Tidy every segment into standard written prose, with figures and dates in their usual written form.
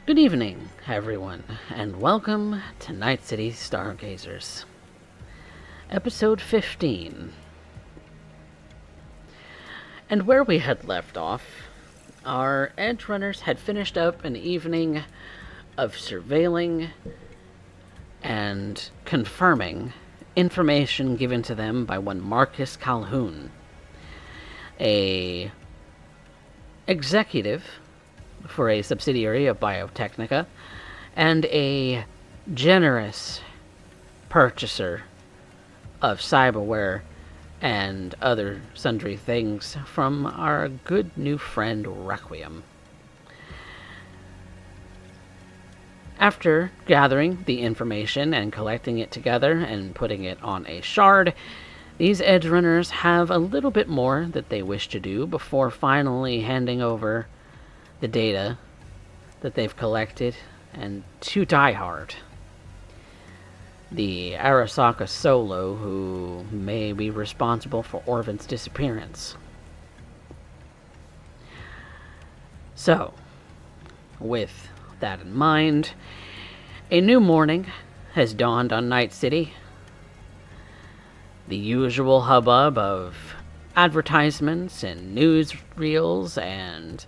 Good evening, everyone, and welcome to Night City Stargazers, Episode 15. And where we had left off, our edge runners had finished up an evening of surveilling and confirming information given to them by one Marcus Calhoun, a executive for a subsidiary of Biotechnica, and a generous purchaser of cyberware and other sundry things from our good new friend Requiem. After gathering the information and collecting it together and putting it on a shard, these edge runners have a little bit more that they wish to do before finally handing over the data that they've collected and to Die Hard, the Arasaka Solo who may be responsible for Orvin's disappearance. So, with that in mind, a new morning has dawned on Night City. The usual hubbub of advertisements and newsreels and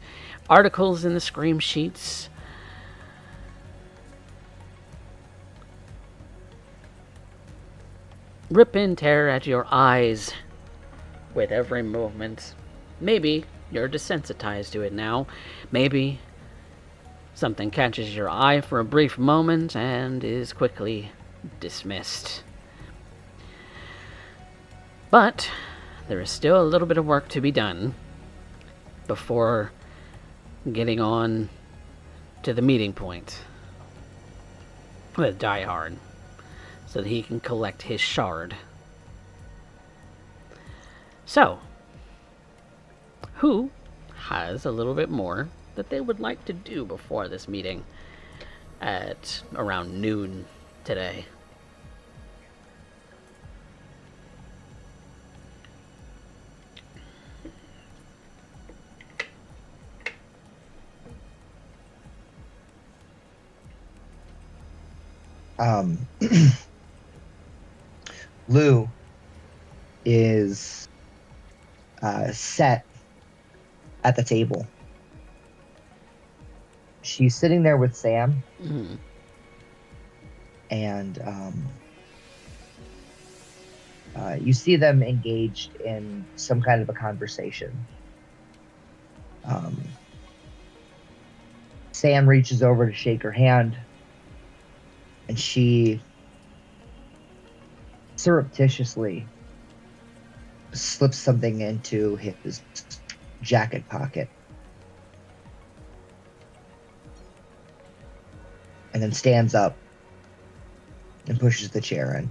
articles in the scream sheets rip and tear at your eyes with every movement. Maybe you're desensitized to it now. Maybe something catches your eye for a brief moment and is quickly dismissed. But there is still a little bit of work to be done before getting on to the meeting point with Die Hard so that he can collect his shard. So, who has a little bit more that they would like to do before this meeting at around noon today? Lou is set at the table. She's sitting there with Sam, and you see them engaged in some kind of a conversation. Sam reaches over to shake her hand, and she surreptitiously slips something into his jacket pocket and then stands up and pushes the chair in.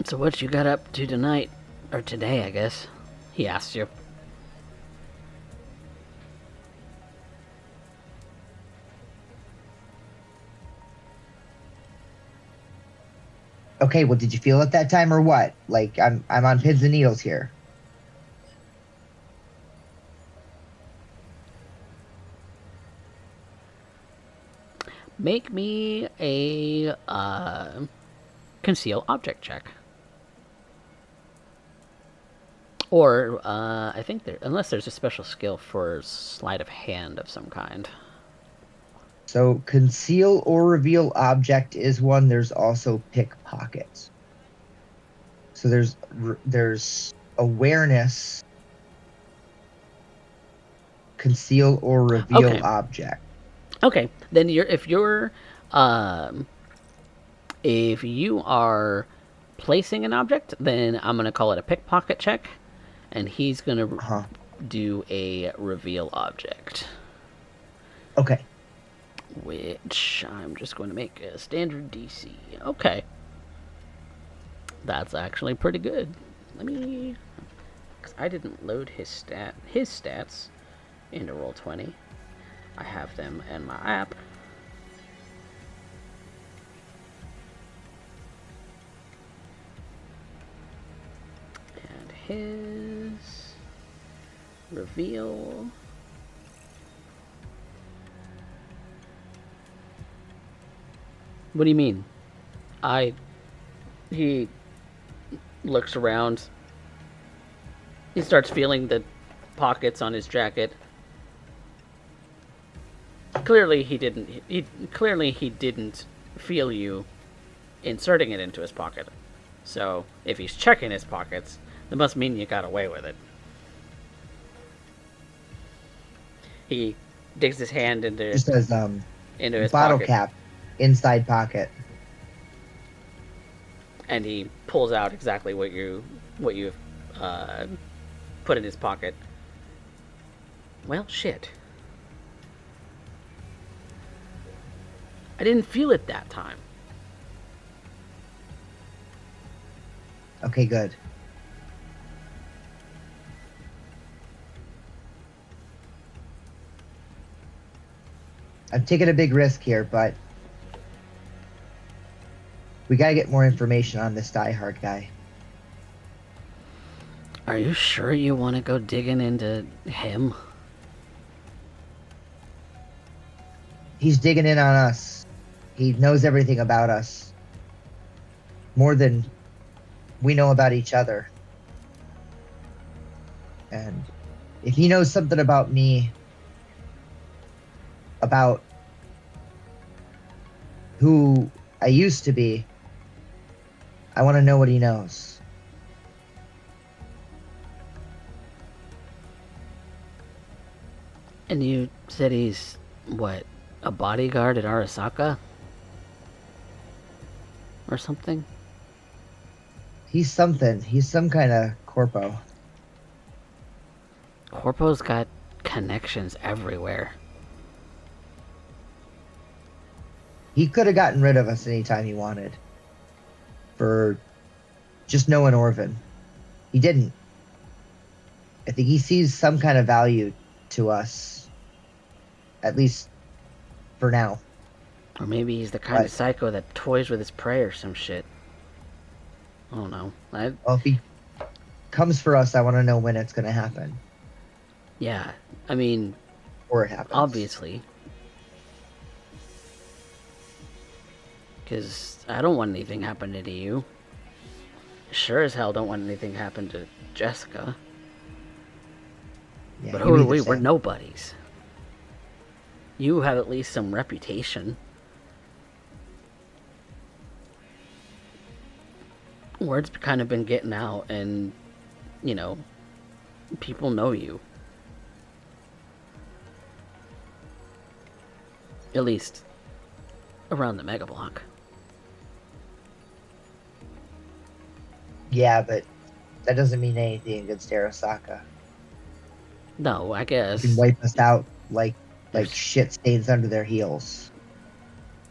So what you got up to tonight? Or today, I guess. He asked you. Okay, well, did you feel it that time or what? Like, I'm on pins and needles here. Make me a conceal object check. Or, I think unless there's a special skill for sleight of hand of some kind. So, conceal or reveal object is one. There's also pickpockets. So there's awareness, conceal or reveal object. Okay, then if you are placing an object, then I'm gonna call it a pickpocket check, and he's gonna do a reveal object. Okay. Which I'm just going to make a standard DC. Okay. That's actually pretty good. Let me... because I didn't load his stats into Roll20. I have them in my app. his reveal. What do you mean? He looks around. He starts feeling the pockets on his jacket. Clearly he didn't feel you inserting it into his pocket. So if he's checking his pockets, that must mean you got away with it. He digs his hand into It says his bottle pocket, cap, inside pocket. and he pulls out exactly what you put in his pocket. Well, shit. I didn't feel it that time. Okay, good. I'm taking a big risk here, but we gotta get more information on this diehard guy. Are you sure you want to go digging into him? He's digging in on us. He knows everything about us. More than we know about each other. And if he knows something about me, about who I used to be, I want to know what he knows. And you said he's, what, a bodyguard at Arasaka? Or something? He's something. He's some kind of corpo. Corpo's got connections everywhere. He could have gotten rid of us anytime he wanted. For just knowing Orvin. He didn't. I think he sees some kind of value to us. At least for now. Or maybe he's the kind of psycho that toys with his prey or some shit. I don't know. Well, if he comes for us, I want to know when it's going to happen. Yeah, I mean... Or it happens. Obviously. Because I don't want anything happening to you. Sure as hell don't want anything happen to Jessica. Yeah, but who are we? We're nobodies. You have at least some reputation. Word's kind of been getting out, and, you know, people know you. At least around the Mega Block. Yeah, but that doesn't mean anything against Arasaka. No, I guess. You can wipe us out like shit stains under their heels.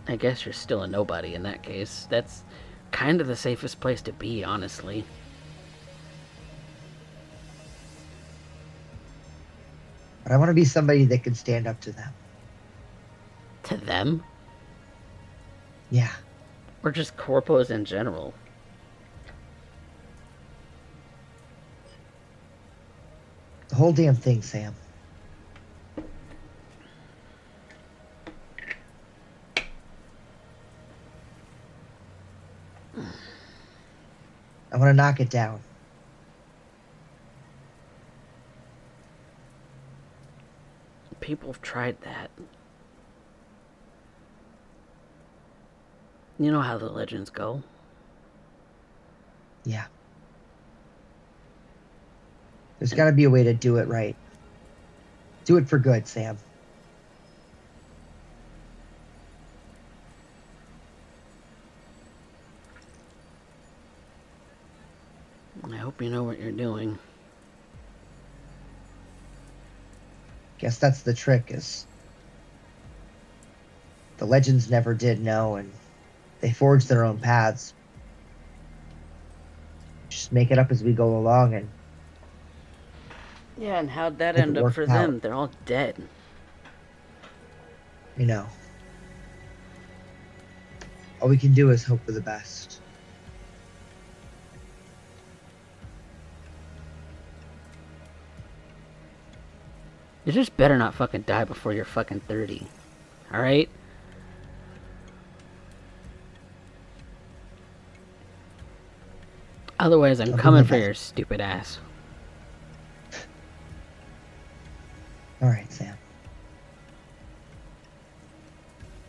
I guess you're still a nobody in that case. That's kind of the safest place to be, honestly. But I want to be somebody that can stand up to them. To them? Yeah. Or just corpos in general? The whole damn thing, Sam. I want to knock it down. People have tried that. You know how the legends go. Yeah. There's got to be a way to do it right. Do it for good, Sam. I hope you know what you're doing. Guess that's the trick, is the legends never did know, and they forged their own paths. Just make it up as we go along, and yeah, and how'd that end up for them? They're all dead. You know. All we can do is hope for the best. You just better not fucking die before you're fucking 30. Alright? Otherwise, I'm I'll do coming my for best. your stupid ass. All right, Sam.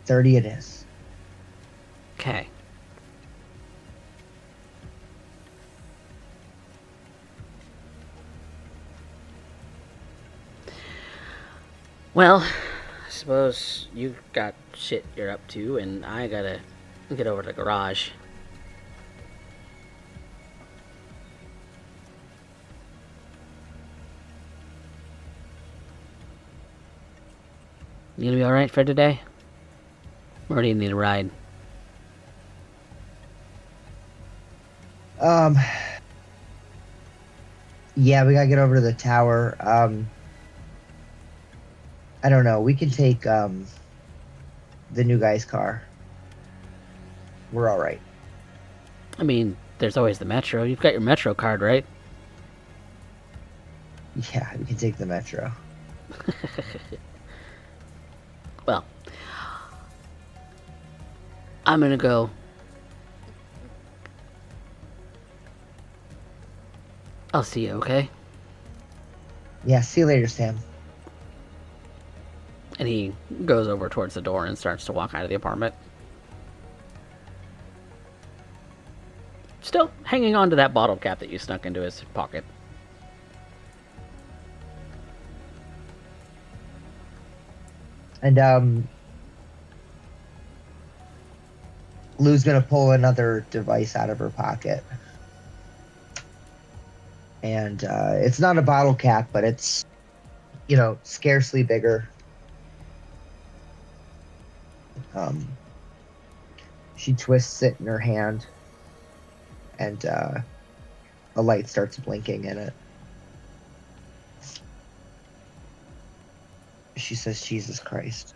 30 it is. Okay. Well, I suppose you got shit you're up to, and I gotta get over to the garage. You gonna be alright for today? Or do you need a ride? Yeah, we gotta get over to the tower. I don't know. We can take the new guy's car. We're all right. I mean, there's always the metro. You've got your metro card, right? Yeah, we can take the metro. Well, I'm gonna go. I'll see you, okay? Yeah, see you later, Sam. And he goes over towards the door and starts to walk out of the apartment. Still hanging on to that bottle cap that you snuck into his pocket. And Lou's gonna pull another device out of her pocket. And it's not a bottle cap, but it's, scarcely bigger. She twists it in her hand, and a light starts blinking in it. She says, Jesus Christ.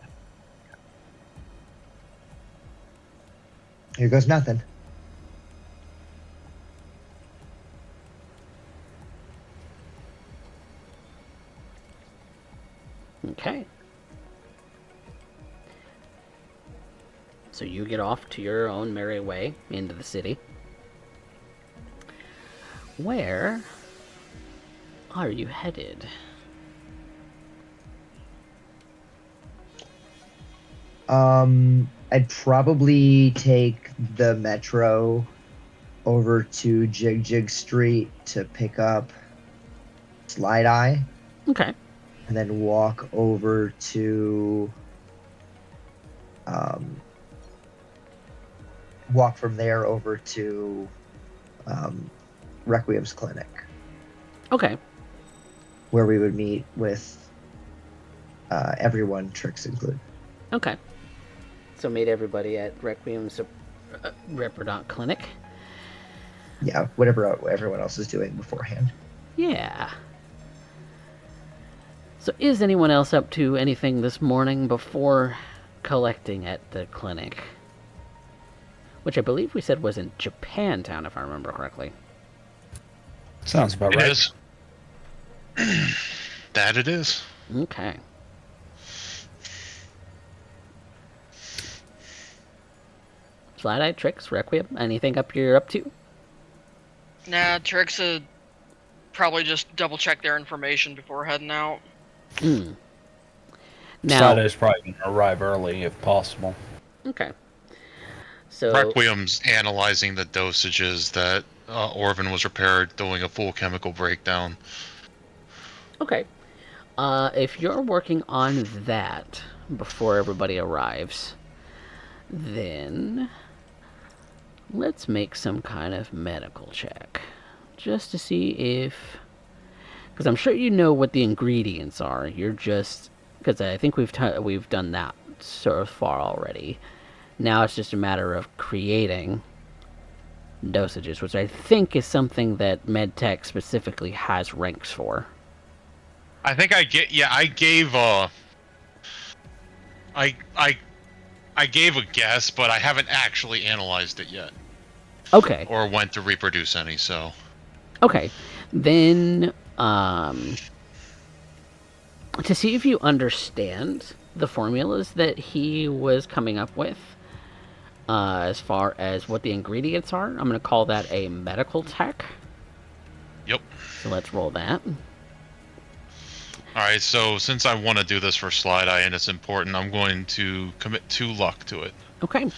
Here goes nothing. Okay. So you get off to your own merry way into the city. Where are you headed? I'd probably take the metro over to Jig Jig Street to pick up Slideye, Okay. and then walk over to walk from there over to Requiem's clinic, Okay. where we would meet with everyone, Trix included. Okay. So meet everybody at Requiem's Reprodont Clinic. Yeah, whatever everyone else is doing beforehand. Yeah. So is anyone else up to anything this morning before collecting at the clinic? Which I believe we said was in Japantown, if I remember correctly. Sounds about It right. is. That it is. Okay. Slideye, Trix, Requiem, anything you're up to? Nah, Trix would probably just double check their information before heading out. Now, Slideye's probably going to arrive early if possible. okay. So, Requiem's analyzing the dosages that Orvin was repaired, doing a full chemical breakdown. okay. If you're working on that before everybody arrives, then let's make some kind of medical check. Just to see if... Because I'm sure you know what the ingredients are. You're just... Because I think we've done that so far already. Now it's just a matter of creating dosages, which I think is something that MedTech specifically has ranks for. I think I gave I gave a guess, but I haven't actually analyzed it yet. Okay. Or went to reproduce any, so. Okay. Then, to see if you understand the formulas that he was coming up with. As far as what the ingredients are, I'm going to call that a medical tech. Yep. So let's roll that. Alright, so since I want to do this for Slideye and it's important, I'm going to commit 2 luck to it. Okay.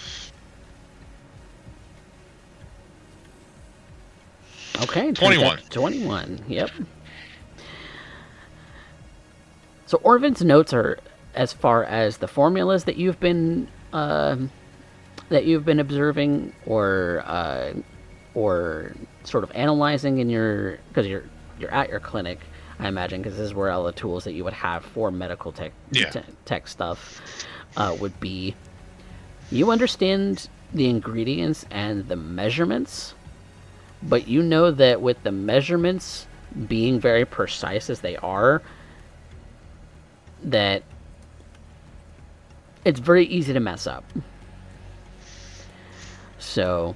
Okay. 21. 21. Yep. So Orvin's notes are as far as the formulas that you've been observing or sort of analyzing in your, because you're at your clinic, I imagine, because this is where all the tools that you would have for medical tech stuff would be. You understand the ingredients and the measurements, but you know that with the measurements being very precise as they are, that it's very easy to mess up. So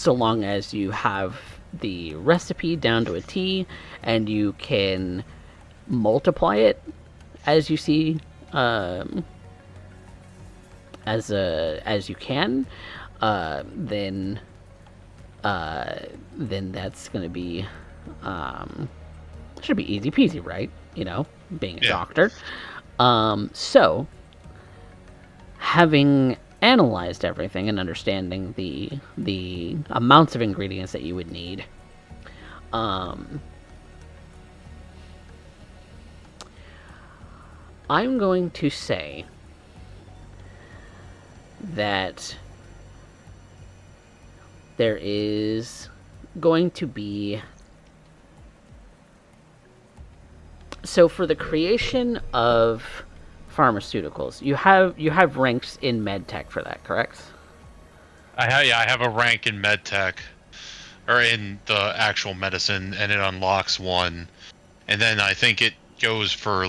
long as you have the recipe down to a T and you can multiply it as you see, as you can, then that's going to be should be easy peasy, right? You know, being a doctor. So having analyzed everything and understanding the amounts of ingredients that you would need, I'm going to say that there is going to be, so for the creation of pharmaceuticals, you have ranks in medtech for that, correct? I have a rank in medtech, or in the actual medicine, and it unlocks one, and then I think it goes for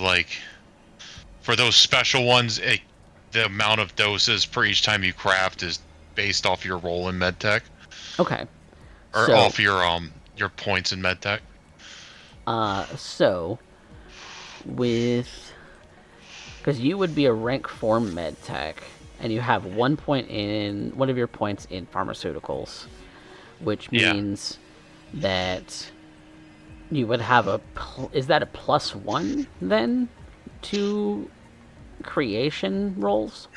for those special ones. The amount of doses per each time you craft is based off your role in medtech. Okay. Or off your points in medtech. So because you would be a rank 4 medtech, and you have 1 point in one of your points in pharmaceuticals, which means that you would have is that a +1 then to creation rolls?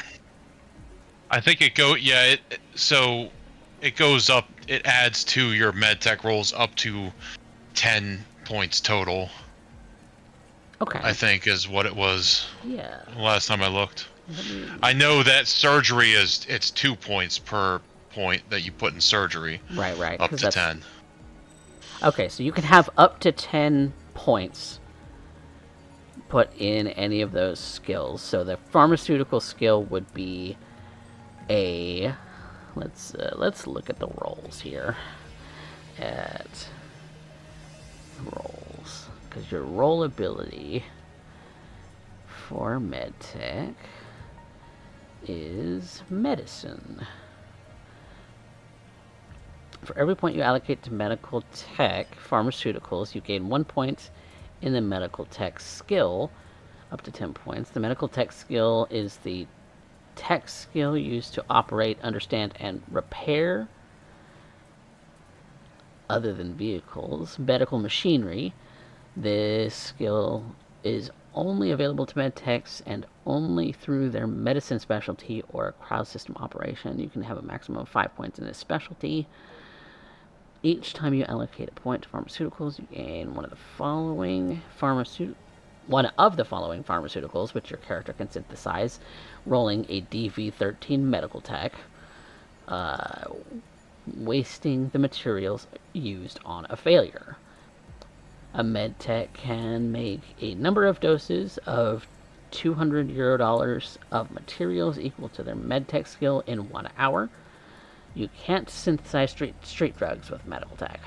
I think it goes up. It adds to your medtech rolls up to 10 points total. Okay. I think is what it was. Yeah. Last time I looked. I know that surgery it's 2 points per point that you put in surgery. Right. Up to 10. Okay, so you can have up to 10 points put in any of those skills. So the pharmaceutical skill would be a... Let's look at the rolls here. At rolls, because your roll ability for medtech is medicine. For every point you allocate to medical tech pharmaceuticals, you gain 1 point in the medical tech skill, up to 10 points. The medical tech skill is the tech skill used to operate, understand, and repair, other than vehicles, medical machinery. This skill is only available to medtechs and only through their medicine specialty or crowd system operation. You can have a maximum of 5 points in this specialty. Each time you allocate a point to pharmaceuticals, you gain one of the following pharmaceuticals, which your character can synthesize, rolling a DV13 medical tech, wasting the materials used on a failure. A medtech can make a number of doses of $200 of materials equal to their medtech skill in 1 hour. You can't synthesize street drugs with medical tech.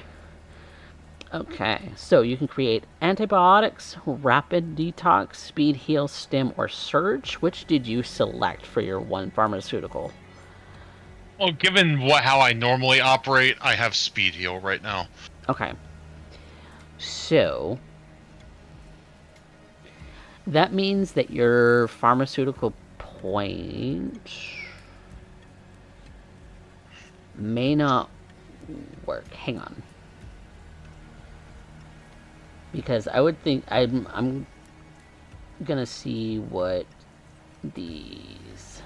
Okay, so you can create antibiotics, rapid detox, speed heal, stim, or surge. Which did you select for your one pharmaceutical? Well, given how I normally operate, I have speed heal right now. Okay. So That means that your pharmaceutical point may not work. Hang on. Because I would think I'm gonna see what these,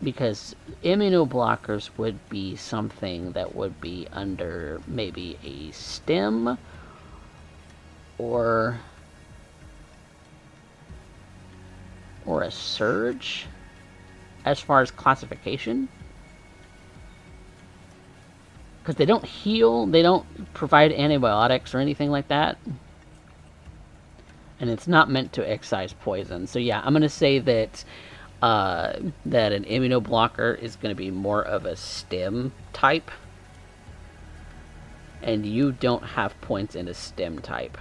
because immunoblockers would be something that would be under maybe a stim or a surge as far as classification. Because they don't heal, they don't provide antibiotics or anything like that. And it's not meant to excise poison. So yeah, I'm going to say that that an immunoblocker is going to be more of a stim type. And you don't have points in a stim type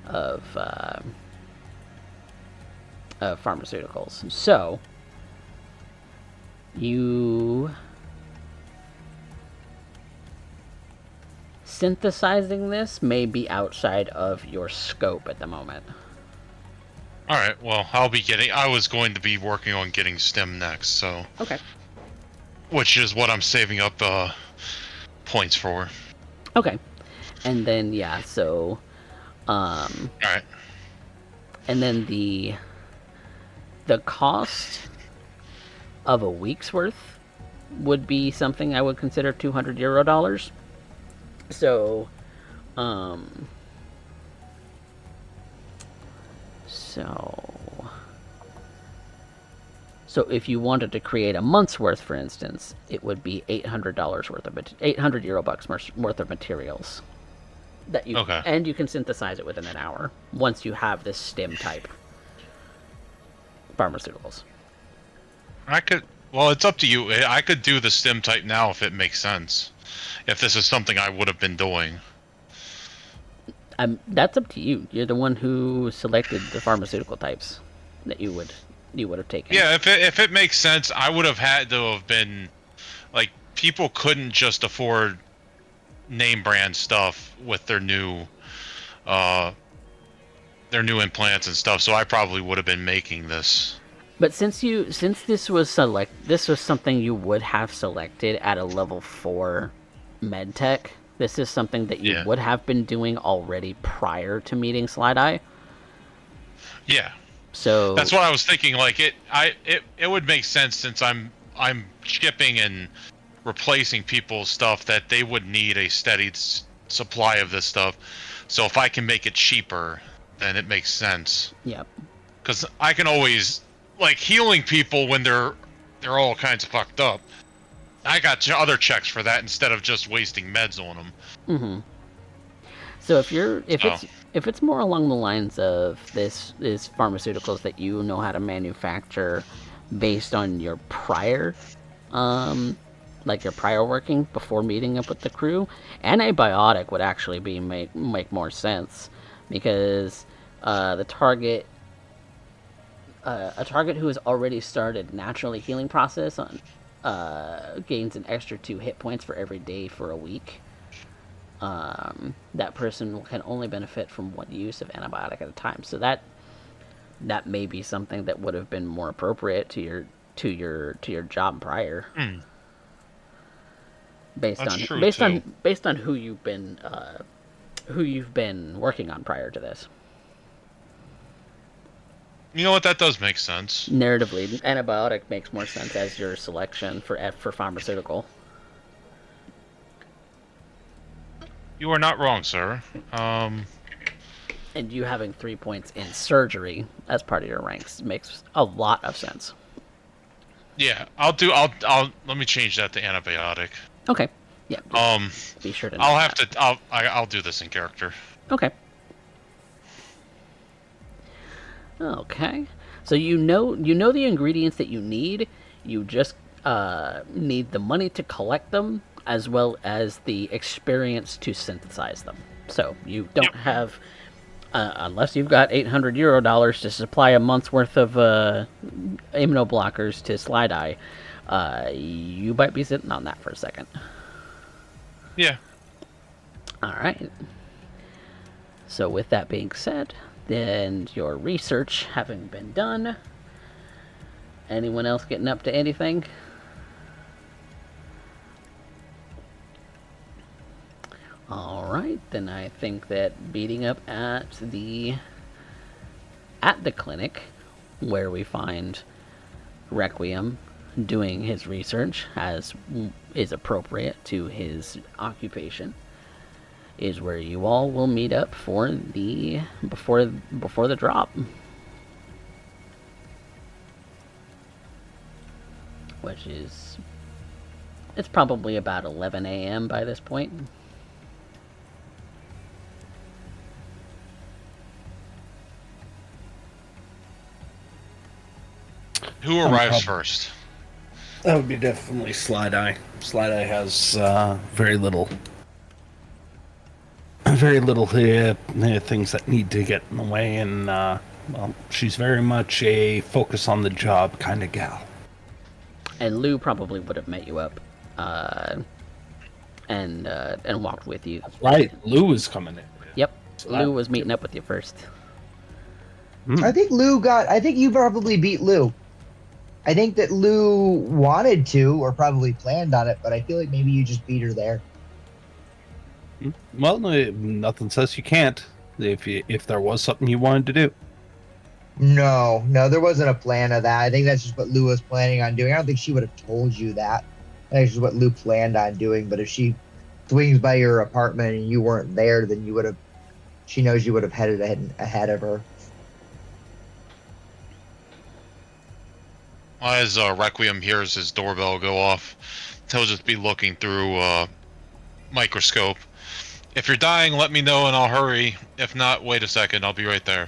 of pharmaceuticals. So you synthesizing this may be outside of your scope at the moment. Alright, well, I was going to be working on getting STEM next, so. Okay. Which is what I'm saving up points for. Okay. And then, yeah, so, Alright. and then the cost of a week's worth would be something I would consider €200. So, so if you wanted to create a month's worth, for instance, it would be $800 worth of 800 euro bucks worth of materials that you and you can synthesize it within an hour once you have this stim type pharmaceuticals. Well, it's up to you. I could do the stim type now if it makes sense. If this is something I would have been doing. That's up to you. You're the one who selected the pharmaceutical types that you would have taken. Yeah, if it makes sense, I would have had to have been, like, people couldn't just afford name brand stuff with their new implants and stuff, so I probably would have been making this. But since this was something you would have selected at a level 4 medtech, this is something that you would have been doing already prior to meeting Slideye. Yeah. So that's what I was thinking. Like it would make sense since I'm shipping and replacing people's stuff that they would need a steady supply of this stuff. So if I can make it cheaper, then it makes sense. Yep. Because I can always, like, healing people when they're all kinds of fucked up. I got other checks for that instead of just wasting meds on them. Mm-hmm. So if it's more along the lines of this is pharmaceuticals that you know how to manufacture based on your prior, like your prior working before meeting up with the crew, antibiotic would actually make more sense because the target. A target who has already started naturally healing process gains an extra 2 hit points for every day for a week. That person can only benefit from 1 use of antibiotic at a time. So that may be something that would have been more appropriate to your job prior. Based on who you've been working on prior to this. You know what? That does make sense. Narratively, antibiotic makes more sense as your selection for pharmaceutical. You are not wrong, sir. And you having 3 points in surgery as part of your ranks makes a lot of sense. Yeah, I'll let me change that to antibiotic. Okay. Yeah. Be sure to. I'll do this in character. Okay. Okay. So you know the ingredients that you need. You just need the money to collect them, as well as the experience to synthesize them. So you don't have, unless you've got €800 to supply a month's worth of immunoblockers to Slideye, you might be sitting on that for a second. Yeah. Alright. So with that being said, then your research having been done, anyone else getting up to anything? Alright, then I think that beating up at the clinic, where we find Requiem doing his research as is appropriate to his occupation, is where you all will meet up for the before the drop, which is, it's probably about 11 a.m. by this point. Who arrives first? That would be definitely Slideye. Slideye has very little things that need to get in the way, and well, she's very much a focus on the job kind of gal. And Lou probably would have met you up, and walked with you. That's right, Lou is coming in. Yep, Lou was meeting up with you first. I think you probably beat Lou. I think that Lou wanted to, or probably planned on it, but I feel like maybe you just beat her there. Well, nothing says you can't. If there was something you wanted to do. No, there wasn't a plan of that. I think that's just what Lou was planning on doing. I don't think she would have told you that. That's just what Lou planned on doing. But if she swings by your apartment and you weren't there, then she knows you would have headed ahead of her. As Requiem hears his doorbell go off, he'll just be looking through microscope. If you're dying, let me know and I'll hurry. If not, wait a second, I'll be right there.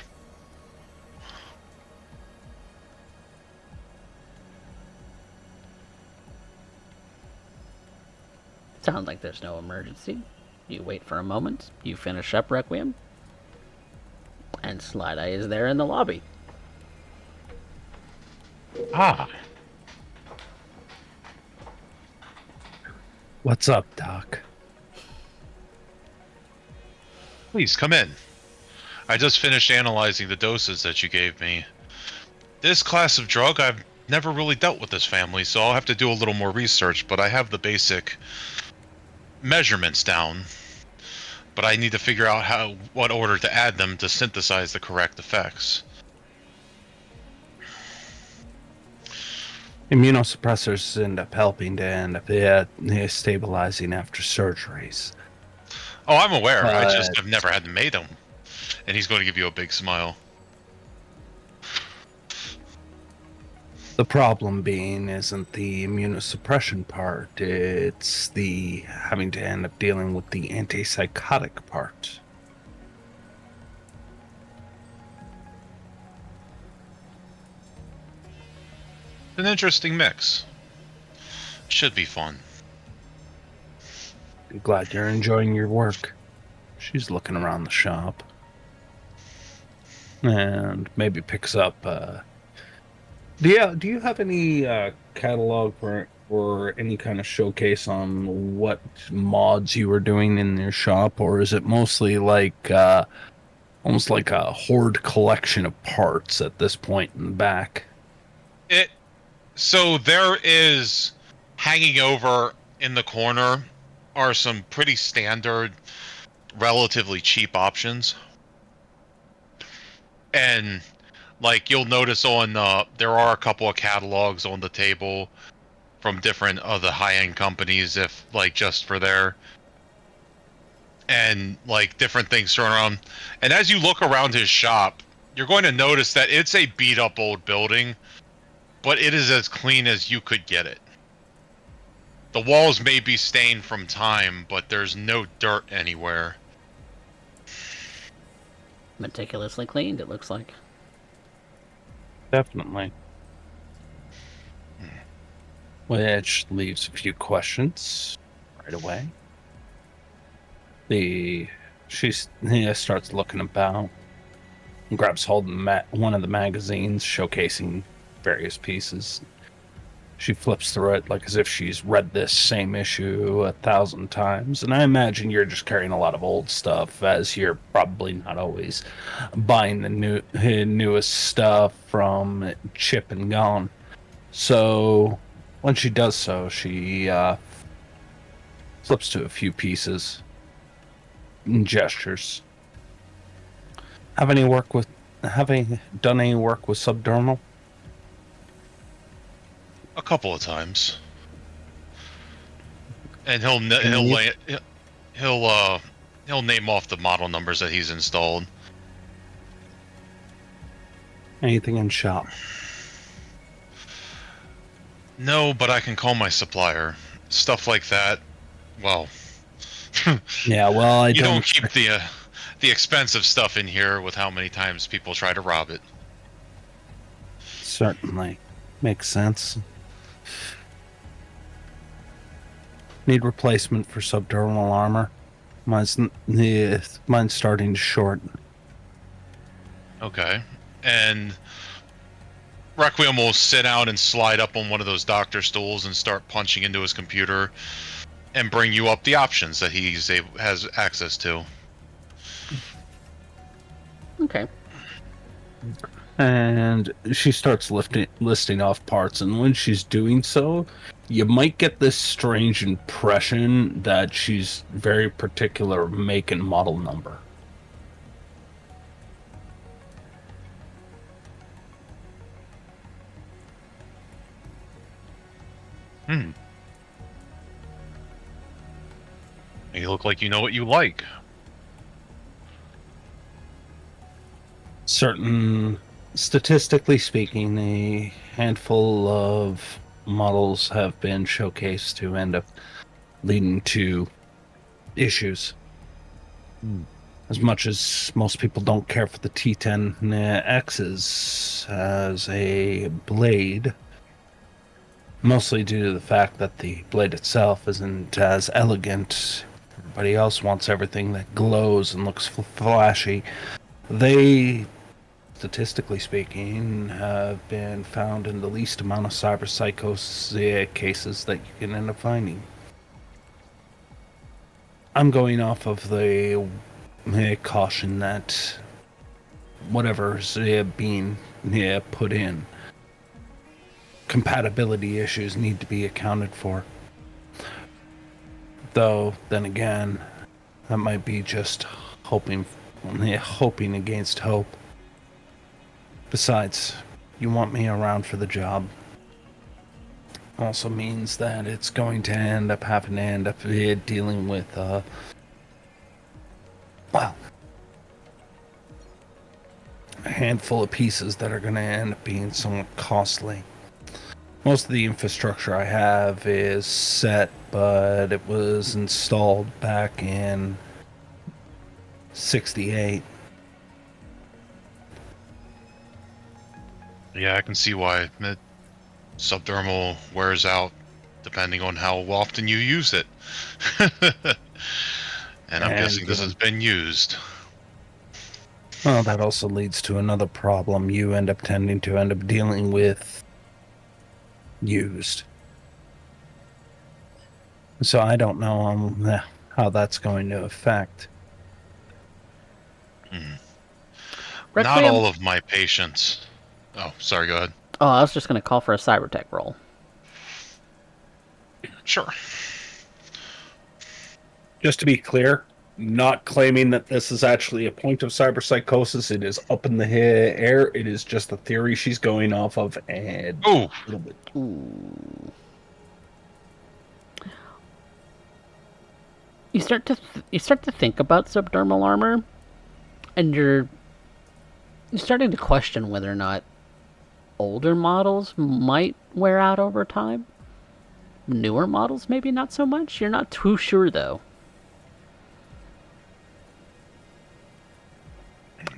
Sounds like there's no emergency. You wait for a moment, you finish up Requiem, and Slideye is there in the lobby. Ah. What's up, Doc? Please, come in. I just finished analyzing the doses that you gave me. This class of drug, I've never really dealt with this family, so I'll have to do a little more research, but I have the basic measurements down. But I need to figure out what order to add them to synthesize the correct effects. Immunosuppressors end up helping to end up stabilizing after surgeries. Oh, I'm aware. I just have never had to made them. And he's going to give you a big smile. The problem being isn't the immunosuppression part, it's the having to end up dealing with the antipsychotic part. An interesting mix. Should be fun. I'm glad you're enjoying your work. She's looking around the shop. And maybe picks up, do you have any catalog or any kind of showcase on what mods you were doing in your shop? Or is it mostly like, almost like a hoard collection of parts at this point in the back? So there is, hanging over in the corner are some pretty standard, relatively cheap options. And like you'll notice on there are a couple of catalogs on the table from different other high-end companies, if like just for there, and like different things thrown around. And as you look around his shop, you're going to notice that it's a beat-up old building, but it is as clean as you could get it. The walls may be stained from time, but there's no dirt anywhere. Meticulously cleaned, it looks like. Definitely. Which leaves a few questions right away. She starts looking about and grabs hold of one of the magazines showcasing various pieces. She flips through it like as if she's read this same issue 1,000 times. And I imagine you're just carrying a lot of old stuff, as you're probably not always buying the newest stuff from Chip and Gone. So when she does so, she flips to a few pieces and gestures. Having done any work with subdermal? A couple of times. And he'll name off the model numbers that he's installed. Anything in shop? No, but I can call my supplier. Stuff like that. Well, Yeah, well, I you don't keep the expensive stuff in here with how many times people try to rob it. Certainly. Makes sense. Need replacement for subdermal armor. Mine's starting to short. Okay. And Requiem will sit down and slide up on one of those doctor stools and start punching into his computer and bring you up the options that has access to. Okay. And she starts listing off parts, and when she's doing so, you might get this strange impression that she's very particular make and model number. You look like you know what you like. Statistically speaking, a handful of models have been showcased to end up leading to issues. As much as most people don't care for the T10Xs as a blade, mostly due to the fact that the blade itself isn't as elegant. Everybody else wants everything that glows and looks flashy. They, statistically speaking, have been found in the least amount of cyberpsychosis cases that you can end up finding. I'm going off of the caution that whatever's being put in, compatibility issues need to be accounted for. Though, then again, that might be just hoping against hope. Besides, you want me around for the job. Also means that it's going to end up dealing with, a handful of pieces that are going to end up being somewhat costly. Most of the infrastructure I have is set, but it was installed back in 68. Yeah, I can see why subdermal wears out depending on how often you use it. And I'm guessing this has been used. Well, that also leads to another problem. You end up dealing with used. So I don't know how that's going to affect. Not all of my patients. Oh, sorry, go ahead. Oh, I was just going to call for a cybertech roll. Sure. Just to be clear, not claiming that this is actually a point of cyberpsychosis. It is up in the air. It is just a theory she's going off of. And Ooh. A little bit. Ooh. You start to think about subdermal armor, and you're starting to question whether or not older models might wear out over time. Newer models, maybe not so much. You're not too sure, though.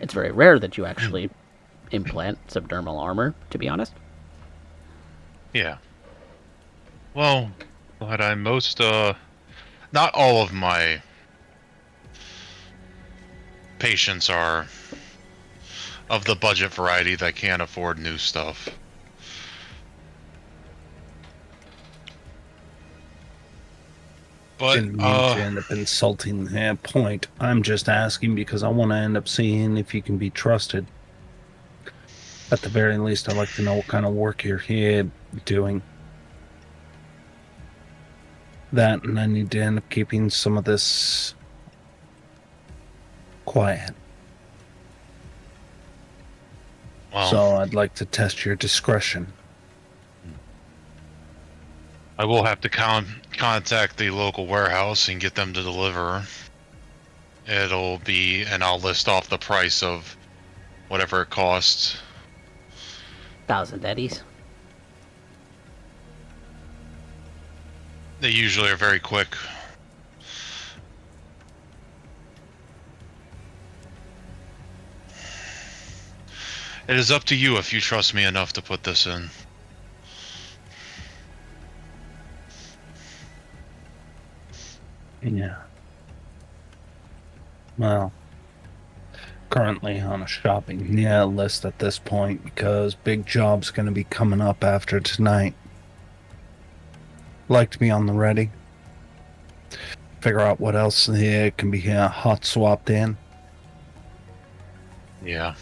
It's very rare that you actually implant subdermal armor, to be honest. Yeah. Well, but I'm not all of my patients are of the budget variety that can't afford new stuff. But Didn't mean to end up insulting that point. I'm just asking because I want to end up seeing if you can be trusted. At the very least, I'd like to know what kind of work you're here doing. That, and I need to end up keeping some of this quiet. well, So I'd like to test your discretion. I will have to contact the local warehouse and get them to deliver. And I'll list off the price of whatever it costs. 1,000 eddies. They usually are very quick. It is up to you if you trust me enough to put this in. Yeah. Well, currently on a shopping list at this point because big job's going to be coming up after tonight. Like to be on the ready. Figure out what else can be hot swapped in. Yeah,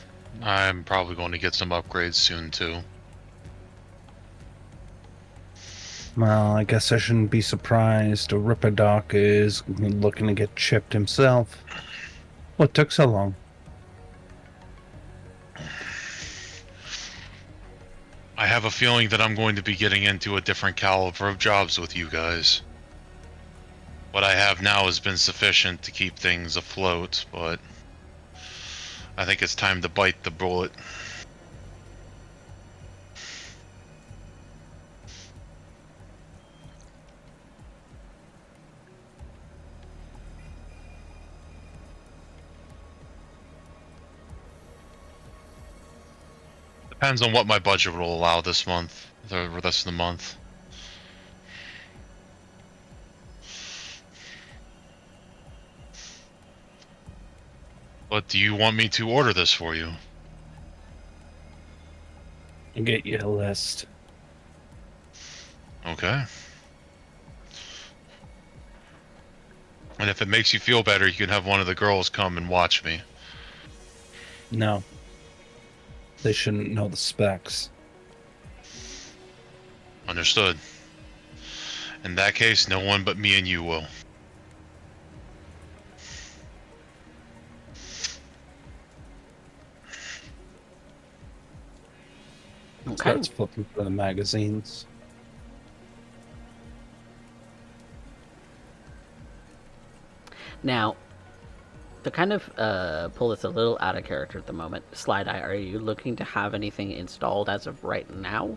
I'm probably going to get some upgrades soon too. Well, I guess I shouldn't be surprised. Ripperdoc is looking to get chipped himself. What took so long? I have a feeling that I'm going to be getting into a different caliber of jobs with you guys. What I have now has been sufficient to keep things afloat, but I think it's time to bite the bullet. Depends on what my budget will allow this month, the rest of the month. But do you want me to order this for you? I'll get you a list. Okay. And if it makes you feel better, you can have one of the girls come and watch me. No. They shouldn't know the specs. Understood. In that case, no one but me and you will. Okay. Starts flipping through the magazines. Now, to kind of pull this a little out of character at the moment, Slideye, are you looking to have anything installed as of right now?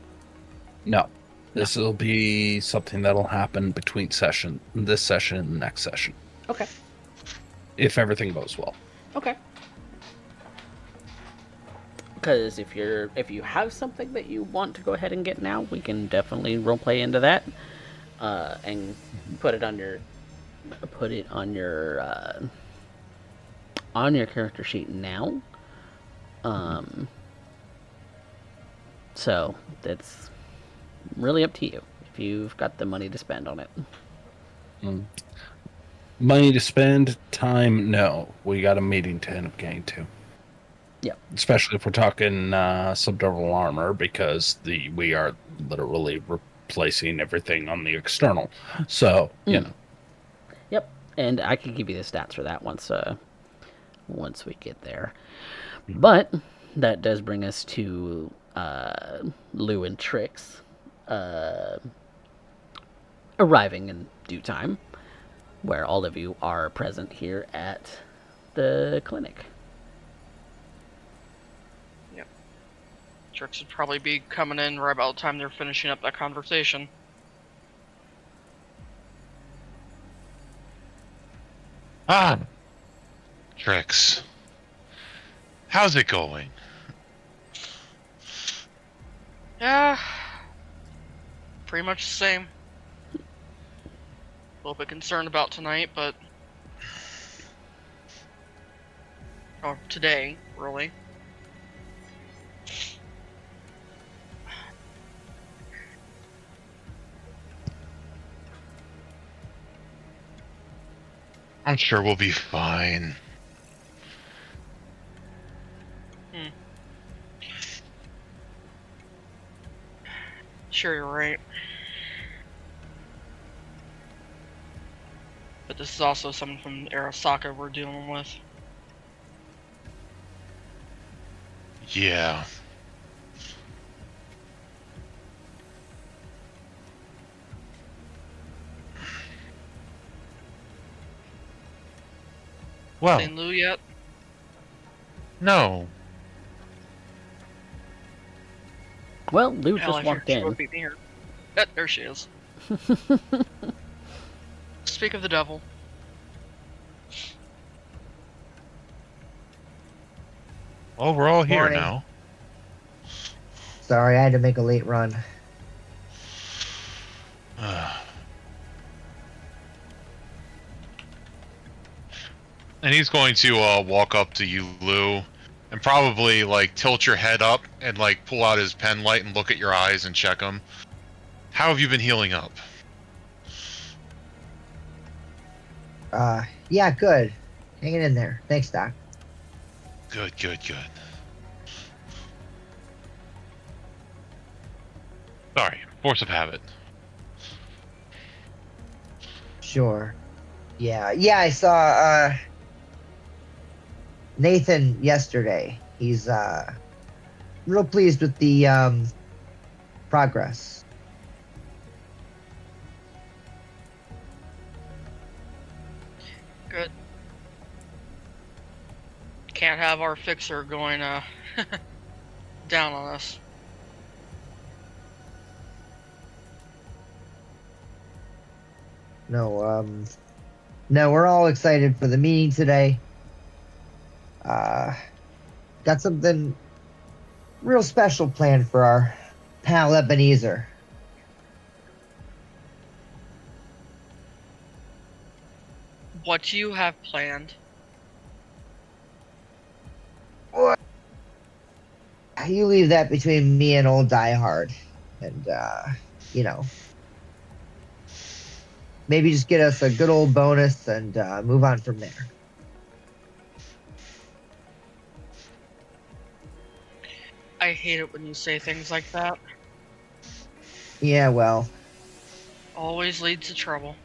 No. This will be something that'll happen between this session and the next session. Okay. If everything goes well. Okay. Because if you have something that you want to go ahead and get now, we can definitely roleplay into that, and put it on your character sheet now. So that's really up to you if you've got the money to spend on it. Money to spend, time, no. We got a meeting to end up getting to. Yeah. Especially if we're talking subdermal armor, because we are literally replacing everything on the external. So, you know. Yep. And I can give you the stats for that once we get there. But that does bring us to Loup and Trix arriving in due time, where all of you are present here at the clinic. Yep. Trix would probably be coming in right about the time they're finishing up that conversation. Trix. How's it going? Yeah. Pretty much the same. A little bit concerned about tonight, but... Or today, really. I'm sure we'll be fine. Sure, you're right. But this is also someone from Arasaka we're dealing with. Yeah. Well, Seen Lou yet? no. Well, Lou Hell, just I walked figured she in. would be here. There she is. Speak of the devil. Well, we're all here Morning. now. Sorry, I had to make a late run. And he's going to walk up to you, Lou, and probably like tilt your head up and like pull out his pen light and look at your eyes and check them. How have you been healing up? Yeah, good. Hanging in there. Thanks, Doc. Good, good, good. Sorry, force of habit. Sure. Yeah, I saw Nathan yesterday. He's real pleased with the progress. Good. Can't have our fixer going down on us. No, we're all excited for the meeting today. Got something real special planned for our pal Ebenezer. What do you have planned? What? You leave that between me and old Die Hard. And, you know, maybe just get us a good old bonus and move on from there. I hate it when you say things like that. Yeah, well. Always leads to trouble.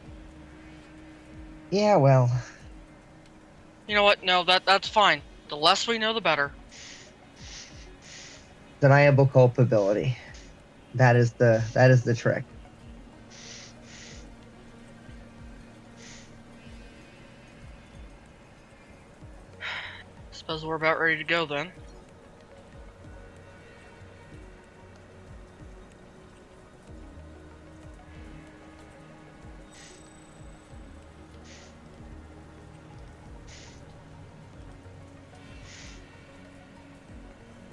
Yeah, well. You know what? No, that's fine. The less we know, the better. Deniable culpability. That is the trick. Suppose we're about ready to go then.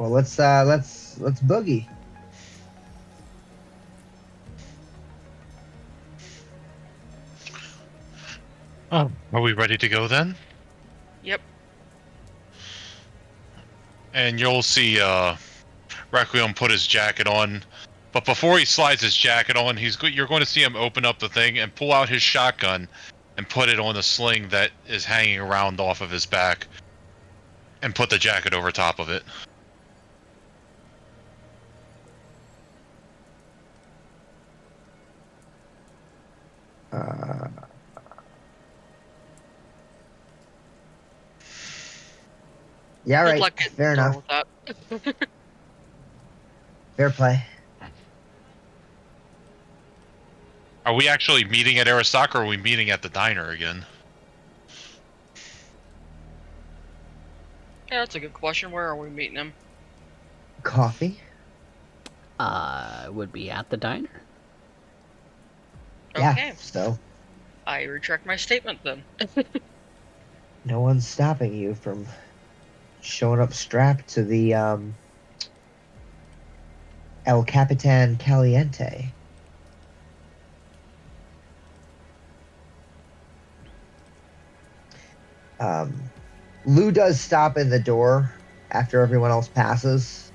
Well, let's boogie. Oh, are we ready to go then? Yep. And you'll see Requiem put his jacket on. But before he slides his jacket on, you're going to see him open up the thing and pull out his shotgun and put it on the sling that is hanging around off of his back and put the jacket over top of it. Yeah, Good right. luck getting Fair started enough. with that. Fair play. Are we actually meeting at Arasaka or are we meeting at the diner again? Yeah, that's a good question. Where are we meeting him? Coffee? Would be at the diner. Yeah, Okay. so I retract my statement then. no one's stopping you from showing up strapped to the El Capitan Caliente. Lou does stop in the door after everyone else passes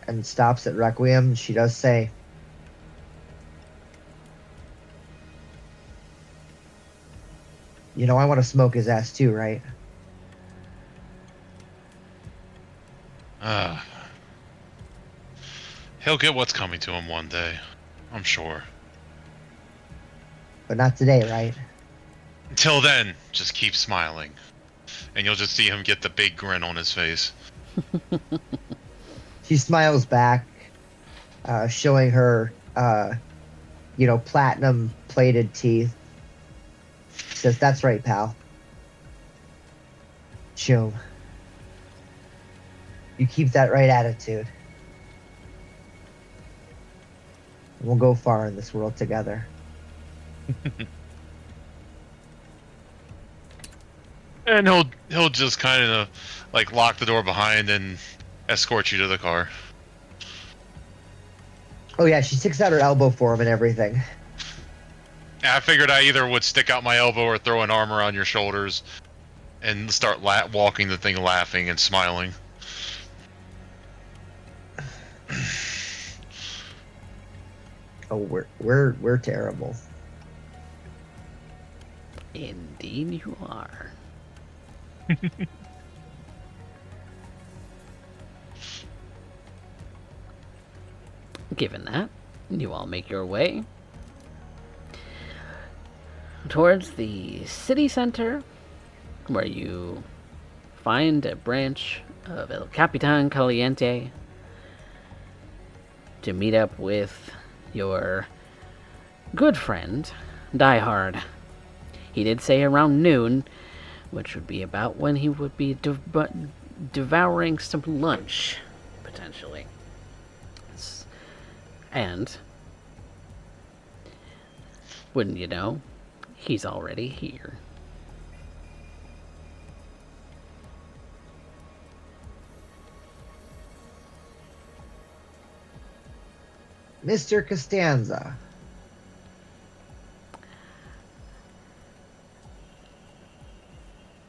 and stops at Requiem. She does say, You know, I want to smoke his ass too, right? He'll get what's coming to him one day. I'm sure. But not today, right? Until then, just keep smiling. And you'll just see him get the big grin on his face. She smiles back, showing her, platinum plated teeth. She says, "That's right, pal. Choom. You keep that right attitude. We'll go far in this world together." And he'll just kind of like lock the door behind and escort you to the car. Oh yeah, she sticks out her elbow for him and everything. I figured I either would stick out my elbow or throw an arm around your shoulders and start walking the thing, laughing and smiling. Oh, we're terrible. Indeed you are. Given that, you all make your way towards the city center, where you find a branch of El Capitan Caliente to meet up with your good friend, Die Hard. He did say around noon, which would be about when he would be devouring some lunch, potentially. And, wouldn't you know, he's already here. Mr. Costanza.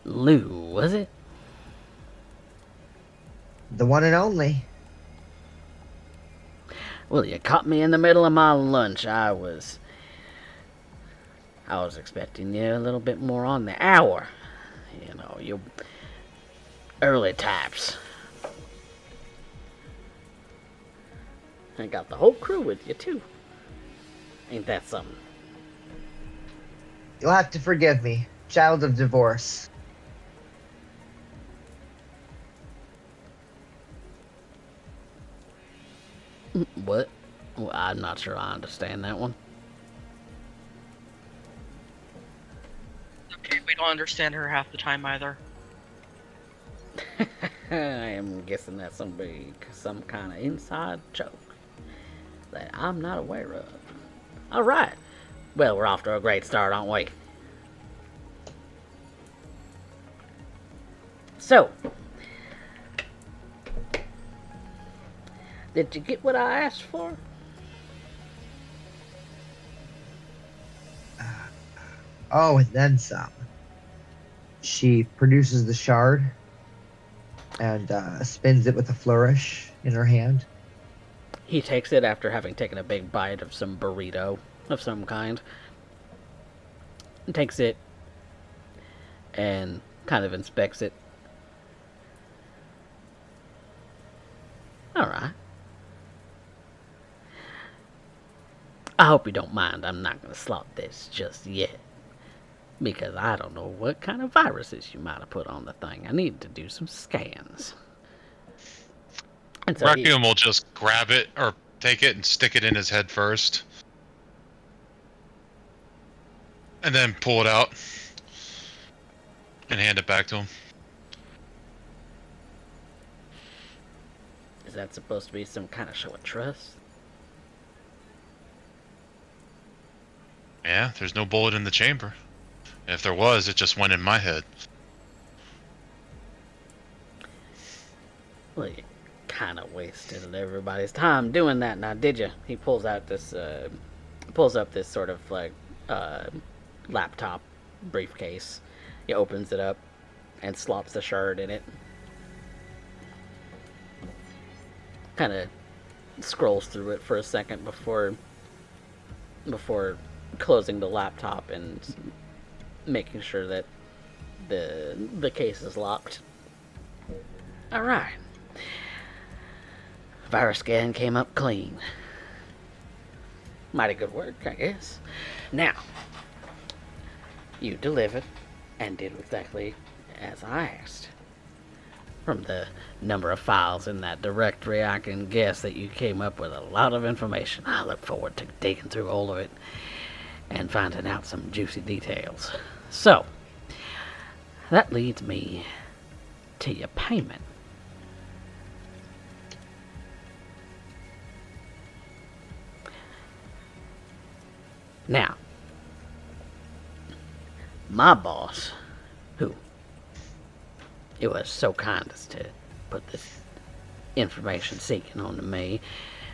Lou, was it? The one and only. Well, you caught me in the middle of my lunch. I was expecting you a little bit more on the hour. You know, you early types. I got the whole crew with you, too. Ain't that something? You'll have to forgive me. Child of divorce. What? Well, I'm not sure I understand that one. Okay, we don't understand her half the time either. I am guessing that's some kind of inside joke that I'm not aware of. Alright. Well, we're off to a great start, aren't we? So, did you get what I asked for? Oh, and then some. She produces the shard and spins it with a flourish in her hand. He takes it after having taken a big bite of some burrito of some kind. Takes it and kind of inspects it. Alright. I hope you don't mind. I'm not going to slot this just yet. Because I don't know what kind of viruses you might have put on the thing. I need to do some scans. And so Requiem will just grab it or take it and stick it in his head first. And then pull it out and hand it back to him. Is that supposed to be some kind of show of trust? Yeah, there's no bullet in the chamber. If there was, it just went in my head. Well, you kind of wasted everybody's time doing that now, did you? He pulls out this, pulls up this sort of like laptop briefcase. He opens it up and slops the shard in it. Kind of scrolls through it for a second before closing the laptop and making sure that the case is locked. All right. Virus scan came up clean. Mighty good work, I guess. Now, you delivered and did exactly as I asked. From the number of files in that directory, I can guess that you came up with a lot of information. I look forward to digging through all of it and finding out some juicy details. So, that leads me to your payment. Now, my boss, who it was so kind as to put this information seeking onto me,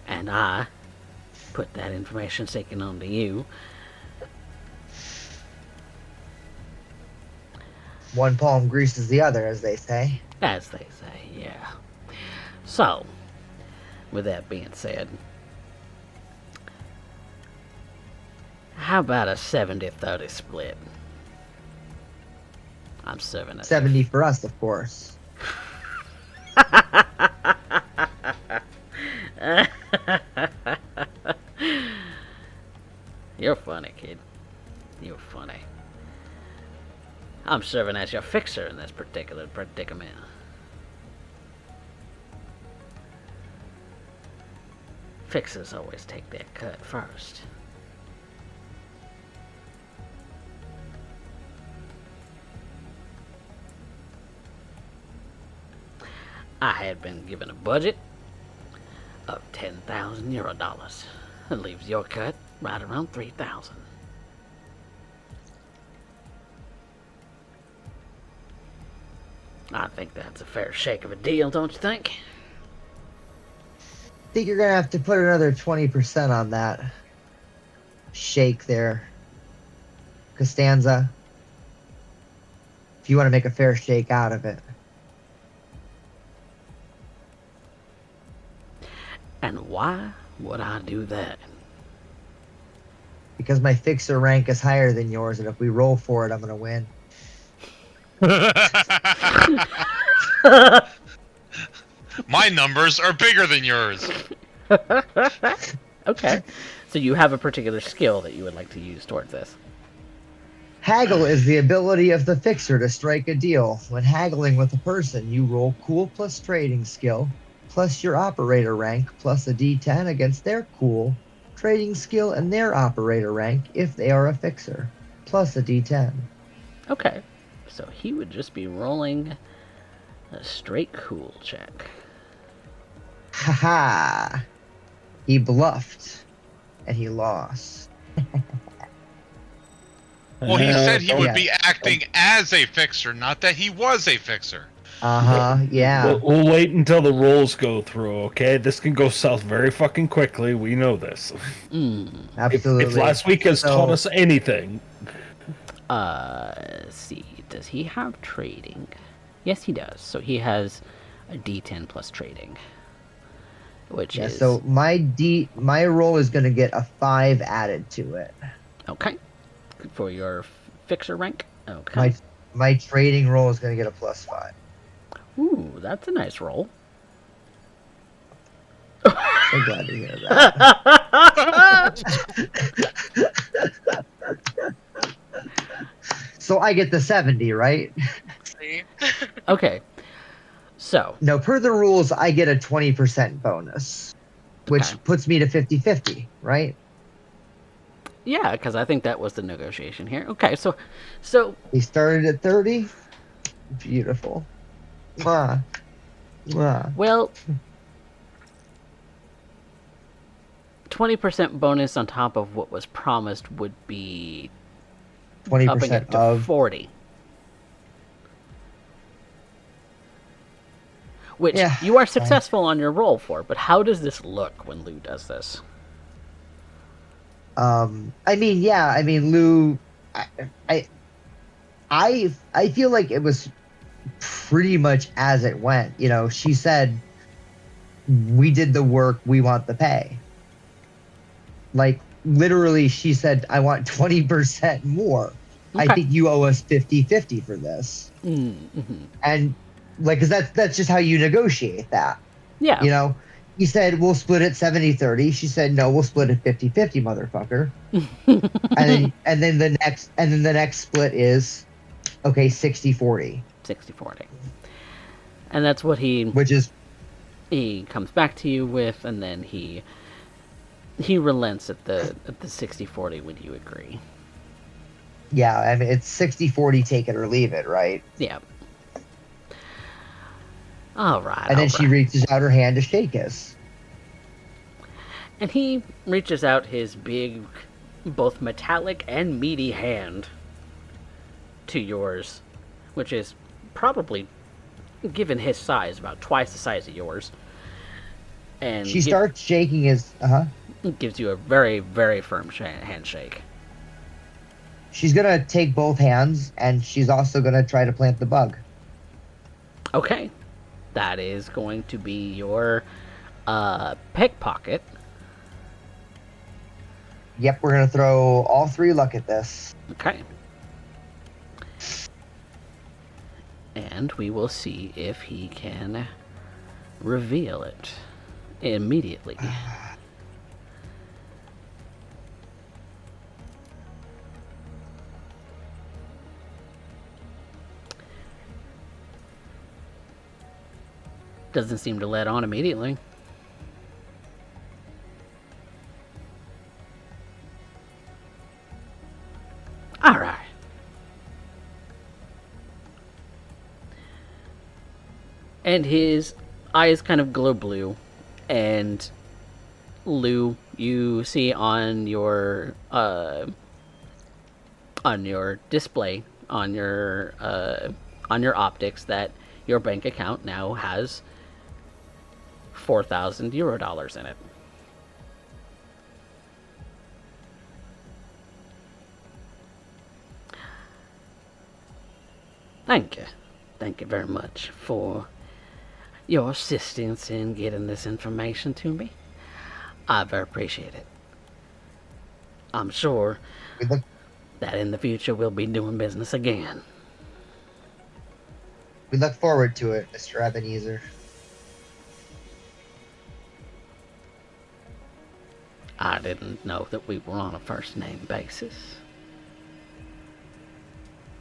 and I put that information seeking onto you. One palm greases the other, as they say. As they say, yeah. So, with that being said, how about a 70-30 split? I'm serving a 70 for us, of course. You're funny, kid. You're funny. I'm serving as your fixer in this particular predicament. Fixers always take their cut first. I had been given a budget of 10,000 euro dollars. That leaves your cut right around 3,000. I think that's a fair shake of a deal, don't you think? I think you're gonna have to put another 20% on that shake there, Costanza. If you want to make a fair shake out of it. And why would I do that? Because my fixer rank is higher than yours, and if we roll for it, I'm gonna win. My numbers are bigger than yours. Okay. So you have a particular skill that you would like to use towards this. Haggle is the ability of the fixer to strike a deal. When haggling with a person, you roll cool plus trading skill, plus your operator rank, plus a d10 against their cool, trading skill, and their operator rank if they are a fixer, plus a d10. Okay. So he would just be rolling a straight cool check. Haha! He bluffed, and he lost. Well, he said he would yeah. be acting as a fixer, not that he was a fixer. Yeah. We'll wait until the rolls go through, okay? This can go south very fucking quickly. We know this. Absolutely. If last week has taught us anything. Let's see. Does he have trading? Yes, he does. So he has a D10 plus trading, which is So my roll is going to get a 5 added to it. okay for your fixer rank. Okay. My trading roll is going to get a +5. Ooh, that's a nice roll. So glad to hear that. So I get the 70, right? See? Okay. So No, per the rules, I get a 20% bonus, which Okay. puts me to 50-50, right? yeah, because I think that was the negotiation here. Okay, so We started at 30. Beautiful. Mwah. Mwah. well, 20% bonus on top of what was promised would be upping 20% it to of 40. Which Yeah, you are successful on your roll for, but how does this look when Lou does this? Lou, I feel like it was pretty much as it went. You know, she said, "We did the work. We want the pay." Like literally, she said, "I want 20% more." I Okay. think you owe us 50-50 for this. Mm-hmm. And like, cause that's just how you negotiate that. Yeah. You know, he said, we'll split it 70-30. She said, no, we'll split it 50-50, motherfucker. and then the next split is, okay, 60-40. 60-40. And that's what Which is, he comes back to you with, and then he relents at the 60-40. Would you agree? yeah, I mean, it's 60-40, take it or leave it, right? Yeah. All right. And then she reaches out her hand to shake us. And he reaches out his big, both metallic and meaty hand to yours, which is probably, given his size, about twice the size of yours. And She starts shaking his, gives you a very, very firm handshake. She's gonna take both hands, and she's also gonna try to plant the bug. Okay. That is going to be your pickpocket. Yep, we're gonna throw all 3 luck at this. Okay. And we will see if he can reveal it immediately. Doesn't seem to let on immediately. Alright. And his eyes kind of glow blue. And Lou, you see on your display, on your optics, that your bank account now has 4,000 euro dollars in it. Thank you. Thank you very much for your assistance in getting this information to me. I very appreciate it. I'm sure that in the future we'll be doing business again. We look forward to it, Mr. Ebenezer. I didn't know that we were on a first name basis.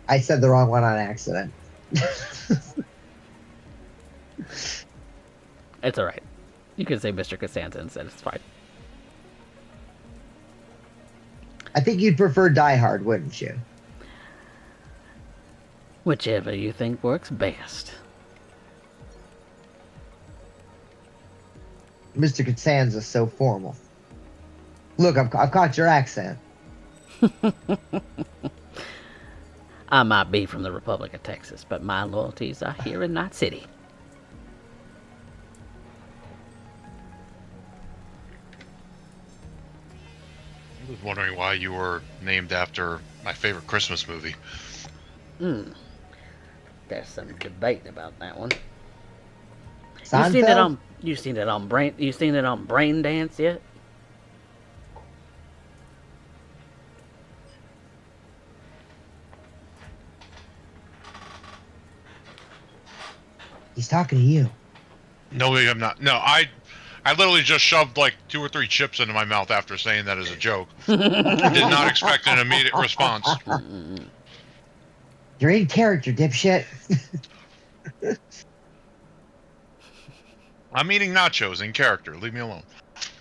I said the wrong one on accident. It's alright. You can say Mr. Costanza instead, it's fine. I think you'd prefer Die Hard, wouldn't you? Whichever you think works best. Mr. Costanza's so formal. Look, I've caught your accent. I might be from the Republic of Texas, but my loyalties are here in Night City. I was wondering why you were named after my favorite Christmas movie. There's some debate about that one. Seinfeld? You seen it on Brain Dance yet? He's talking to you. No, I'm not. No, I literally just shoved like 2 or 3 chips into my mouth after saying that as a joke. Did not expect an immediate response. You're in character, dipshit. I'm eating nachos in character. Leave me alone.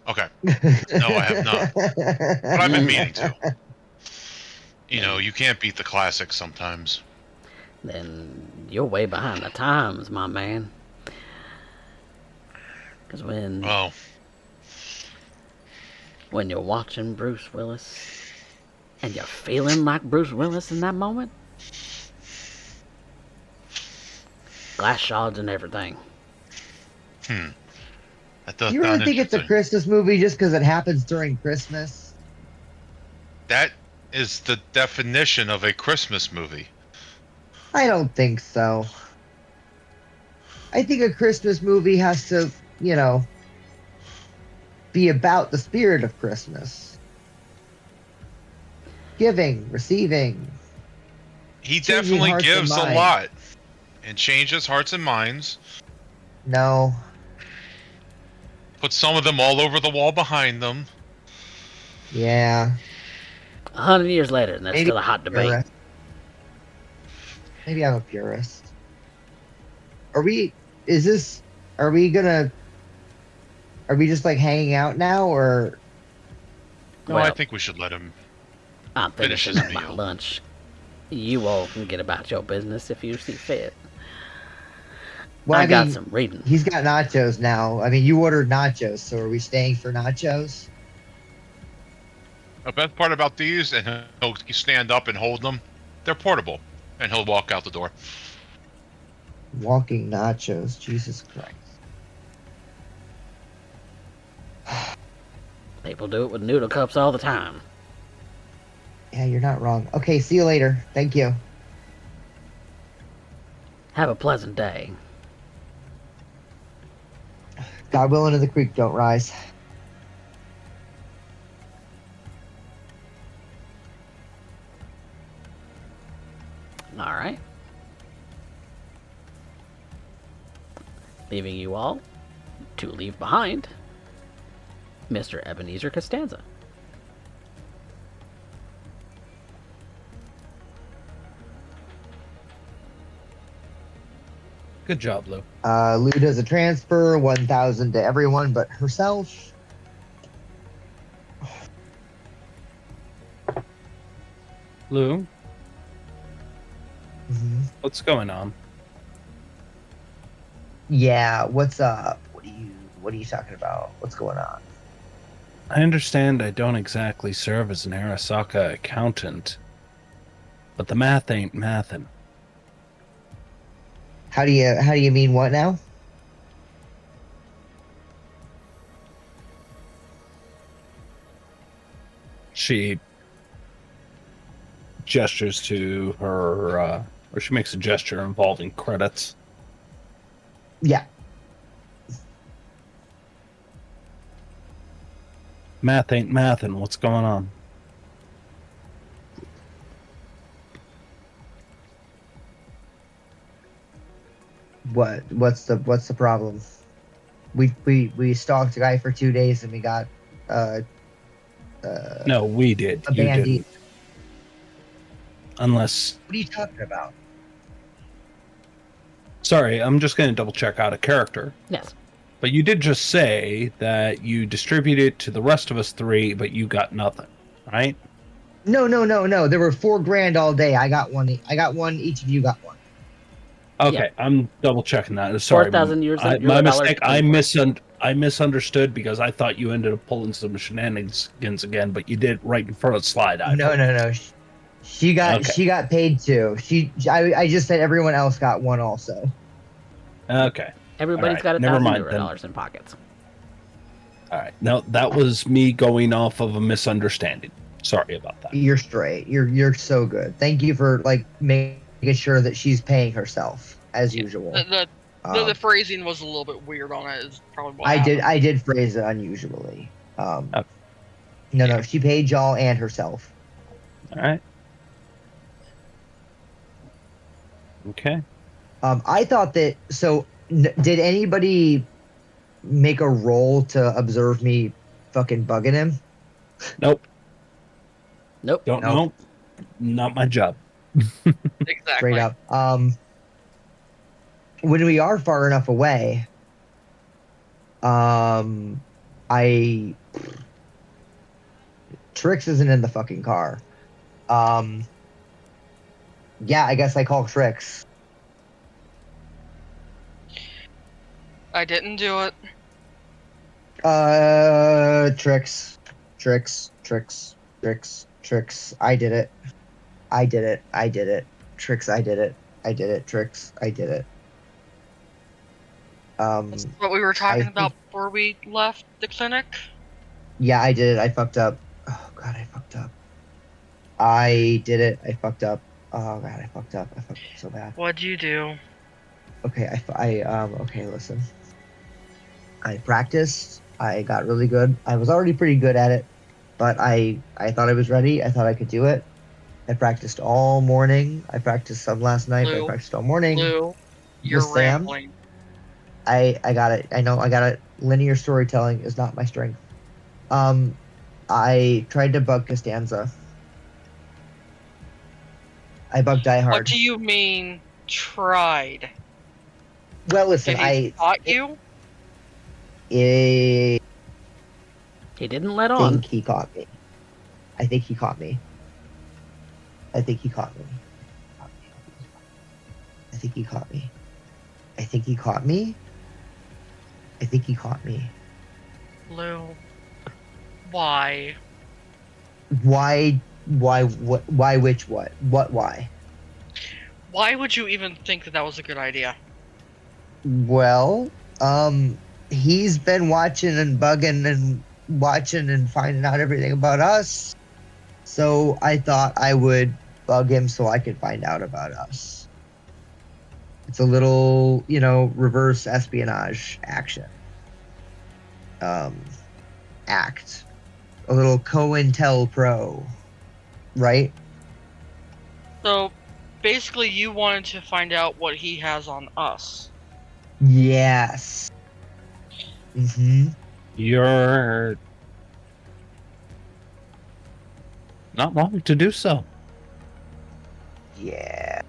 Okay. No, I have not. But I've been meaning to. You know, you can't beat the classics sometimes. Then you're way behind the times, my man. Because when you're watching Bruce Willis and you're feeling like Bruce Willis in that moment, glass shards and everything. That does You really sound think it's a interesting. Christmas movie just because it happens during Christmas? That is the definition of a Christmas movie. I don't think so. I think a Christmas movie has to, you know, be about the spirit of Christmas. Giving, receiving. He Changing definitely hearts and gives a minds. lot. And changes hearts and minds. No. Put some of them all over the wall behind them. Yeah. 100 years later, and there's Maybe still a hot debate. purist. Maybe I'm a purist. Are we just like hanging out now, or No, Well, I think we should let him. I'm Finish finishing his up my meal. lunch. You all can get about your business if you see fit. well, I I got mean, some reading. he's got nachos now. I mean, you ordered nachos, so are we staying for nachos? The best part about these, and he'll stand up and hold them, they're portable. And he'll walk out the door. Walking nachos, Jesus Christ. People do it with noodle cups all the time. Yeah, you're not wrong. Okay, see you later. Thank you. Have a pleasant day. God willing, to the creek don't rise. All right. Leaving you all to leave behind Mr. Ebenezer Costanza. Good job, Lou. Lou does a transfer, 1,000 to everyone but herself. Lou, Mhm. what's going on? Yeah, what's up? What are you talking about? What's going on? I understand I don't exactly serve as an Arasaka accountant, but the math ain't mathin'. How do you mean what now? She gestures to her, or she makes a gesture involving credits. Yeah. Math ain't mathin'. What's going on? What's the problem? We stalked a guy for 2 days and we got No, we did. a You bandy. didn't. Unless... What are you talking about? Sorry, I'm just going to double check out of character. Yes. But you did just say that you distributed to the rest of us three, but you got nothing, right? No. There were $4,000 all day. I got one. Each of you got one. Okay, I'm double checking that. Sorry, 4,000 years my $1 mistake. I 24. misunderstood because I thought you ended up pulling some shenanigans again, but you did right in front of Slideye. No. She got Okay. paid too. I just said everyone else got one also. Okay. Everybody's Alright, got never $1,000 mind then. dollars in pockets. All right. No, that was me going off of a misunderstanding. Sorry about that. You're straight. You're so good. Thank you for like making sure that she's paying herself as usual. The phrasing was a little bit weird on it. Is probably what I happened. did phrase it unusually. Okay. No, she paid y'all and herself. All right. Okay. I thought that. So, did anybody make a roll to observe me fucking bugging him? Nope. Nope. Don't Nope. know. Not my job. Exactly. Straight up. When we are far enough away, Trix isn't in the fucking car. Yeah, I guess I call Trix. I didn't do it. Trix. I did it. Trix, I did it. Trix, I did it. That's what we were talking I about think- before we left the clinic. Yeah, I did it. I fucked up. Oh god, I fucked up. I did it. I fucked up. Oh god, I fucked up. I fucked up so bad. What'd you do? Okay, okay, listen. I practiced. I got really good. I was already pretty good at it, but I thought I was ready. I thought I could do it. I practiced all morning. I practiced some last night, but I Lou, practiced all morning Lou, with you're Sam. rambling. I got it. I know I got it. Linear storytelling is not my strength. I tried to bug Costanza. I bugged Die What Hard. do you mean tried? Well, listen, Did he spot you? I He didn't let on. think he caught me. I think he caught me. I think he caught me. I think he caught me. I think he caught me. I think he caught me. Lou, why? Why? Why? What? Why? Which? What? What? Why? Why would you even think that that was a good idea? Well, he's been watching and bugging and watching and finding out everything about us. So I thought I would bug him so I could find out about us. It's a little, reverse espionage action. Act. A little COINTELPRO, right? So, basically, you wanted to find out what he has on us. Yes. Mm-hmm. You're not wrong to do so. Yeah.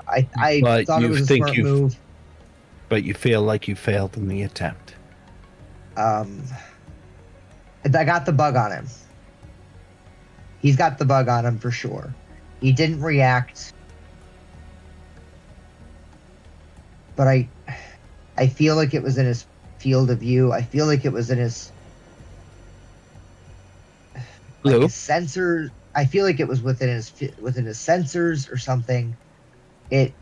I But thought it you was a think smart you've- move. But you feel like you failed in the attempt. I got the bug on him. He's got the bug on him for sure. He didn't react. But I feel like it was in his field of view. I feel like it was in his Lou? sensors. I feel like it was within his sensors or something. It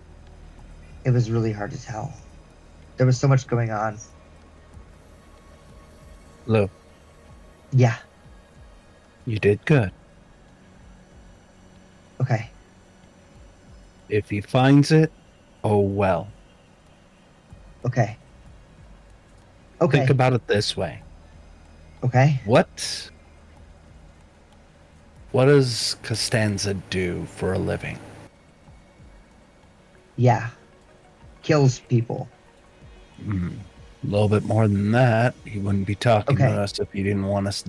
was really hard to tell. There was so much going on. Lou, Yeah. you did good. Okay. If he finds it, oh well. Okay. Okay. Think about it this way. Okay. What does Costanza do for a living? Yeah. Kills people. A little bit more than that. He wouldn't be talking Okay. to us if he didn't want us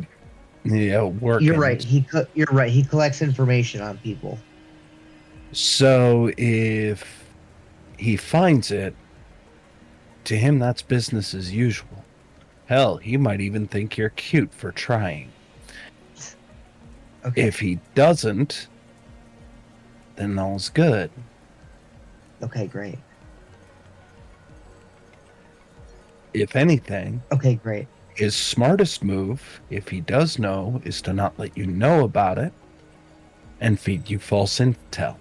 working. You're right. You're right. He collects information on people. So if he finds it, to him that's business as usual. Hell, he might even think you're cute for trying. Okay. If he doesn't, then all's good. Okay, great. If anything, Okay, great. his smartest move, if he does know, is to not let you know about it and feed you false intel.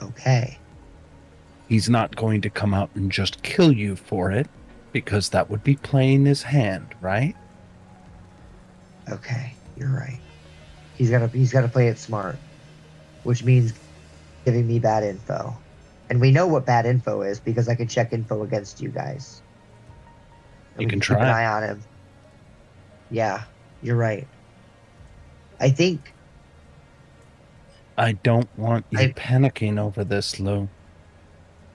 Okay. He's not going to come out and just kill you for it, because that would be playing his hand, right? Okay, you're right. He's gotta play it smart, which means giving me bad info. And we know what bad info is because I can check info against you guys. And You we can keep an try. eye on him. Yeah, you're right. I think I don't want you I- panicking over this, Lou.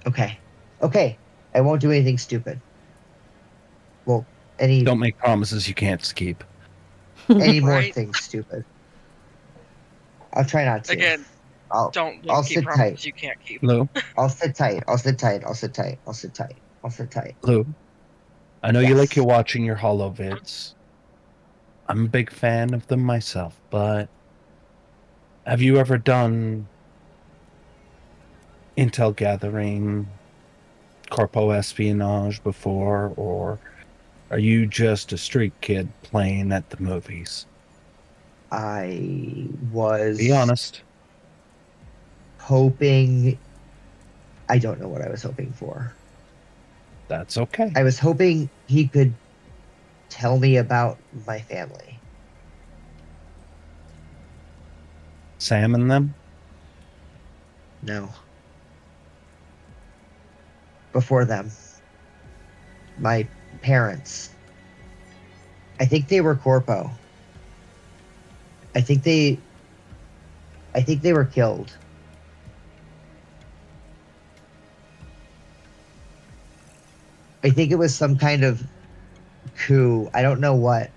okay. Okay. I won't do anything stupid. Well, any Don't make promises you can't keep. more Right. things stupid. I'll try not to. Again, I'll don't I'll keep sit promises tight. you can't keep. Lou, I'll sit tight. I'll sit tight. I'll sit tight. I'll sit tight. I'll sit tight. Lou, I know you Yes. like your watching your holo vids. I'm a big fan of them myself, but have you ever done intel gathering, corpo espionage before, or are you just a street kid playing at the movies? I was Be honest. hoping. I don't know what I was hoping for. That's okay. I was hoping he could tell me about my family. Sam and them? No. Before them. My parents. I think they were corpo. I think they I think they were killed. I think it was some kind of coup. I don't know what.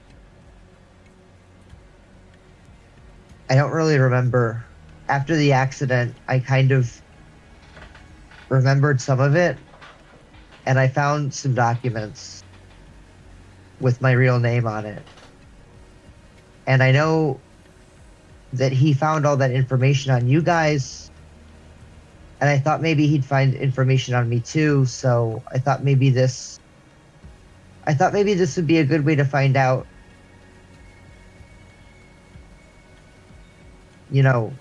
I don't really remember. After the accident, I kind of remembered some of it, and I found some documents with my real name on it. And I know that he found all that information on you guys, and I thought maybe he'd find information on me too, so I thought maybe this would be a good way to find out, you know,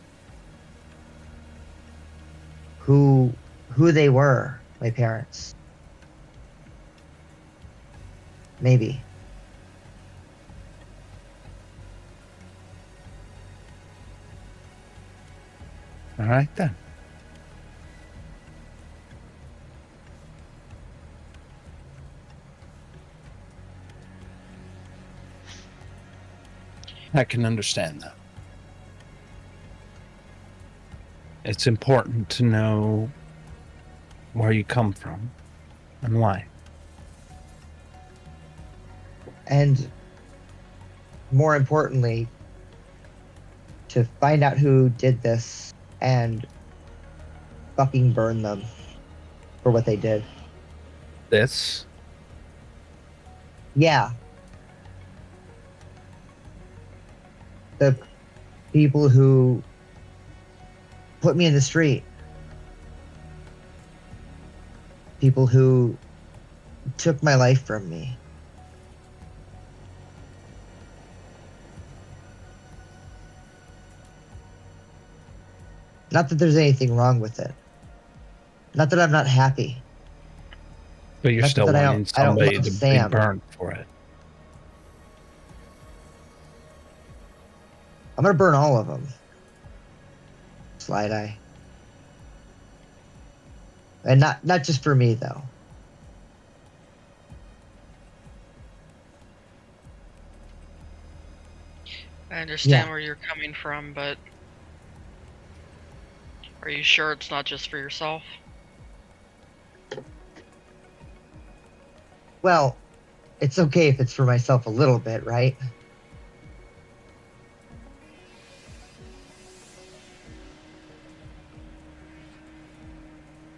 who they were, my parents. Maybe. All right then. I can understand that. It's important to know where you come from and why. And more importantly, to find out who did this and fucking burn them for what they did. This? Yeah. The people who put me in the street. People who took my life from me. Not that there's anything wrong with it. Not that I'm not happy. But you're Not still that I wanting don't somebody love to be Sam. burned for it. I'm gonna burn all of them. Slideye. And not just for me though. I understand Yeah. where you're coming from, but are you sure it's not just for yourself? Well, it's okay if it's for myself a little bit, right?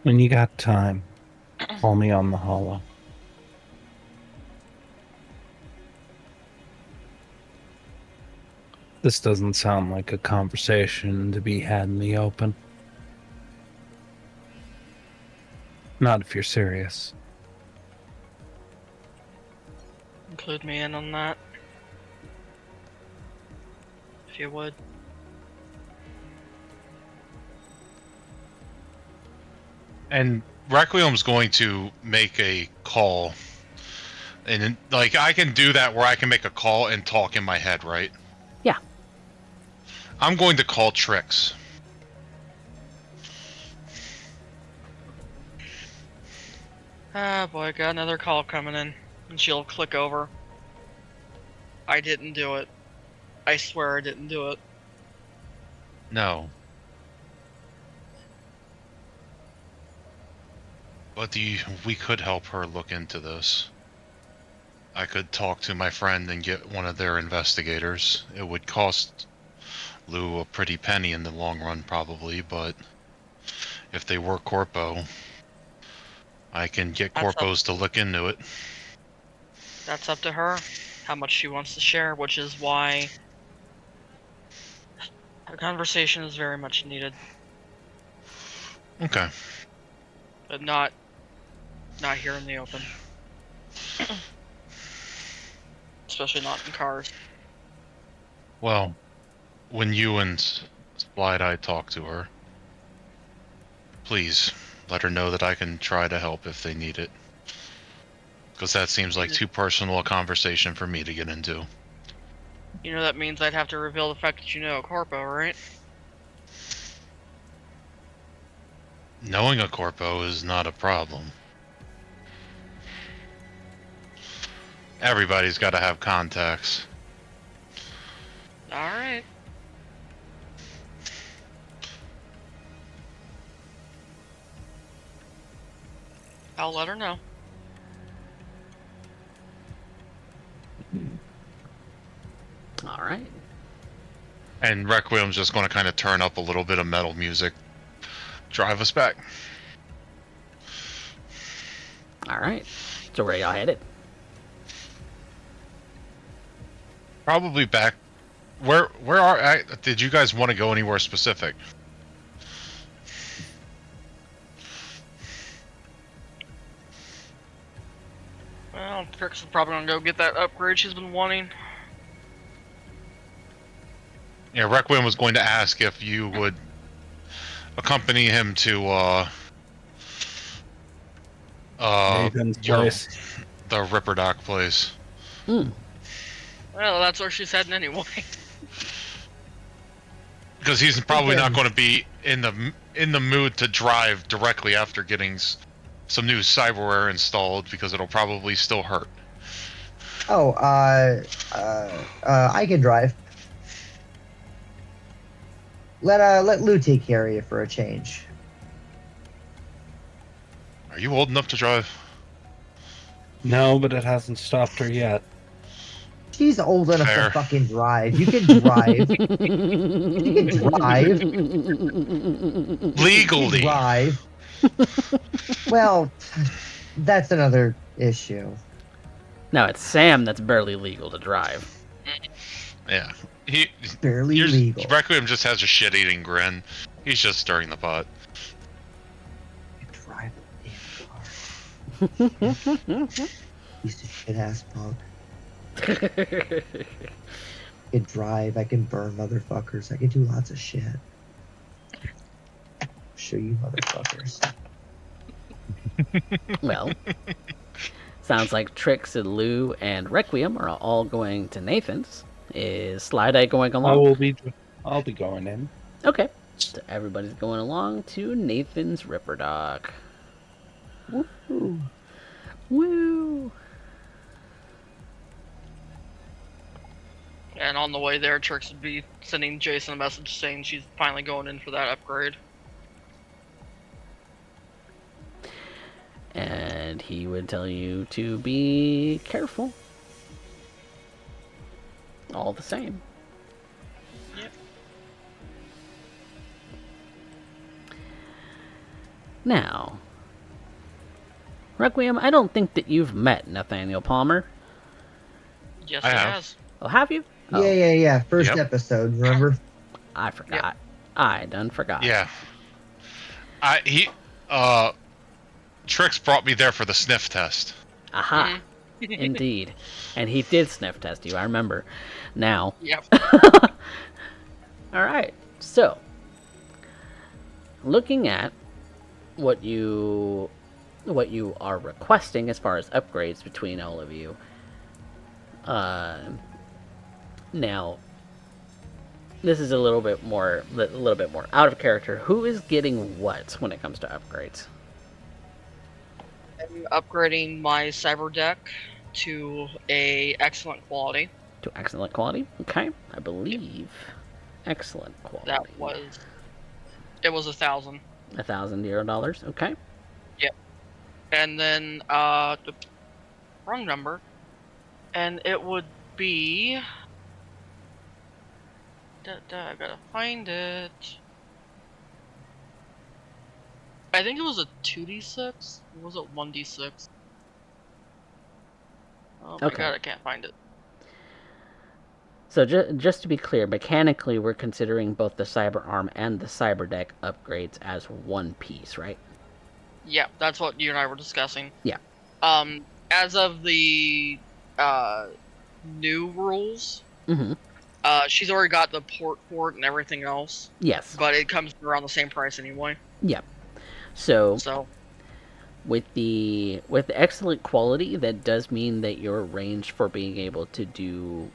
When you got time, call me on the holo. This doesn't sound like a conversation to be had in the open. Not if you're serious. Include me in on that. If you would. And Requiem's going to make a call. And, like, I can do that where I can make a call and talk in my head, right? Yeah. I'm going to call Trix. Ah, boy, got another call coming in. And she'll click over. I didn't do it. I swear I didn't do it. No. But we could help her look into this. I could talk to my friend and get one of their investigators. It would cost Lou a pretty penny in the long run, probably, but if they were Corpo, I can get Corpos to look into it. That's up to her. How much she wants to share, which is why a conversation is very much needed. Okay. But not here in the open. Especially not in cars. Well, when you and Slideye talk to her, please let her know that I can try to help if they need it. Because that seems like too personal a conversation for me to get into. You know that means I'd have to reveal the fact that you know a Corpo, right? Knowing a Corpo is not a problem. Everybody's got to have contacts. Alright. I'll let her know. All right. And Requiem's just going to kind of turn up a little bit of metal music, drive us back. All right. So where y'all headed? Probably back. Did you guys want to go anywhere specific? Well, Trix is probably gonna go get that upgrade she's been wanting. Yeah, Requiem was going to ask if you would accompany him to Nathan's place. the Ripperdoc place. Hmm. Well, that's where she's heading anyway. Because he's probably not Okay. going to be in the mood to drive directly after getting some new cyberware installed, because it'll probably still hurt. Oh, I can drive. Let Lou take care of you for a change. Are you old enough to drive? No, but it hasn't stopped her yet. She's old enough Fair. to fucking drive. You can drive. You can drive. Legally. Drive. Well, that's another issue. No, it's Sam that's barely legal to drive. Yeah. Barely legal. Requiem just has a shit-eating grin. He's just stirring the pot. I can drive the damn car. Piece of shit ass punk. I can drive. I can burn motherfuckers. I can do lots of shit. Show you motherfuckers. Well, sounds like Trix and Lou and Requiem are all going to Nathan's. Is Slideye going along? I'll be going in. Okay. So everybody's going along to Nathan's Ripperdoc. Woo. Woo! And on the way there, Trix would be sending Jason a message saying she's finally going in for that upgrade. And he would tell you to be careful. All the same. Yep. Now, Requiem, I don't think that you've met Nathaniel Palmer. Yes, I he have. has. Oh, have you? Oh, Yeah. First Yep. episode, remember? I forgot. I done forgot. Yeah. Trix brought me there for the sniff test. Aha. Indeed. And he did sniff test you, I remember. Now. Yep. Alright. So, looking at what you are requesting as far as upgrades between all of you. Now, this is a little bit more out of character. Who is getting what when it comes to upgrades? I'm upgrading my CyberDerek to a excellent quality. To excellent quality? Okay. I believe excellent quality. It was $1,000. $1,000. Okay. And then the wrong number. And it would be I gotta find it. I think it was a 2d6. Or was it 1d6? Oh my Okay. god, I can't find it. So just to be clear, mechanically we're considering both the CyberArm and the CyberDerek upgrades as one piece, right? Yeah, that's what you and I were discussing. Yeah. As of the new rules, Mm-hmm. she's already got the port for it and everything else, Yes. but it comes around the same price anyway. Yeah. So So with the excellent quality, that does mean that your range for being able to do,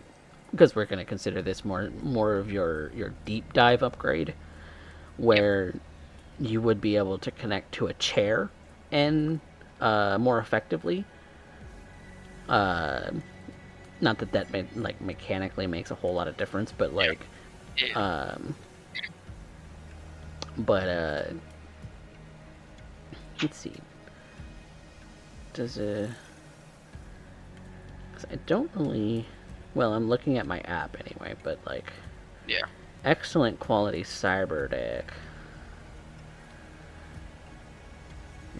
because we're going to consider this more of your deep dive upgrade, where you would be able to connect to a chair and more effectively. Not that mechanically makes a whole lot of difference, but let's see. does a... 'cause I don't really... Well, I'm looking at my app anyway, but like... Yeah. Excellent quality CyberDerek.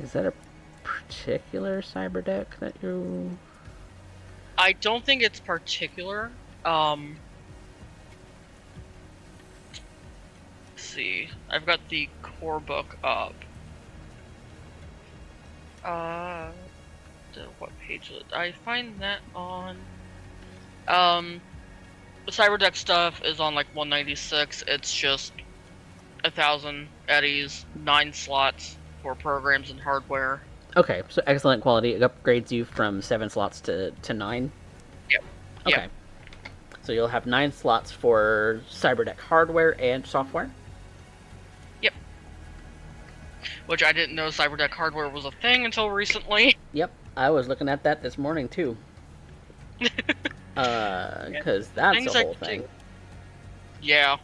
Is that a particular CyberDerek that you... I don't think it's particular. Let's see. I've got the core book up. What page is it? I find that on... the CyberDerek stuff is on like 196. It's just 1,000 eddies, 9 slots for programs and hardware. Okay, so excellent quality. It upgrades you from 7 slots to 9? Yep. Okay. Yep. So you'll have 9 slots for CyberDerek hardware and software? Yep. Which I didn't know CyberDerek hardware was a thing until recently. Yep, I was looking at that this morning too. Because that's Things a whole like- thing. Yeah.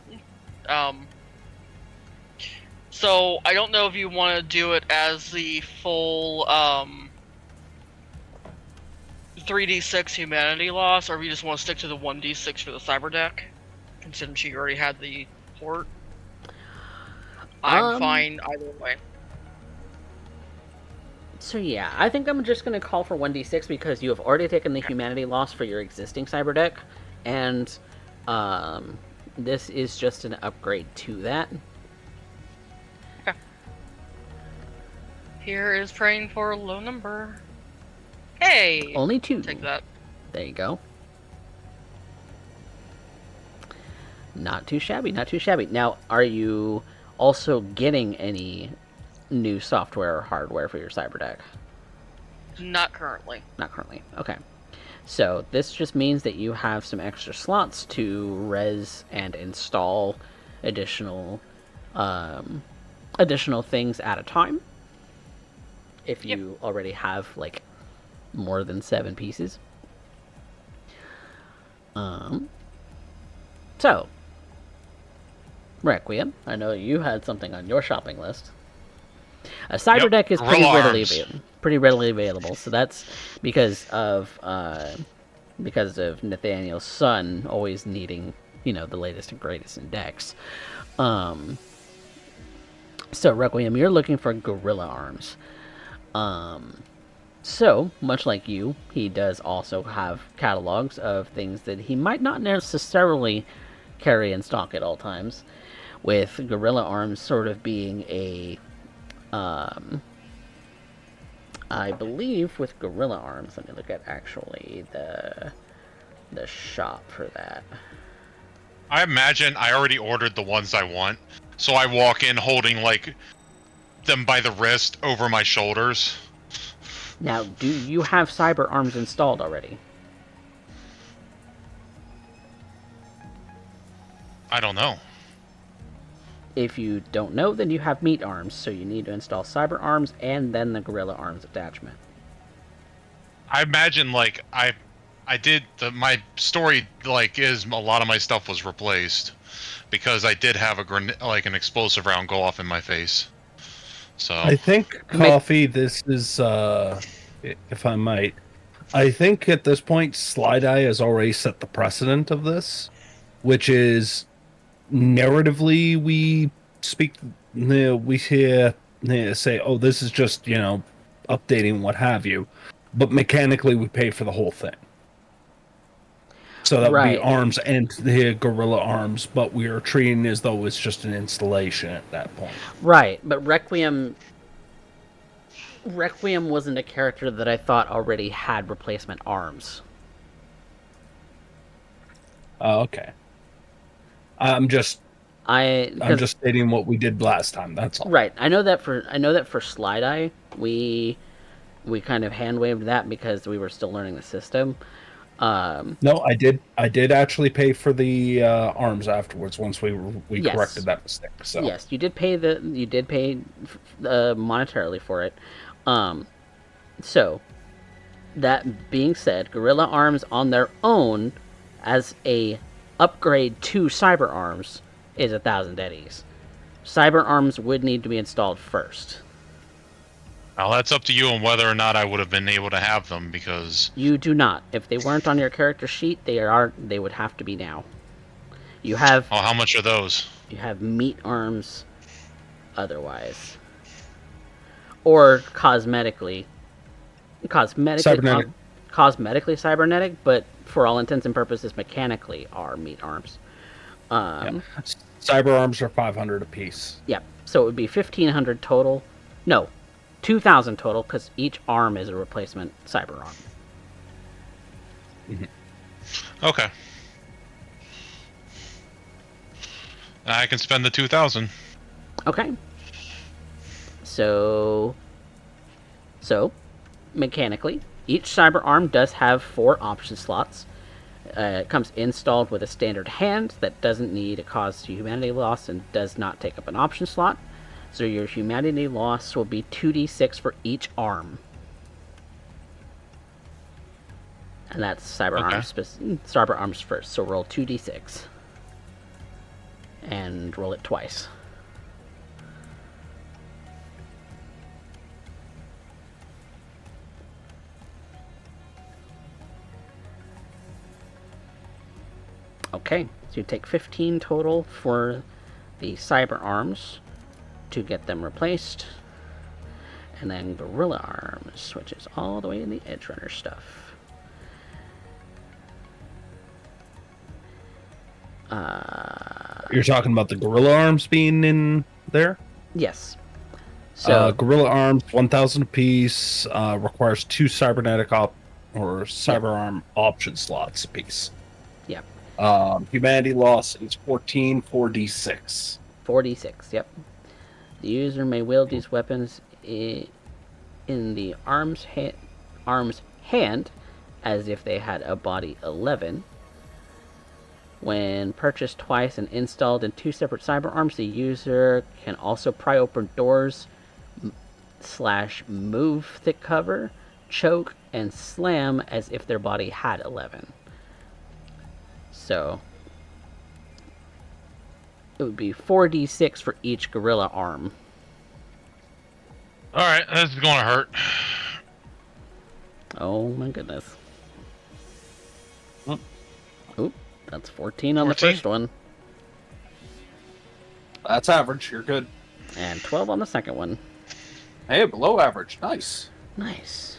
So I don't know if you want to do it as the full 3d6 humanity loss, or if you just want to stick to the 1d6 for the CyberDerek, considering she already had the port. I'm fine either way. So yeah, I think I'm just going to call for 1d6 because you have already taken the humanity loss for your existing CyberDerek, and this is just an upgrade to that. Okay. Here is praying for a low number. Hey! Only 2. Take that. There you go. Not too shabby, not too shabby. Now, are you also getting any new software or hardware for your CyberDerek? Not currently. Not currently. Okay. So this just means that you have some extra slots to res and install additional things at a time. If you already have like more than 7 pieces. So Requiem, I know you had something on your shopping list. A CyberDerek is pretty readily available. So that's because of Nathaniel's son always needing, the latest and greatest in decks. So Requiem, you're looking for gorilla arms. So much like you, he does also have catalogs of things that he might not necessarily carry in stock at all times, with gorilla arms sort of being a I believe with gorilla arms, let me look at actually the shop for that. I imagine I already ordered the ones I want, so I walk in holding like them by the wrist over my shoulders. Now, do you have cyber arms installed already? I don't know. If you don't know, then you have meat arms, so you need to install cyber arms and then the gorilla arms attachment. I imagine like I did my story like is a lot of my stuff was replaced because I did have an explosive round go off in my face. So I think Coffee. This is, if I might, I think at this point Slideye has already set the precedent of this, which is narratively we speak, we hear say, oh, this is just updating what have you, but mechanically we pay for the whole thing. So that would be arms and the gorilla arms, but we are treating it as though it's just an installation at that point. Right, but Requiem wasn't a character that I thought already had replacement arms. Oh, okay. I'm just stating what we did last time. That's all. Right. I know that for Slideye, we kind of hand waved that because we were still learning the system. No, I did actually pay for the arms afterwards once we Yes. corrected that mistake. So yes, you did pay monetarily for it. So that being said, gorilla arms on their own as a upgrade to cyber arms is 1,000 eddies. Cyber arms would need to be installed first. Well, that's up to you on whether or not I would have been able to have them, because... You do not. If they weren't on your character sheet, they would have to be now. You Oh, have how much are those? meat arms otherwise. Or cosmetically. Cybernetic. Cosmetically cybernetic, but for all intents and purposes mechanically are meat arms. Yeah. Cyber arms are 500 apiece. Yeah, so it would be 1,500 total. No, 2,000 total, because each arm is a replacement cyber arm. Okay. I can spend the 2,000. Okay. So, mechanically, each cyber arm does have 4 option slots. It comes installed with a standard hand that doesn't need a cause to humanity loss and does not take up an option slot. So your humanity loss will be 2d6 for each arm. And that's cyber arms first. So roll 2d6. And roll it twice. Okay, so you take 15 total for the cyber arms to get them replaced. And then gorilla arms, which is all the way in the edge runner stuff. You're talking about the gorilla arms being in there? Yes. So gorilla arms, 1,000 apiece, requires 2 cybernetic cyber arm option slots apiece. Yep. Humanity loss is 14, 4d6. 4d6, yep. The user may wield these weapons in the arm's hand as if they had a body 11. When purchased twice and installed in 2 separate cyber arms, the user can also pry open doors, /move thick cover, choke, and slam as if their body had 11. So it would be 4d6 for each gorilla arm. Alright, this is going to hurt. Oh my goodness. Oh. Oop, that's 14 on 14? the first one. That's average. You're good. And 12 on the second one. Hey, below average. Nice. Nice.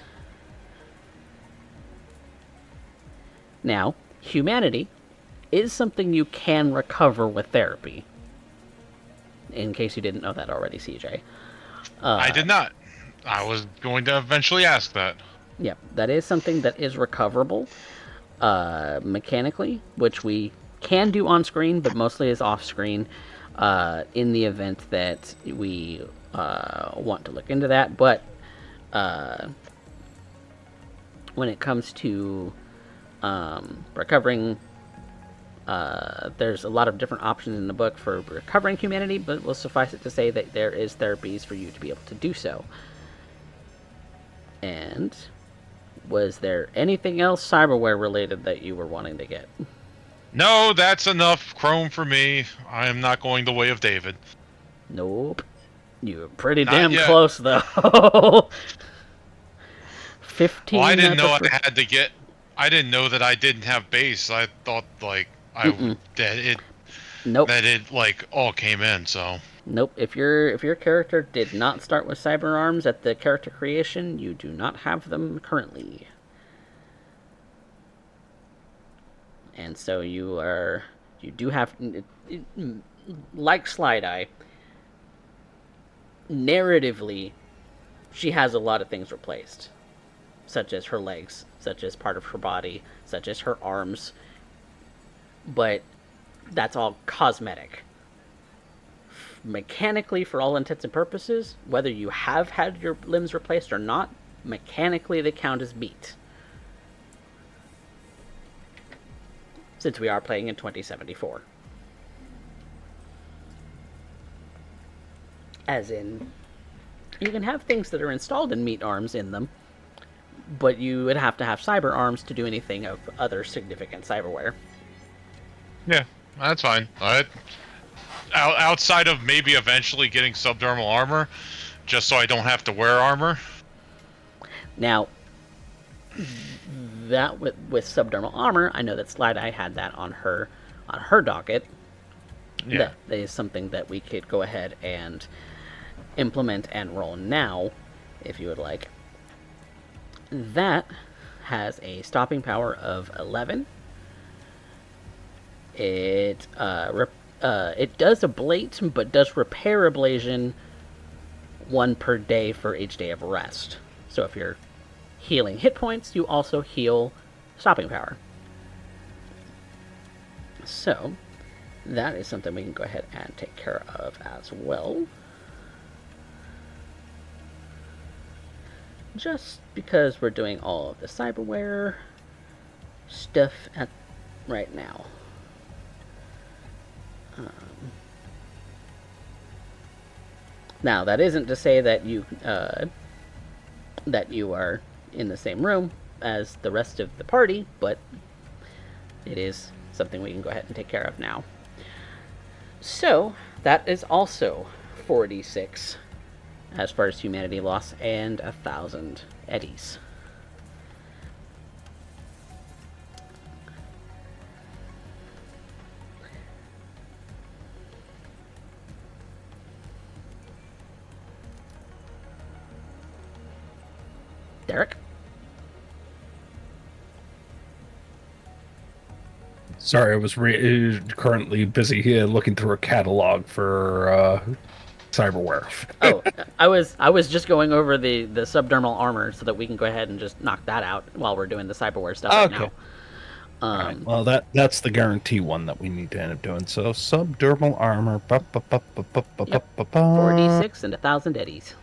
Now, humanity is something you can recover with therapy. In case you didn't know that already, CJ. I did not. I was going to eventually ask that. Yep, that is something that is recoverable mechanically, which we can do on screen, but mostly is off screen in the event that we want to look into that. But when it comes to recovering, there's a lot of different options in the book for recovering humanity, but we'll suffice it to say that there is therapies for you to be able to do so. And was there anything else cyberware related that you were wanting to get? No, that's enough Chrome for me. I am not going the way of David. Nope. You were pretty Not damn yet. close, though. 15. Well, I didn't know I had to get... I didn't know that I didn't have base. I thought, like, Nope. that it, like, all came in, so... Nope. If your character did not start with cyber arms at the character creation, you do not have them currently. And so you do have, like Slideye, narratively, she has a lot of things replaced, such as her legs, such as part of her body, such as her arms, but that's all cosmetic. Mechanically, for all intents and purposes, whether you have had your limbs replaced or not, mechanically they count as meat. Since we are playing in 2074. As in, you can have things that are installed in meat arms in them, but you would have to have cyber arms to do anything of other significant cyberware. Yeah, that's fine. Outside of maybe eventually getting subdermal armor, just so I don't have to wear armor. Now, that with subdermal armor, I know that Slideye had that on her docket. Yeah. That is something that we could go ahead and implement and roll now, if you would like. That has a stopping power of 11. It does ablate, but does repair ablation 1 per day for each day of rest. So if you're healing hit points, you also heal stopping power. So that is something we can go ahead and take care of as well. Just because we're doing all of the cyberware stuff right now. Now, that isn't to say that you are in the same room as the rest of the party, but it is something we can go ahead and take care of now. So, that is also 4d6 as far as humanity loss and 1,000 eddies. Derek? Sorry, I was currently busy here looking through a catalog for cyberware. Oh, I was just going over the subdermal armor so that we can go ahead and just knock that out while we're doing the cyberware stuff right now. All right. Well, that's the guarantee one that we need to end up doing. So subdermal armor. 4d6 and 1,000 eddies.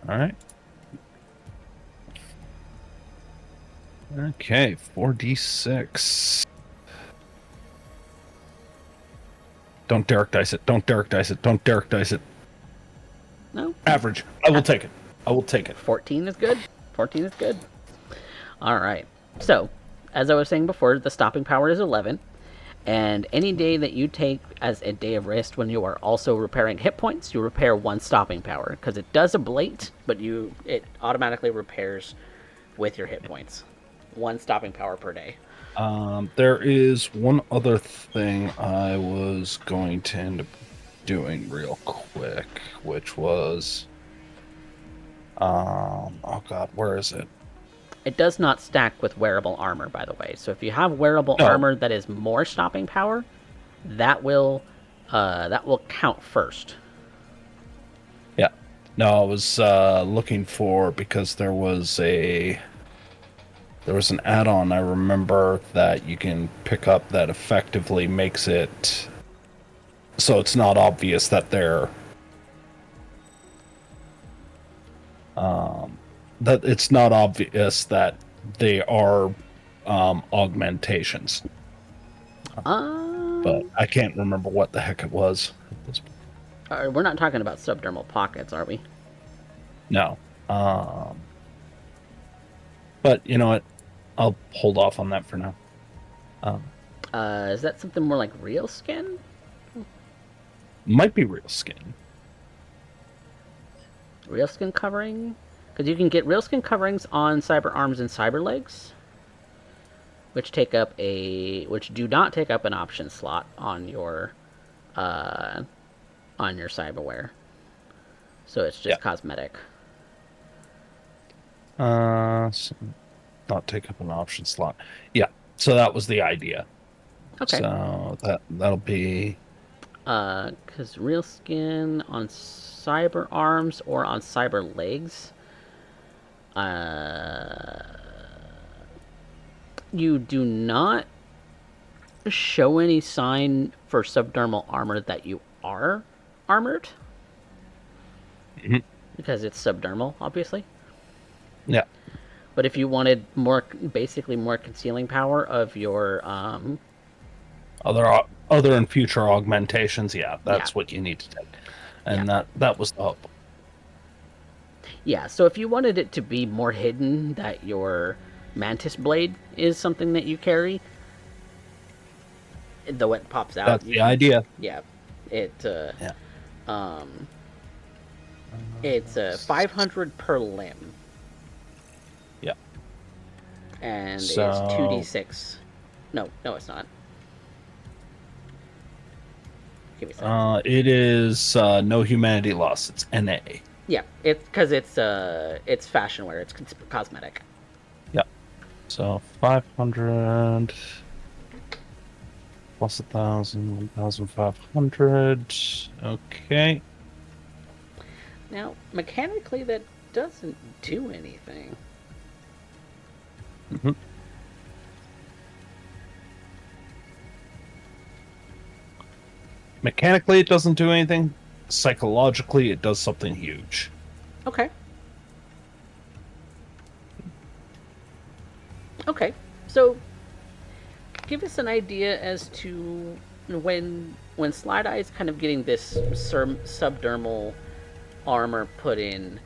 All right. Okay, 4d6. Don't Derek dice it. Don't Derek dice it. Don't Derek dice it. No. Average. I will take it. I will take it. 14 is good. 14 is good. All right. So, as I was saying before, the stopping power is 11. And any day that you take as a day of rest when you are also repairing hit points, you repair 1 stopping power. Because it does ablate, but it automatically repairs with your hit points. 1 stopping power per day. There is one other thing I was going to end up doing real quick, which was, oh god, where is it? It does not stack with wearable armor, by the way. So if you have wearable armor that is more stopping power, that will count first. Yeah. No, I was looking for, because there was an add-on I remember that you can pick up that effectively makes it so it's not obvious that they're that it's not obvious that they are augmentations. But I can't remember what the heck it was. We're not talking about subdermal pockets, are we? No. But you know what? I'll hold off on that for now. Is that something more like real skin? Might be real skin. Real skin covering? Because you can get real skin coverings on cyber arms and cyber legs, which do not take up an option slot on your cyberware. So it's just cosmetic. So not take up an option slot. Yeah. So that was the idea. Okay. So that'll be. Because real skin on cyber arms or on cyber legs, you do not show any sign for subdermal armor that you are armored. Mm-hmm. Because it's subdermal, obviously. Yeah. But if you wanted basically more concealing power of your other and future augmentations, that's what you need to take, and that was the hope. Yeah, so if you wanted it to be more hidden that your mantis blade is something that you carry, though it pops out. That's the idea. Yeah, it. It's 500 per limb. Yeah. And So- it's 2d6. No, it's not. Give me a second. It is no humanity loss. It's NA. Yeah, it's because it's fashion wear. It's cosmetic. So 500 plus 1,000, 1,500. Okay. Now, mechanically, that doesn't do anything. Mhm. Mechanically, it doesn't do anything. Psychologically, it does something huge. Okay. Okay, so give us an idea as to when Slideye is kind of getting this subdermal armor put in,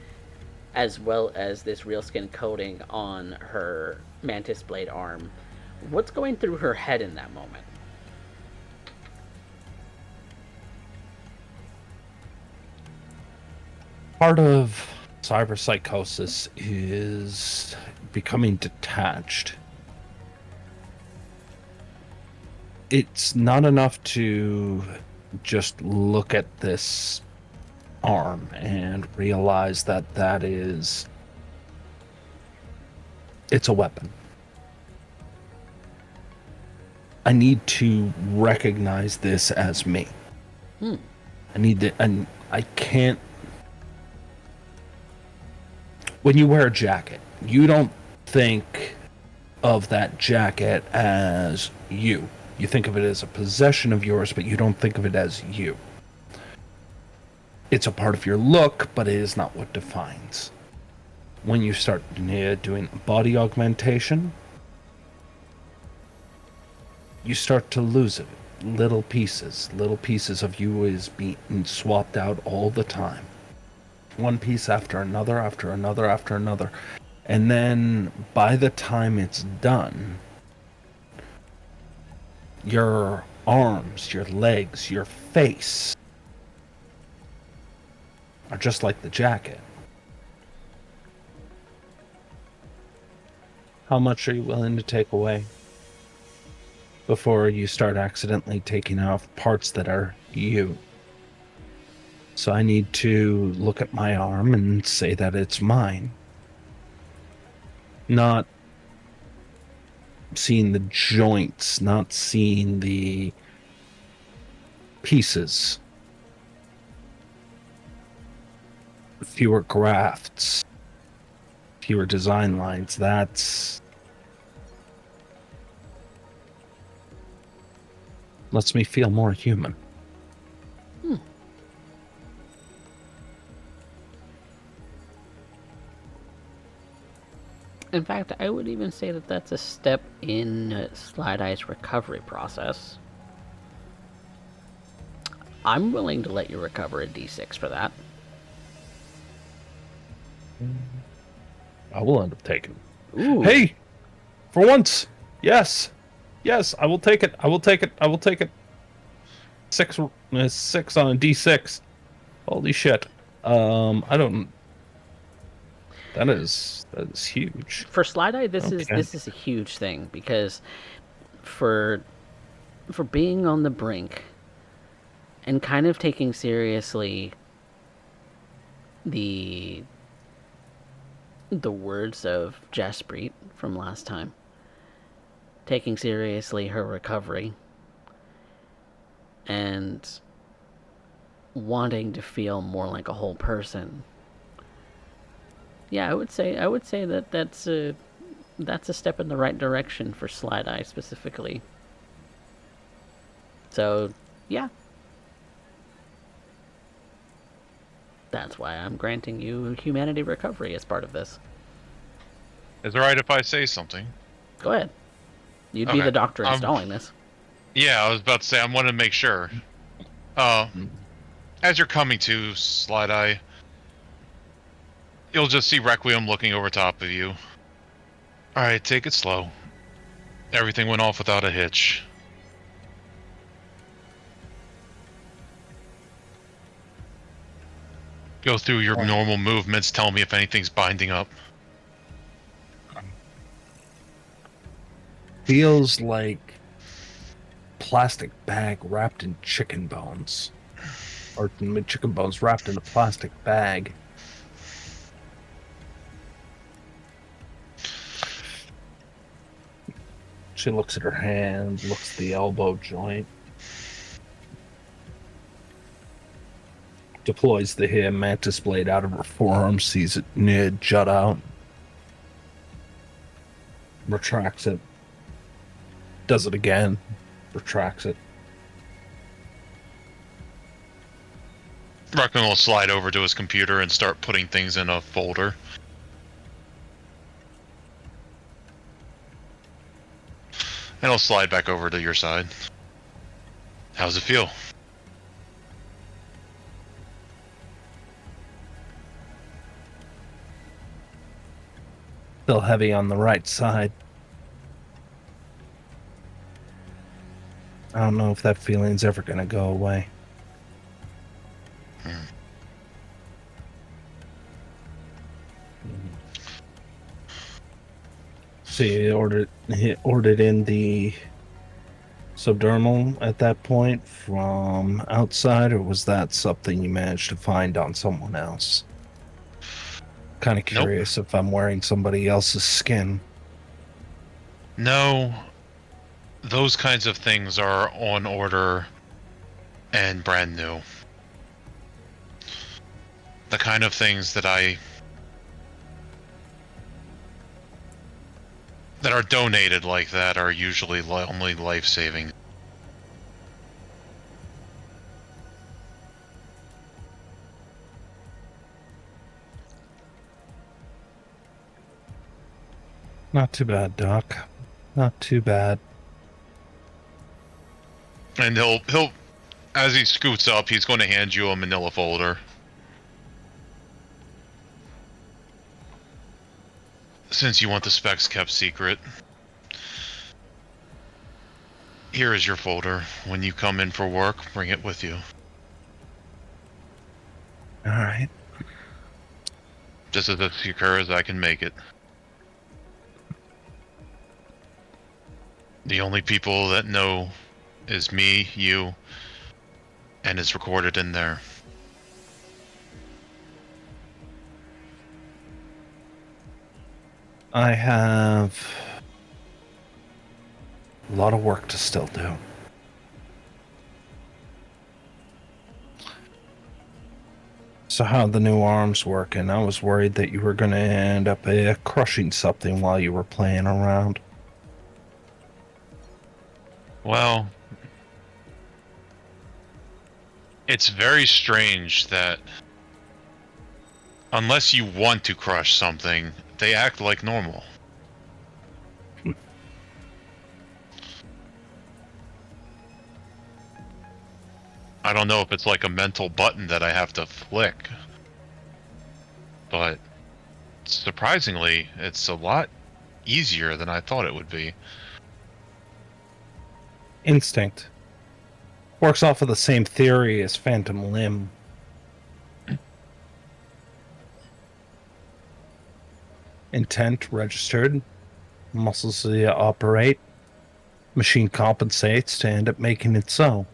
as well as this real skin coating on her mantis blade arm. What's going through her head in that moment? Part of cyberpsychosis is becoming detached. It's not enough to just look at this arm and realize that it's a weapon. I need to recognize this as me. I need to, and I can't. When you wear a jacket, you don't think of that jacket as you. You think of it as a possession of yours, but you don't think of it as you. It's a part of your look, but it is not what defines. When you start doing body augmentation, you start to lose it. Little pieces of you is being swapped out all the time. One piece after another, after another, after another. And then by the time it's done, your arms, your legs, your face are just like the jacket. How much are you willing to take away before you start accidentally taking off parts that are you? So I need to look at my arm and say that it's mine. Not seeing the joints, not seeing the pieces. Fewer grafts, fewer design lines. That's lets me feel more human. In fact, I would even say that that's a step in Slideye's recovery process. I'm willing to let you recover a d6 for that. I will end up taking. Ooh. Hey, for once, yes, I will take it. I will take it. 6 on a d6. Holy shit. I don't. That is huge. For Slideye, this Okay. is a huge thing, because for being on the brink and kind of taking seriously the words of Jaspreet from last time, taking seriously her recovery and wanting to feel more like a whole person. Yeah, I would say that that's a step in the right direction for Slideye specifically. So, yeah. That's why I'm granting you humanity recovery as part of this. Is it right if I say something? Go ahead. You'd be Okay. the doctor installing this. Yeah, I was about to say, I want to make sure. As you're coming to, Slideye, you'll just see Requiem looking over top of you. Alright, take it slow. Everything went off without a hitch. Go through your normal movements. Tell me if anything's binding up. Feels like plastic bag wrapped in chicken bones. Or chicken bones wrapped in a plastic bag. She looks at her hand, looks at the elbow joint. Deploys the hair mantis blade out of her forearm, sees it near jut out. Retracts it. Does it again. Retracts it. Ruckman will slide over to his computer and start putting things in a folder. And he'll slide back over to your side. How's it feel? Still heavy on the right side. I don't know if that feeling's ever going to go away. So he ordered in the subdermal at that point from outside, or was that something you managed to find on someone else? Kind of curious if I'm wearing somebody else's skin. No. Those kinds of things are on order and brand new. The kind of things that are donated like that are usually only life-saving. Not too bad, Doc. Not too bad. And he'll as he scoots up, he's going to hand you a manila folder. Since you want the specs kept secret, here is your folder. When you come in for work, bring it with you. All right. Just as secure as I can make it. The only people that know is me, you, and it's recorded in there. I have a lot of work to still do. So how the new arms working? I was worried that you were going to end up crushing something while you were playing around. Well, it's very strange that unless you want to crush something, they act like normal. I don't know if it's like a mental button that I have to flick, but surprisingly, it's a lot easier than I thought it would be. Instinct. Works off of the same theory as Phantom Limb. Intent registered. Muscles operate. Machine compensates to end up making it so.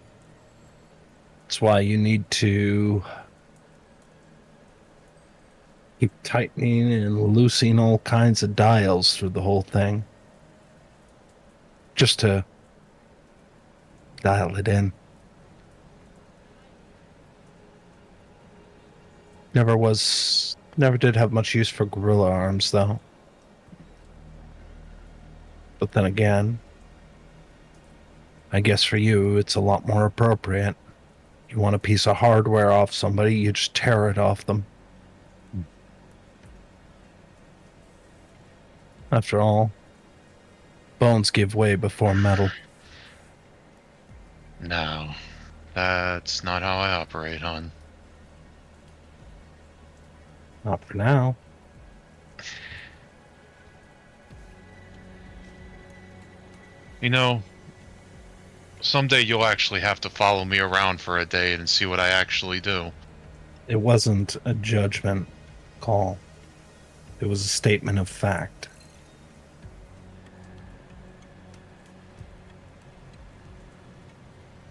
That's why you need to keep tightening and loosening all kinds of dials through the whole thing. Just to dial it in. Never did have much use for gorilla arms, though. But then again, I guess for you, it's a lot more appropriate. You want a piece of hardware off somebody, you just tear it off them. After all, bones give way before metal. No, that's not how I operate, hon. Not for now. You know, someday you'll actually have to follow me around for a day and see what I actually do. It wasn't a judgment call. It was a statement of fact.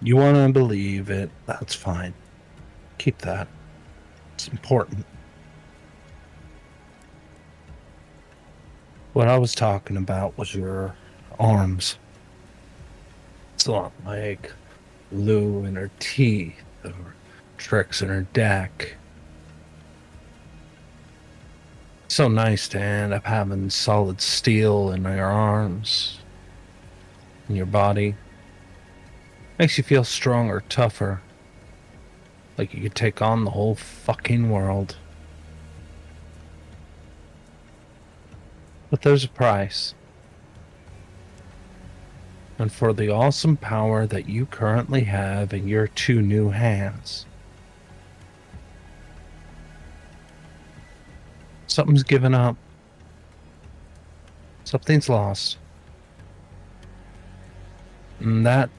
You want to believe it, that's fine. Keep that. It's important. What I was talking about was your arms. It's not like Lou and her teeth or Trix and her deck. So nice to end up having solid steel in your arms, in your body. Makes you feel stronger, tougher. Like you could take on the whole fucking world. But there's a price. And for the awesome power that you currently have in your 2 new hands, something's given up. Something's lost. And that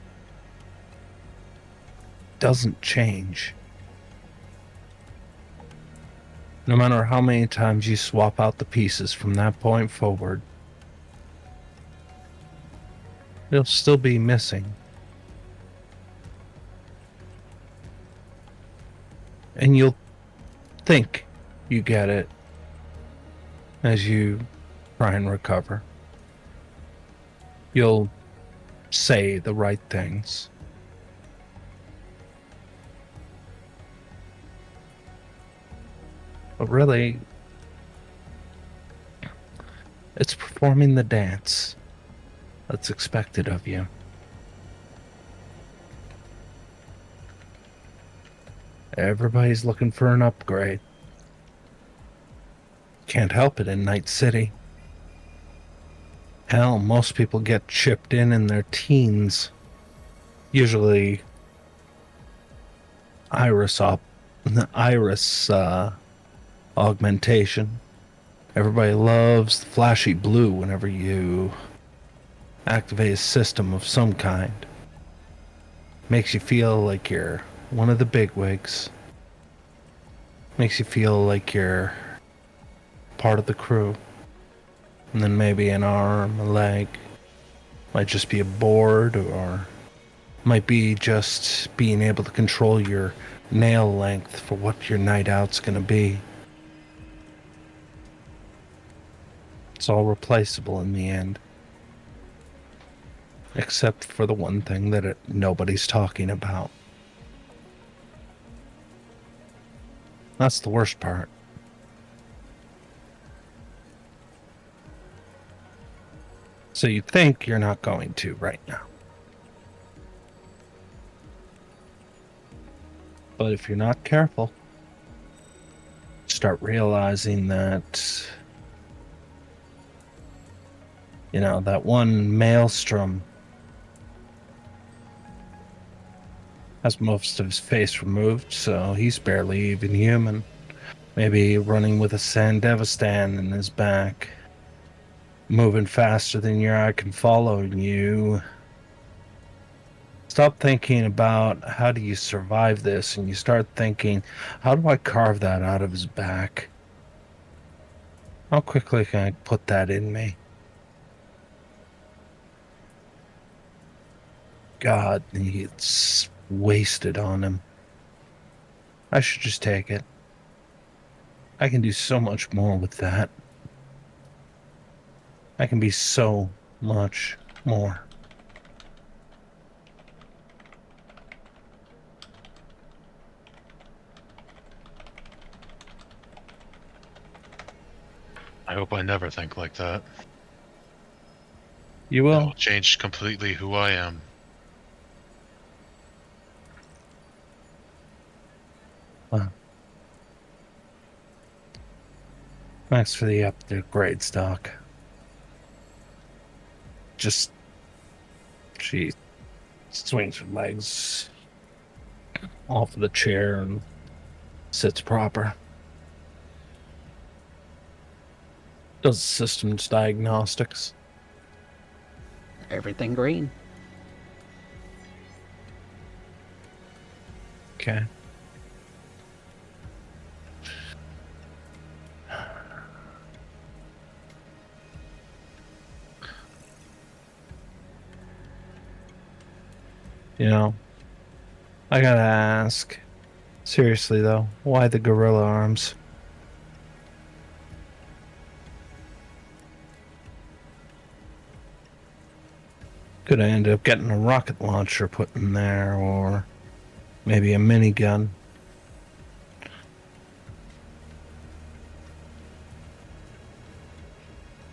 doesn't change. No matter how many times you swap out the pieces from that point forward, they'll still be missing. And you'll think you get it as you try and recover. You'll say the right things. But really, it's performing the dance that's expected of you. Everybody's looking for an upgrade. Can't help it in Night City. Hell, most people get chipped in their teens. Usually, iris augmentation. Everybody loves the flashy blue whenever you activate a system of some kind. Makes you feel like you're one of the bigwigs. Makes you feel like you're part of the crew. And then maybe an arm, a leg. Might just be a board, or might be just being able to control your nail length for what your night out's gonna be. It's all replaceable in the end. Except for the one thing that nobody's talking about. That's the worst part. So you think you're not going to right now. But if you're not careful, start realizing that, that one maelstrom has most of his face removed, so he's barely even human. Maybe running with a Sandevistan in his back, moving faster than your eye can follow, and you stop thinking about how do you survive this, and you start thinking, how do I carve that out of his back? How quickly can I put that in me? God, it's wasted on him. I should just take it. I can do so much more with that. I can be so much more. I hope I never think like that. You will? It'll change completely who I am. Wow. Thanks for the upgrade, Stock. She swings her legs off of the chair and sits proper. Does systems diagnostics. Everything green. Okay. You know, I gotta ask. Seriously, though, why the gorilla arms? Could I end up getting a rocket launcher put in there, or maybe a minigun?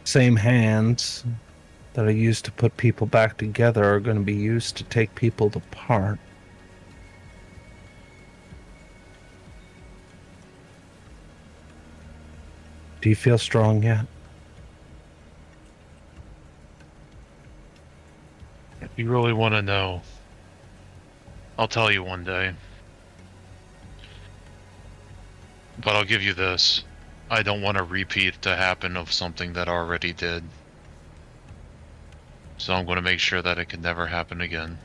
Same hands that I used to put people back together are going to be used to take people apart. Do you feel strong yet? If you really want to know, I'll tell you one day. But I'll give you this. I don't want a repeat to happen of something that already did. So I'm going to make sure that it can never happen again.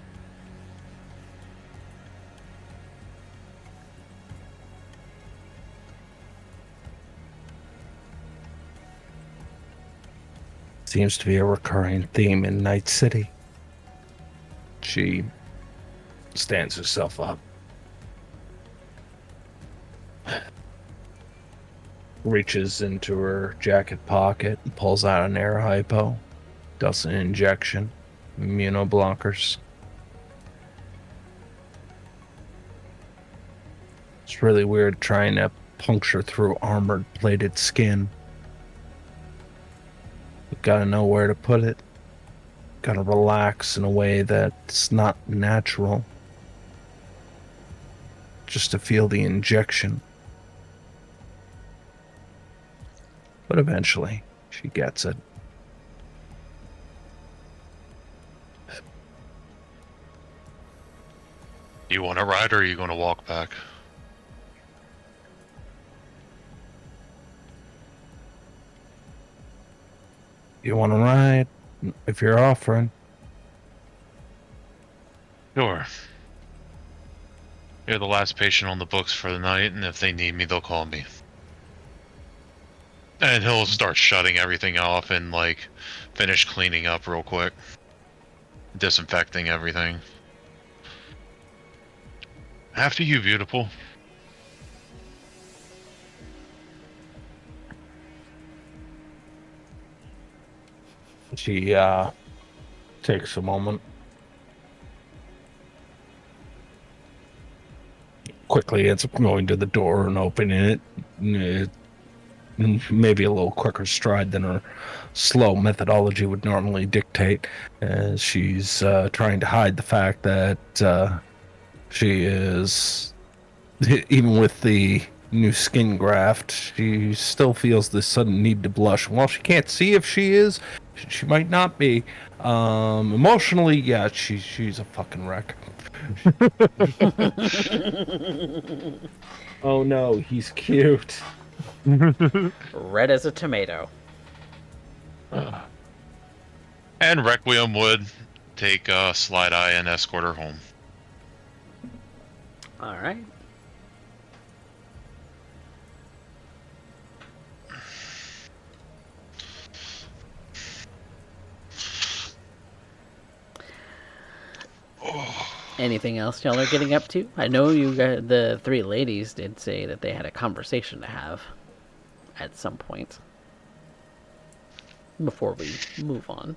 Seems to be a recurring theme in Night City. She stands herself up. Reaches into her jacket pocket and pulls out an air hypo. Does an injection. Immunoblockers. It's really weird trying to puncture through armored plated skin. You gotta know where to put it. Gotta relax in a way that's not natural. Just to feel the injection. But eventually, she gets it. You want to ride, or are you going to walk back? You want to ride? If you're offering. Sure. You're the last patient on the books for the night, and if they need me, they'll call me. And he'll start shutting everything off and, like, finish cleaning up real quick. Disinfecting everything. After you, beautiful. She takes a moment. Quickly ends up going to the door and opening it. Maybe a little quicker stride than her slow methodology would normally dictate, as she's trying to hide the fact that she is, even with the new skin graft, she still feels this sudden need to blush. While she can't see if she is, she might not be. Emotionally, yeah, she's a fucking wreck. Oh no, he's cute. Red as a tomato. And Requiem would take Slideye and escort her home. All right. Anything else y'all are getting up to? I know you got, the three ladies did say that they had a conversation to have at some point before we move on.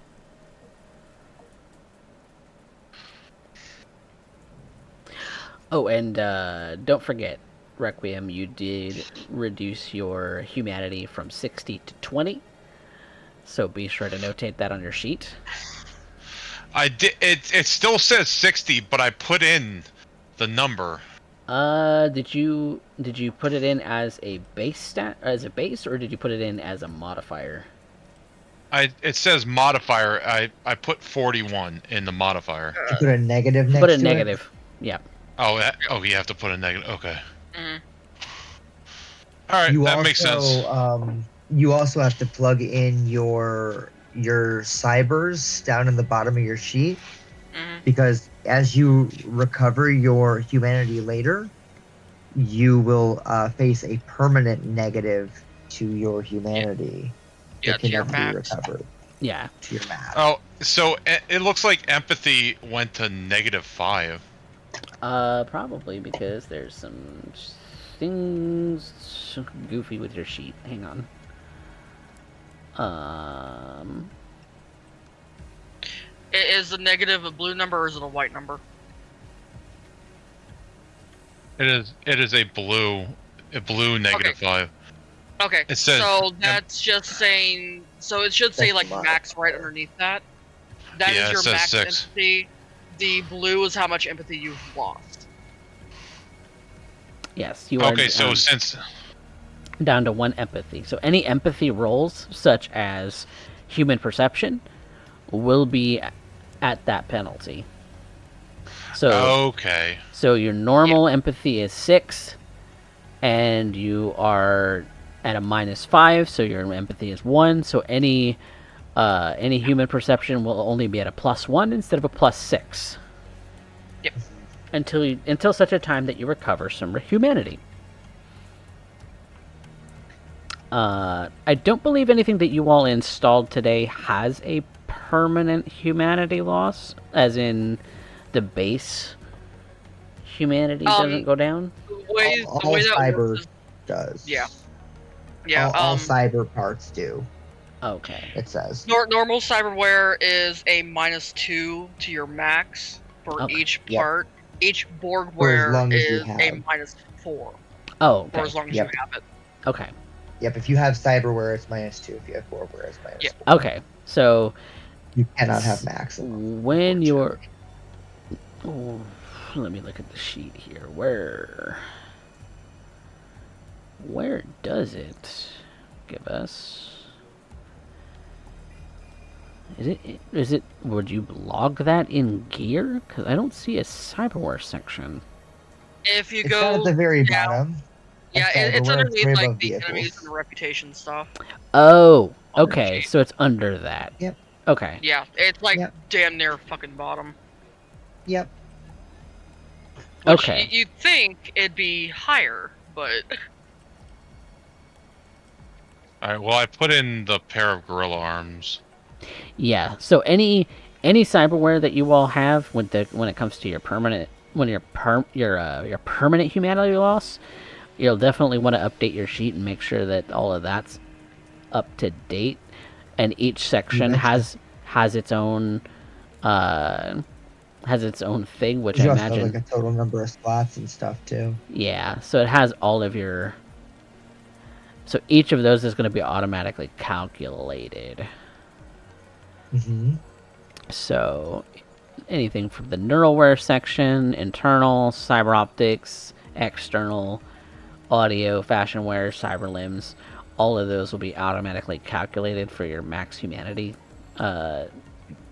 Oh, and don't forget, Requiem, you did reduce your humanity from 60 to 20, so be sure to notate that on your sheet. I did. It still says 60, but I put in the number. Did you put it in as a base stat, as a base, or did you put it in as a modifier? It says modifier. I put 41 in the modifier. Did you put a negative next Put a to negative. Yeah. Oh, you have to put a negative. Okay. Mm. All right, You that also, makes sense. You also have to plug in your cybers down in the bottom of your sheet, because as you recover your humanity later, you will face a permanent negative to your humanity. Yeah, that to can your never be max. recovered. Yeah. to your max. Oh, so it looks like empathy went to -5. Probably because there's some things goofy with your sheet. Hang on. Is the negative a blue number or is it a white number? It is a blue -5. Okay, It says so that's just saying. So it should say That's like max right underneath that. That is Yeah, it your says max 6. empathy. The blue is how much empathy you've lost. Yes, you are. Okay, so since down to 1 empathy. So any empathy rolls, such as human perception, will be at that penalty. So okay, so your normal empathy is 6, and you are at a -5, so your empathy is 1. So any human perception will only be at a +1 instead of a +6. Yep. Until such a time that you recover some humanity. I don't believe anything that you all installed today has a permanent humanity loss, as in the base humanity doesn't go down. The way all that works cyber is, does. yeah. Yeah. All cyber parts do. Okay. It says. Normal cyberware is a -2 to your max for Okay. each Yep. part. Each For as Borgware long as you is a have. -4 Oh, for okay. as long as Yep. you have it. Okay. Yep, if you have cyberware, it's -2. If you have boreware, it's -4. Yeah. Okay. So You cannot have maximum. when you're... Oh, let me look at the sheet here. Where does it give us? Is it? Would you log that in gear? Because I don't see a cyberware section. If you It's go down at the very down- bottom. Yeah, of it's cyberware, underneath right like above the vehicles. enemies and the reputation stuff. Oh, okay. So it's under that. Yep. Okay. Yeah, it's like Yep. damn near fucking bottom. Yep. Which Okay. you'd think it'd be higher, but all right. Well, I put in the pair of gorilla arms. Yeah. So any cyberware that you all have when it comes to your permanent your permanent humanity loss, you'll definitely want to update your sheet and make sure that all of that's up to date. And each section has its own thing, which I You also have imagine. like a total number of slots and stuff too. Yeah. So it has all of your. So each of those is going to be automatically calculated. Mm-hmm. So anything from the neuralware section, internal, cyber optics, external, audio, fashionware, cyber limbs, all of those will be automatically calculated for your max humanity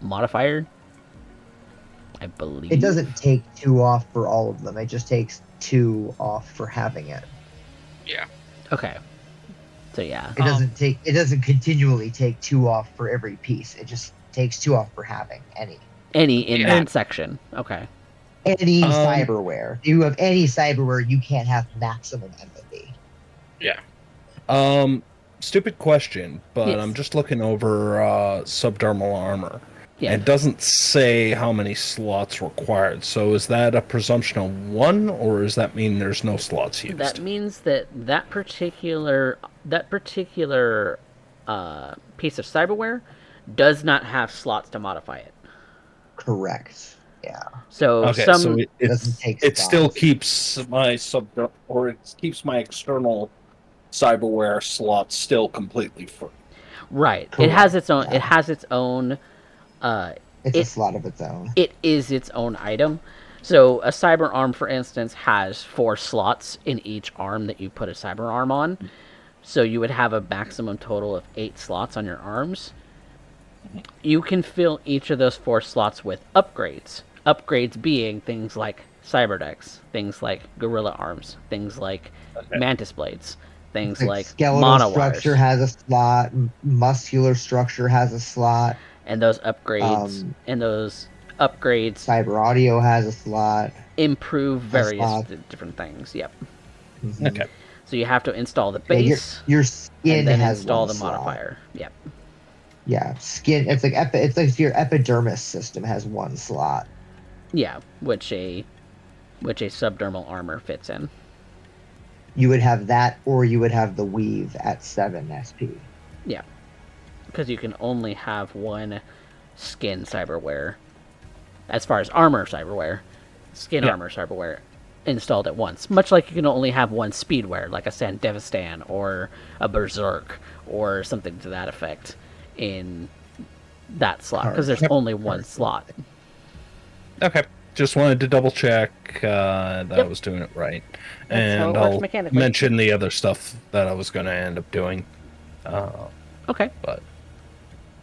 modifier. I believe. It doesn't take 2 off for all of them. It just takes 2 off for having it. yeah. Okay. So yeah. It doesn't continually take 2 off for every piece. It just takes 2 off for having any In Yeah. that section. Okay. cyberware. If you have any cyberware, you can't have maximum empathy. Stupid question, but Yes. I'm just looking over subdermal armor. Yeah. It doesn't say how many slots required. So is that a presumption of 1, or does that mean there's no slots used? That means that particular piece of cyberware does not have slots to modify it. Correct. Yeah. So Okay, some so It doesn't take it still slots. keeps my it keeps my external cyberware slots still completely free. right. Correct, It has its own. yeah. It has its own. It's a It- slot of its own. It is its own item. So a cyber arm, for instance, has 4 slots in each arm that you put a cyber arm on. So you would have a maximum total of 8 slots on your arms. You can fill each of those 4 slots with upgrades. Upgrades being things like cyberdecks, things like gorilla arms, things like mantis blades, things like skeletal monowires. structure has a slot. Muscular structure has a slot. And those upgrades Cyber audio has a slot. improve various slot. different things. Yep. Mhm. Okay. So you have to install the Yeah, base your skin and then has install one the slot. modifier. Yep. Yeah, skin. It's like it's like your epidermis system has one slot. Yeah, which a subdermal armor fits in. You would have that, or you would have the weave at 7 SP. Yeah, because you can only have one skin cyberware, as far as armor cyberware, skin armor cyberware installed at once. Much like you can only have one speedware, like a Sandevistan or a Berserk or something to that effect in that slot, because there's only one slot. Okay. Just wanted to double check that I was doing it right. That's how it And works I'll mechanically. mention the other stuff that I was going to end up doing. Okay. But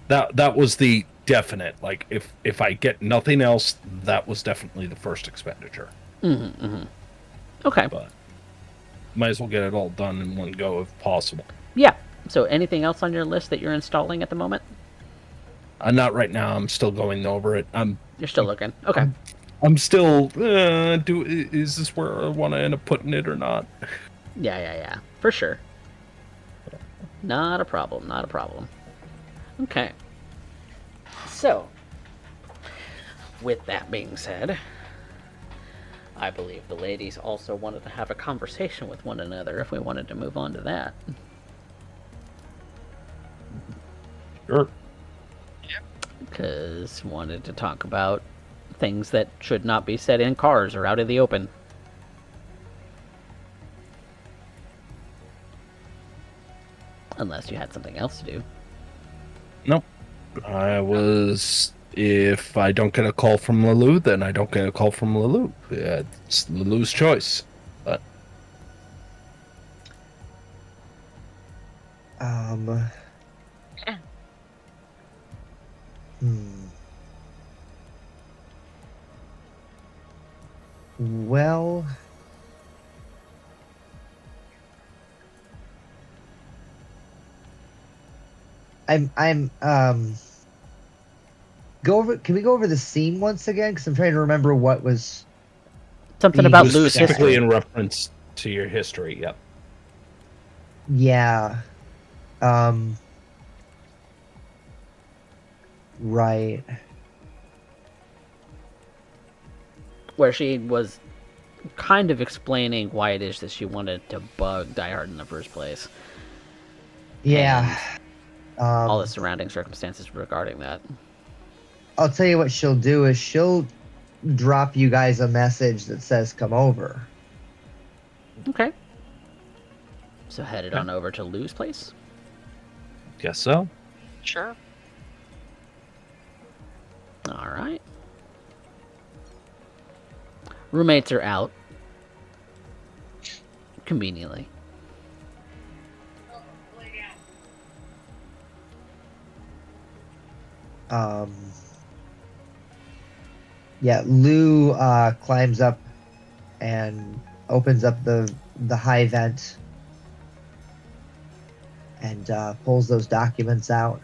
that was the definite. Like, if I get nothing else, that was definitely the first expenditure. Okay. But might as well get it all done in one go if possible. Yeah. So anything else on your list that you're installing at the moment? Not right now. I'm still going over it. You're still looking. Okay. I'm still. Is this where I want to end up putting it or not? Yeah. For sure. Not a problem. Not a problem. Okay. So, with that being said, I believe the ladies also wanted to have a conversation with one another if we wanted to move on to that. Sure. Because wanted to talk about things that should not be said in cars or out in the open. Unless you had something else to do. Nope. If I don't get a call from Loup, then I don't get a call from Loup. It's Loup's choice. But Well, I'm can we go over the scene once again? Because I'm trying to remember what was Something being about was Lou's specifically history. in reference to your history. Yep. Yeah. Right. Where she was kind of explaining why it is that she wanted to bug Die Hard in the first place. Yeah. All the surrounding circumstances regarding that. I'll tell you what she'll do is she'll drop you guys a message that says come over. Okay. So headed on over to Lou's place. Guess so. Sure. All right. Roommates are out. Conveniently. Yeah, Lou climbs up and opens up the high vent and pulls those documents out.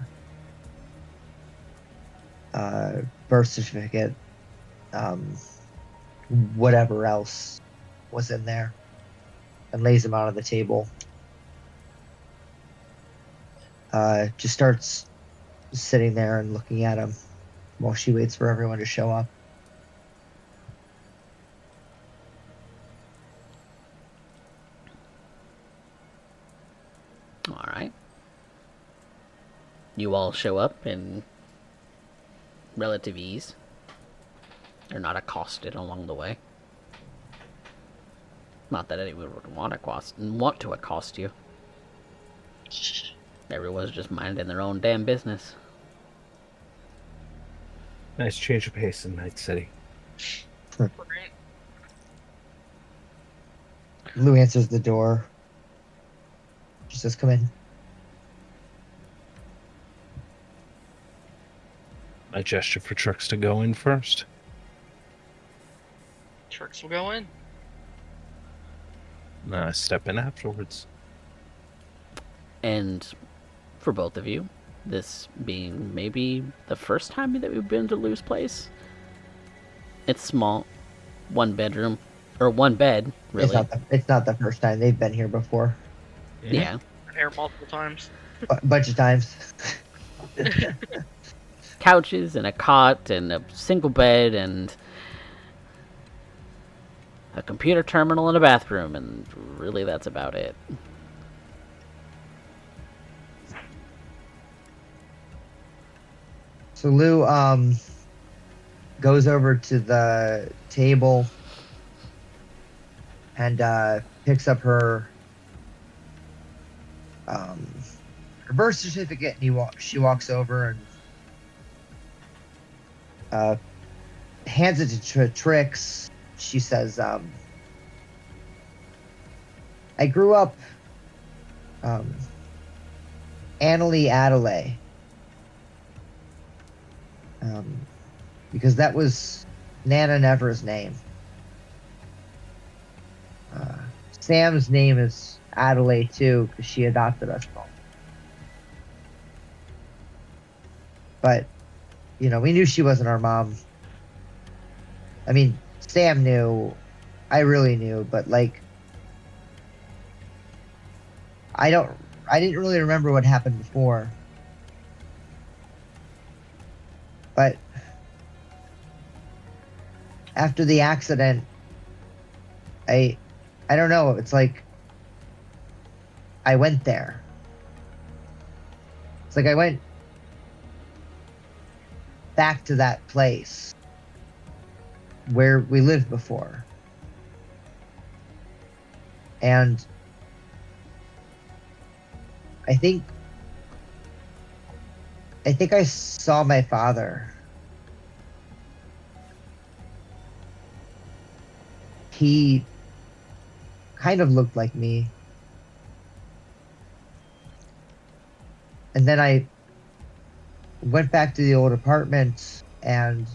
Birth certificate, whatever else was in there, and lays them out on the table. Just starts sitting there and looking at them while she waits for everyone to show up. All right. You all show up in relative ease. They're not accosted along the way. Not that anyone would want to accost you. Everyone's just minding their own damn business. Nice change of pace in Night City. Right. Lou answers the door. She says, come in. I gesture for Trix to go in first. Trix will go in. And I step in afterwards. And for both of you, this being maybe the first time that we've been to Lou's place, it's small. One bedroom, or one bed, really. It's not the first time. They've been here before. Yeah. Been here multiple times. Bunch of times. couches and a cot and a single bed and a computer terminal and a bathroom, and really that's about it. So Lou goes over to the table and picks up her birth certificate, and she walks over and hands it to Trix. She says, I grew up Analie Adalet. Because that was Nana Never's name. Sam's name is Adelaide too, because she adopted us both. But, you know, we knew she wasn't our mom. I mean, Sam knew. I really knew, but like, I didn't really remember what happened before. But after the accident, I don't know. It's like I went there. It's like I went back to that place where we lived before. And I think I saw my father. He kind of looked like me. And then I went back to the old apartment and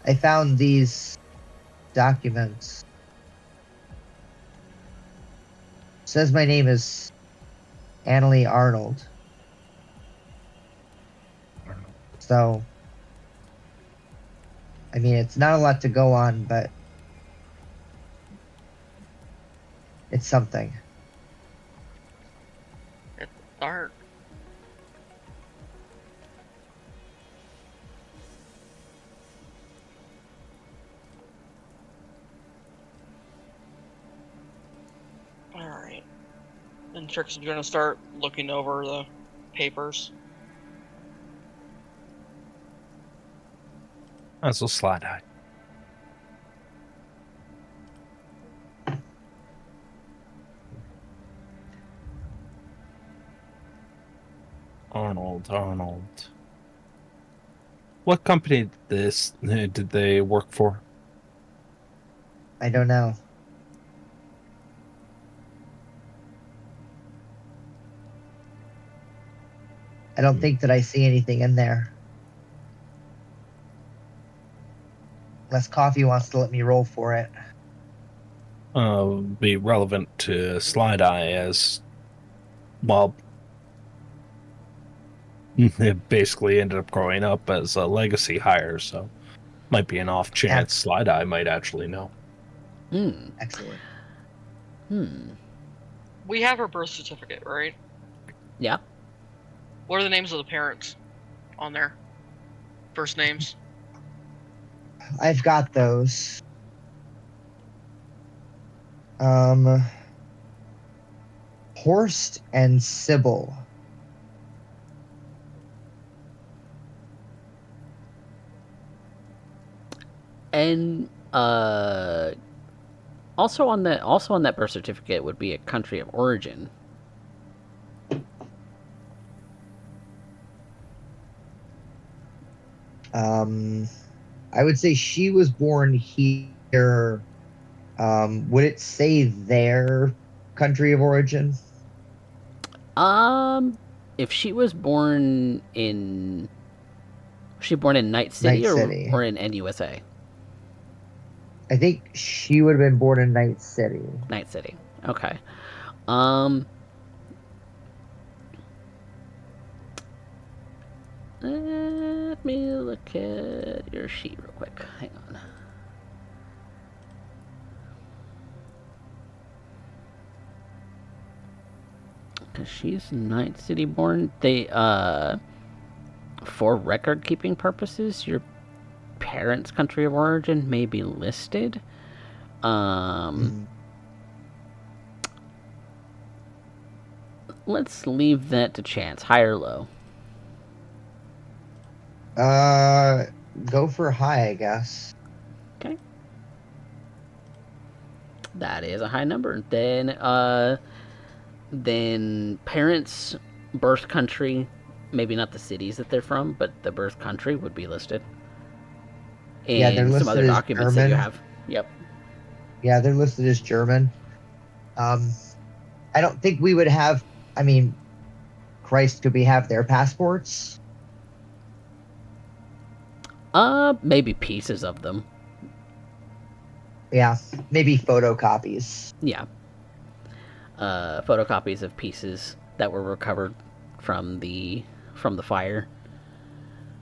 I found these documents. It says my name is Analie Arnold. So, I mean, it's not a lot to go on, but it's something. It's dark. Alright. And Trix is gonna start looking over the papers. That's a Slideye. Arnold. What company did they work for? I don't know. I don't think that I see anything in there. Unless Coffee wants to let me roll for it. Be relevant to Slideye as, well, it basically ended up growing up as a legacy hire, so might be an off chance Slideye might actually know. Excellent. We have her birth certificate, right? Yeah. What are the names of the parents on there? First names? I've got those. Horst and Sybil. And also on that birth certificate would be a country of origin. I would say she was born here. Would it say their country of origin? If she was born in Night City, Night City. or in NUSA? I think she would have been born in Night City. Night City. Okay. Let me look at your sheet real quick. Hang on. Because she's Night City born. They, for record keeping purposes, your parents' country of origin may be listed. Let's leave that to chance. High or low? Go for high, I guess. Okay. That is a high number. Then parents' birth country, maybe not the cities that they're from, but the birth country would be listed. Yeah, they're In some listed other as documents that you German. have. Yep. Yeah, they're listed as German. I don't think we would have. I mean, Christ, could we have their passports? Maybe pieces of them. Yeah, maybe photocopies. Yeah. Photocopies of pieces that were recovered from the fire.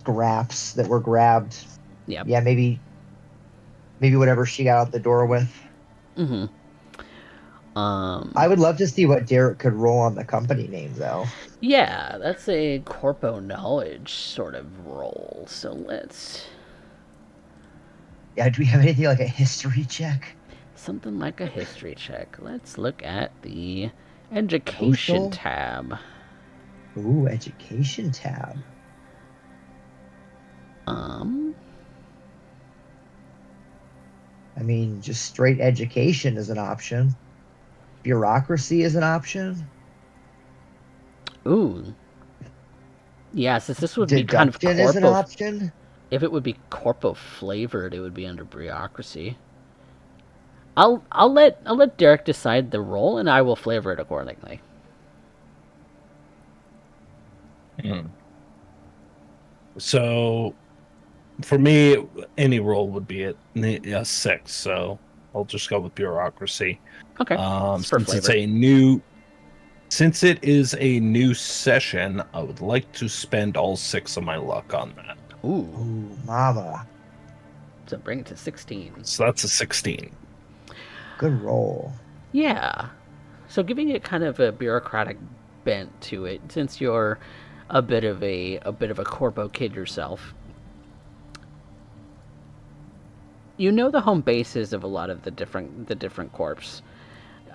Scraps that were grabbed. Yep. Yeah, maybe whatever she got out the door with. Mm-hmm. I would love to see what Derek could roll on the company name, though. Yeah, that's a corpo knowledge sort of role. So let's Yeah, do we have anything like a history check? something like a history check. Let's look at the education Social? tab. Ooh, education tab. I mean, just straight education is an option. Bureaucracy is an option. Ooh. Yeah, since this would be kind of Deduction is an corpo. option. If it would be corpo flavored, it would be under bureaucracy. I'll let Derek decide the role, and I will flavor it accordingly. So, for me, any role would be a 6. So I'll just go with bureaucracy. Okay. Since it is a new session, I would like to spend all 6 of my luck on that. Ooh, mama. So bring it to 16. So that's a 16. Good roll. Yeah. So giving it kind of a bureaucratic bent to it, since you're a bit of a corpo kid yourself. You know the home bases of a lot of the different corps.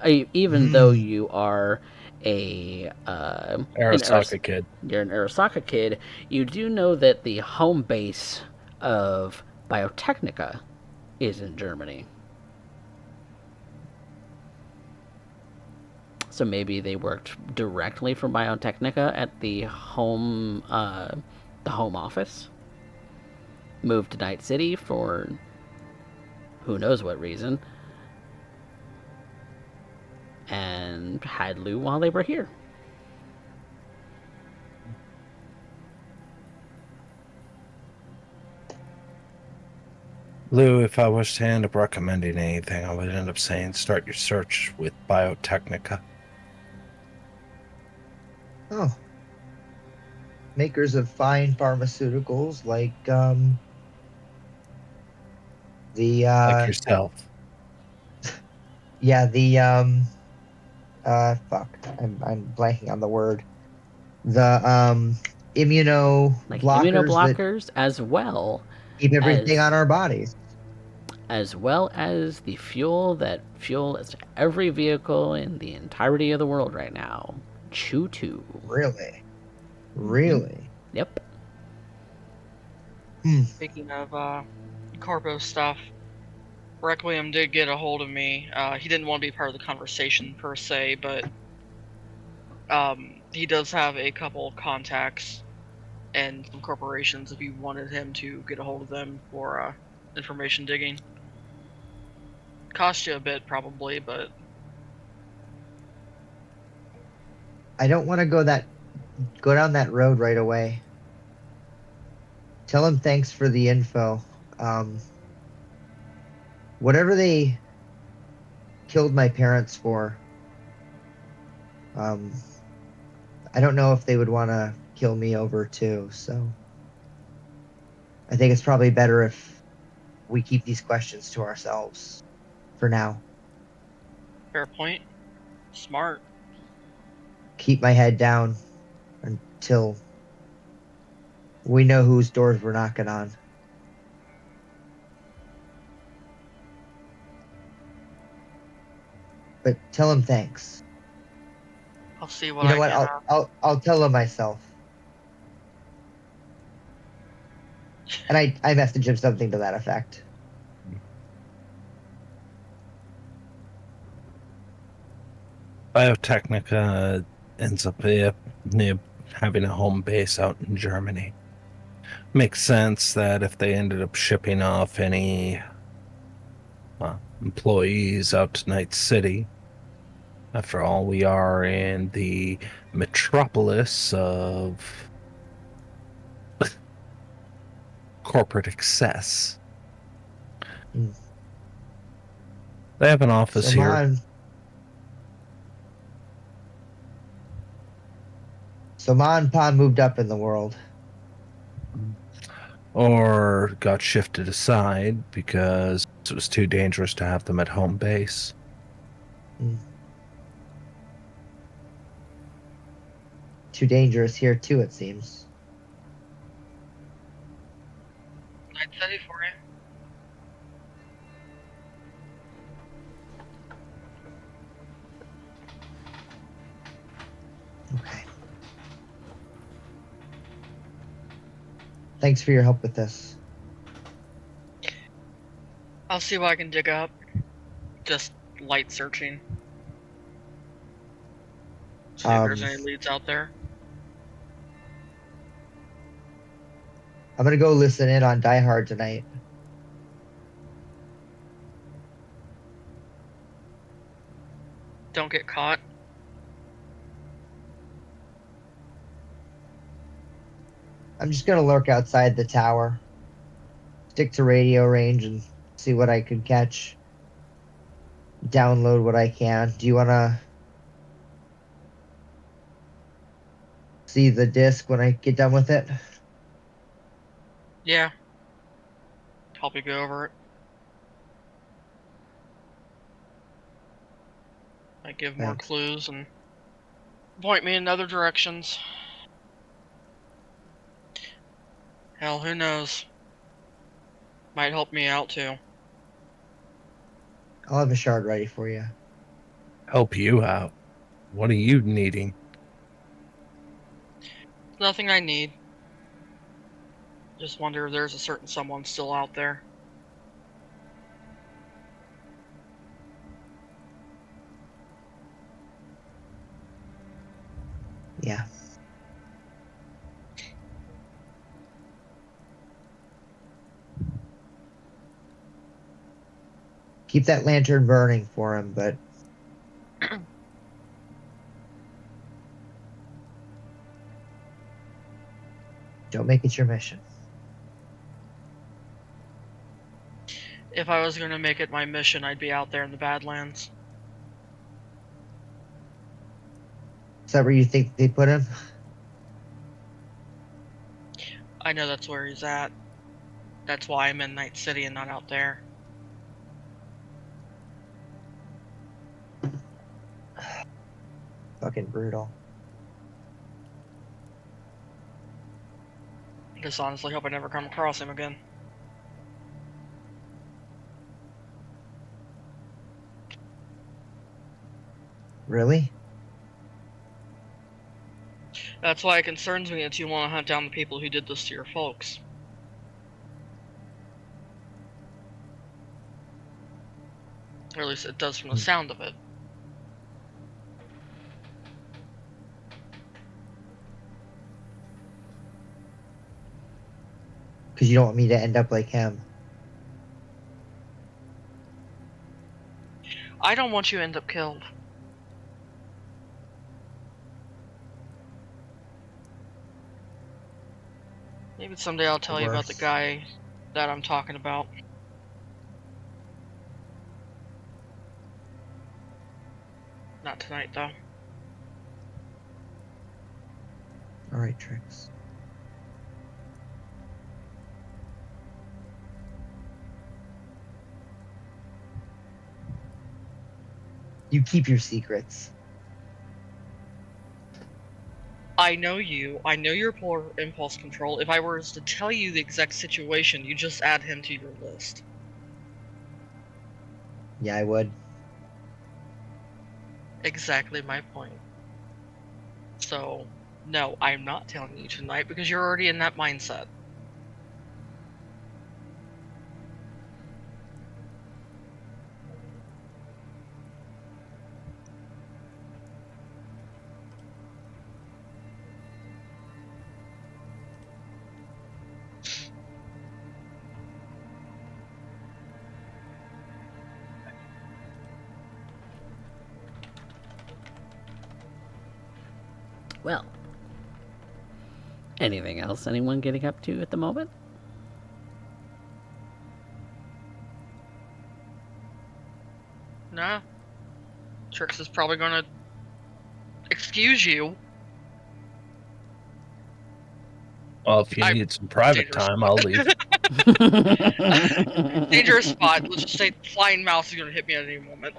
Even though you are Arasaka kid. You're an Arasaka kid. You do know that the home base of Biotechnica is in Germany. So maybe they worked directly for Biotechnica at the home office. Moved to Night City for who knows what reason. And had Loup while they were here. Lou, if I was to end up recommending anything, I would end up saying start your search with Biotechnica. Oh. Makers of fine pharmaceuticals like like yourself. Yeah, fuck. I'm blanking on the word. The immunoblockers as well. Keep everything on our bodies. As well as the fuel that fuels every vehicle in the entirety of the world right now. Choo-choo. Really? Really? Yep. Speaking of corpo stuff, Requiem did get a hold of me. He didn't want to be part of the conversation per se, but he does have a couple contacts and some corporations if you wanted him to get a hold of them for information digging. Cost you a bit probably, but I don't want to go down that road right away. Tell him thanks for the info. Whatever they killed my parents for, I don't know if they would want to kill me over too, so I think it's probably better if we keep these questions to ourselves for now. fair point. Smart. keep my head down until we know whose doors we're knocking on. But tell him thanks. I'll see what You know I what? can. I'll tell him myself. And I messaged him something to that effect. Biotechnica ends up having a home base out in Germany. Makes sense that if they ended up shipping off any employees out to Night City, after all, we are in the metropolis of corporate excess. Hmm. They have an office here. So Ma and Pa moved up in the world. Or got shifted aside because it was too dangerous to have them at home base. Hmm. Too dangerous here too, it seems. Night City for you. Okay. Thanks for your help with this. I'll see what I can dig up. Just light searching. See if there's any leads out there. I'm gonna go listen in on Die Hard tonight. Don't get caught. I'm just gonna lurk outside the tower. Stick to radio range and see what I can catch. Download what I can. Do you wanna see the disc when I get done with it? Yeah. Help you go over it. I give more Thanks. clues and point me in other directions. Hell, who knows? Might help me out too. I'll have a shard ready for you. Help you out. What are you needing? Nothing I need. Just wonder if there's a certain someone still out there. Yeah. Keep that lantern burning for him, but don't make it your mission. If I was going to make it my mission, I'd be out there in the Badlands. Is that where you think they put him? I know that's where he's at. That's why I'm in Night City and not out there. Fucking brutal. Just honestly hope I never come across him again. Really? That's why it concerns me that you want to hunt down the people who did this to your folks. Or at least it does from the sound of it. Because you don't want me to end up like him. I don't want you to end up killed. Maybe someday I'll tell you about the Worse. guy that I'm talking about. Not tonight, though. All right, Trix. You keep your secrets. I know you. I know your poor impulse control. If I were to tell you the exact situation, you just add him to your list. Yeah, I would. Exactly my point. So, no, I'm not telling you tonight because you're already in that mindset. Well, anything else anyone getting up to at the moment? Nah. Trix is probably gonna excuse you. Well, if you I- need some private dangerous time, spot. I'll leave. Dangerous spot. Let's just say flying mouse is gonna hit me at any moment.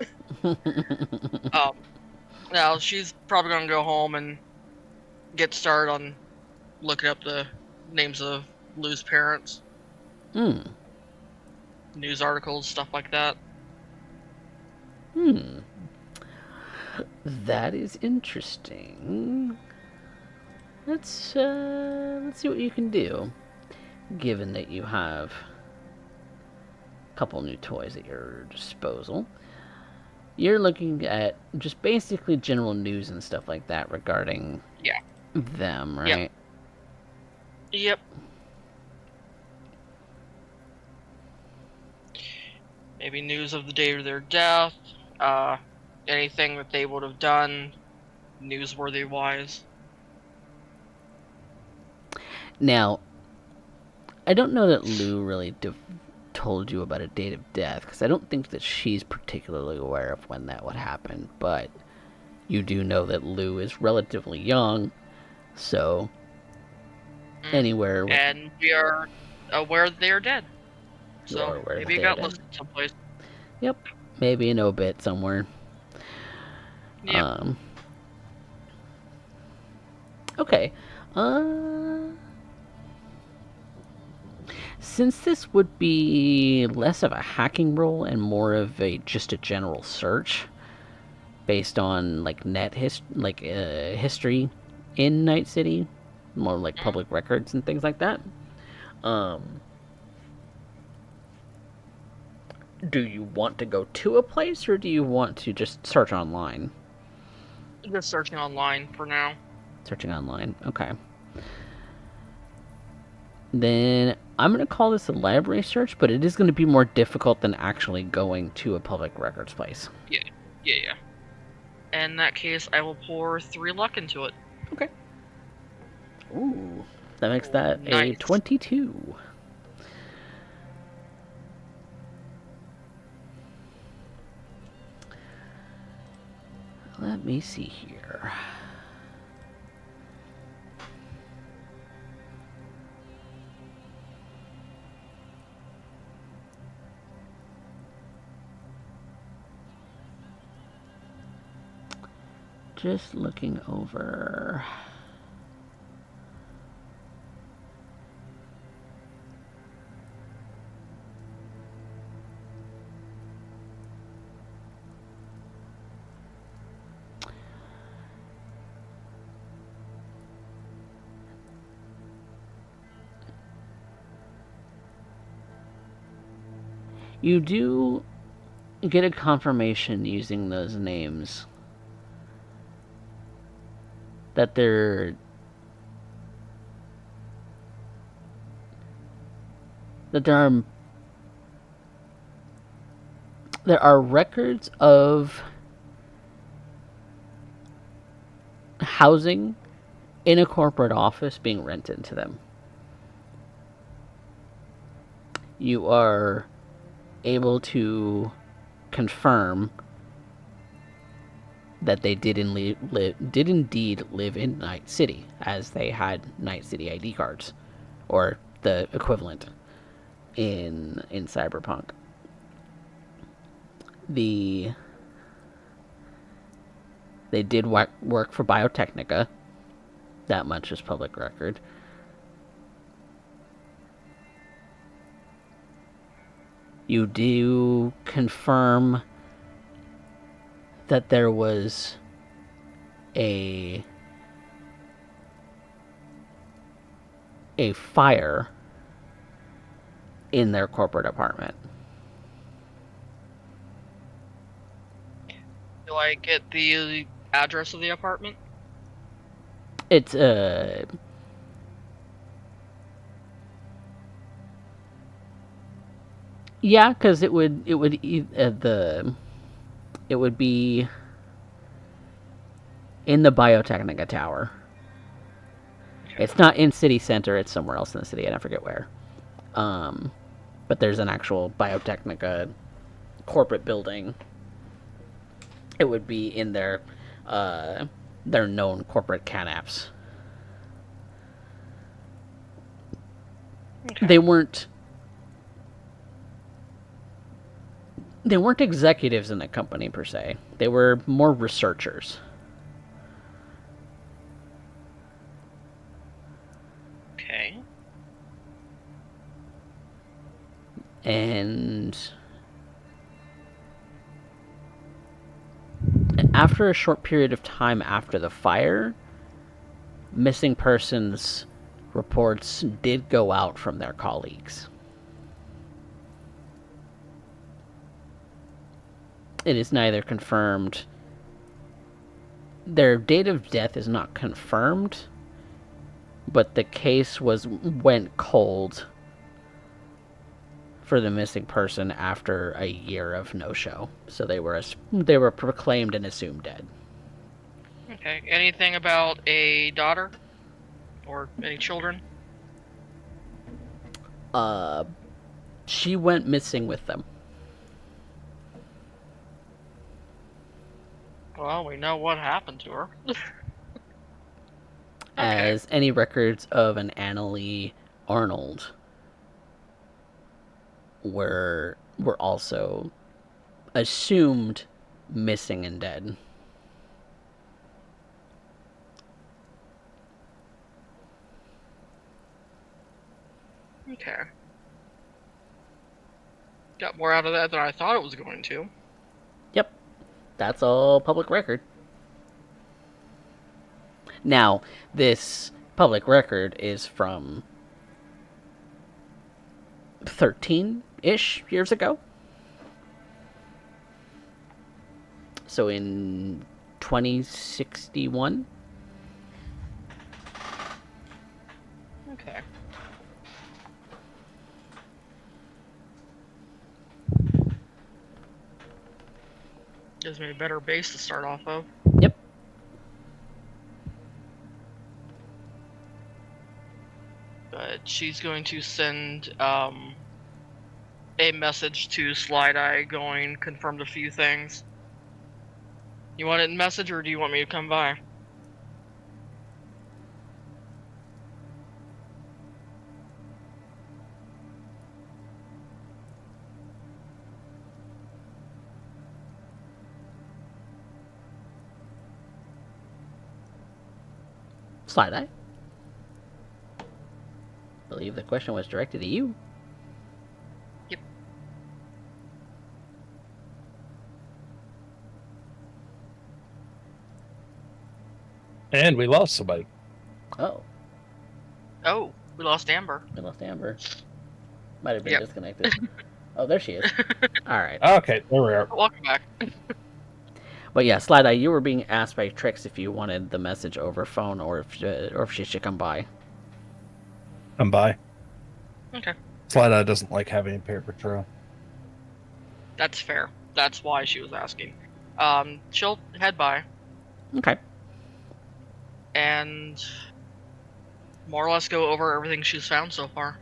Now she's probably gonna go home and get started on looking up the names of Lou's parents, Hmm. news articles, stuff like that. Hmm. That is interesting. Let's see what you can do, given that you have a couple new toys at your disposal. You're looking at just basically general news and stuff like that regarding them, right? Yep. Maybe news of the date of their death, anything that they would have done, newsworthy wise. Now, I don't know that Lou really told you about a date of death, because I don't think that she's particularly aware of when that would happen, but you do know that Lou is relatively young, so anywhere with... And we are aware that they are dead. You So are aware maybe that it they are got dead. listed someplace. Yep, maybe an obit somewhere. Yep. Okay. Since this would be less of a hacking role and more of a just a general search based on like history in Night City, more like public records and things like that. Do you want to go to a place or do you want to just search online? Just searching online for now. Searching online. Okay. Then I'm going to call this a library search, but it is going to be more difficult than actually going to a public records place. Yeah. In that case, I will pour 3 luck into it. Okay. Ooh. That makes that a Nice. 22. Let me see here. Just looking over. You do get a confirmation using those names that there are records of housing in a corporate office being rented to them. You are able to confirm that they did indeed live in Night City, as they had Night City ID cards, or the equivalent in Cyberpunk. They did work for Biotechnica, That much is public record. You do confirm that there was a fire in their corporate apartment. Do I get the address of the apartment? It's yeah, because it would be in the Biotechnica Tower. Okay. It's not in city center. It's somewhere else in the city, and I forget where. But there's an actual Biotechnica corporate building. It would be in their known corporate canaps. Okay. They weren't executives in the company per se. They were more researchers. Okay. And after a short period of time after the fire, missing persons reports did go out from their colleagues. It is neither confirmed. Their date of death is not confirmed, but the case went cold for the missing person after a year of no-show. So they were proclaimed and assumed dead. Okay. Anything about a daughter? Or any children? She went missing with them. Well, we know what happened to her. As any records of an Analie Arnold were also assumed missing and dead. Okay. Got more out of that than I thought it was going to. Yep. That's all public record. Now, this public record is from 13-ish years ago. So in 2061. Okay. Gives me a better base to start off of. Yep. But she's going to send a message to Slideye going, confirmed a few things. You want it in message, or do you want me to come by? Slideye. I believe the question was directed to you. Yep. And we lost somebody. Oh, Oh, we lost Amber. we lost Amber. Might have been Yep. disconnected. Oh, there she is. All right. Okay, there we are. Welcome back. But yeah, Slideye, you were being asked by Trix if you wanted the message over phone or if she should come by. I'm by. Okay. Slideye doesn't like having a paper trail. That's fair. That's why she was asking. She'll head by Okay. and more or less go over everything she's found so far.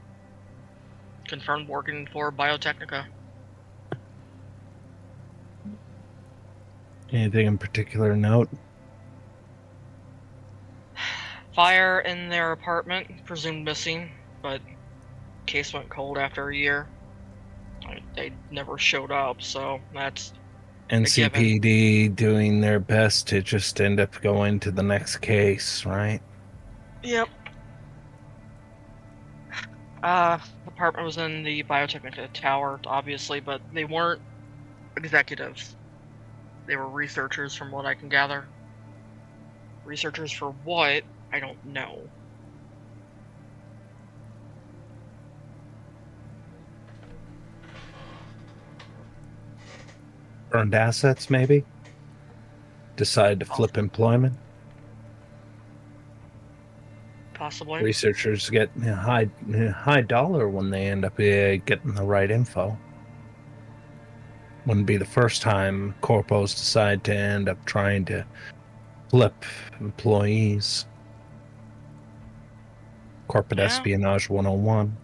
Confirmed working for Biotechnica. Anything in particular to note? Fire in their apartment, presumed missing, but case went cold after a year. They never showed up, so that's NCPD doing their best to just end up going to the next case, right? Yep. Apartment was in the Biotechnica Tower, obviously, but they weren't executives. They were researchers, from what I can gather. Researchers for what? I don't know. Earned assets, maybe? Decide to flip employment? Possibly. Researchers get high dollar when they end up getting the right info. Wouldn't be the first time corpos decide to end up trying to flip employees. Corporate Yeah. espionage 101.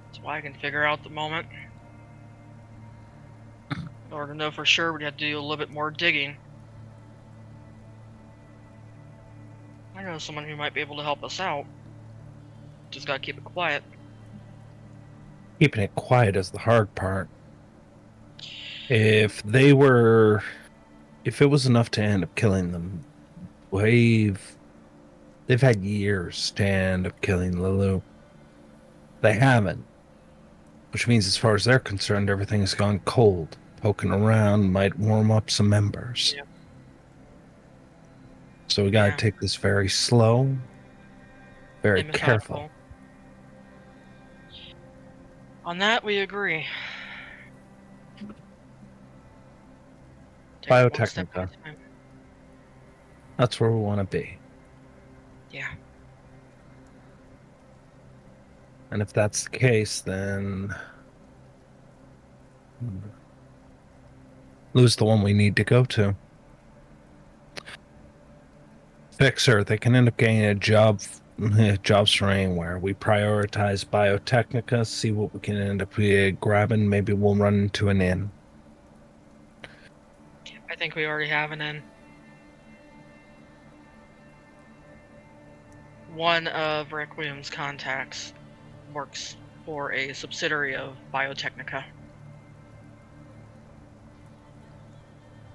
That's why I can figure out at the moment. In order to know for sure, we'd have to do a little bit more digging. I know someone who might be able to help us out. Just gotta keep it quiet. Keeping it quiet is the hard part. If it was enough to end up killing them, they've had years to end up killing Loup. They haven't. Which means, as far as they're concerned, everything's gone cold. Poking around might warm up some embers. Yeah. So we gotta Yeah. take this very slow, very And careful. methodical. On that, we agree. Take it one step at Biotechnica. a time. That's where we want to be. Yeah. And if that's the case, then Lou's the one we need to go to. Fixer, they can end up getting jobs from anywhere. We prioritize Biotechnica, see what we can end up grabbing. Maybe we'll run into an inn. I think we already have an in. One of Requiem's contacts works for a subsidiary of Biotechnica.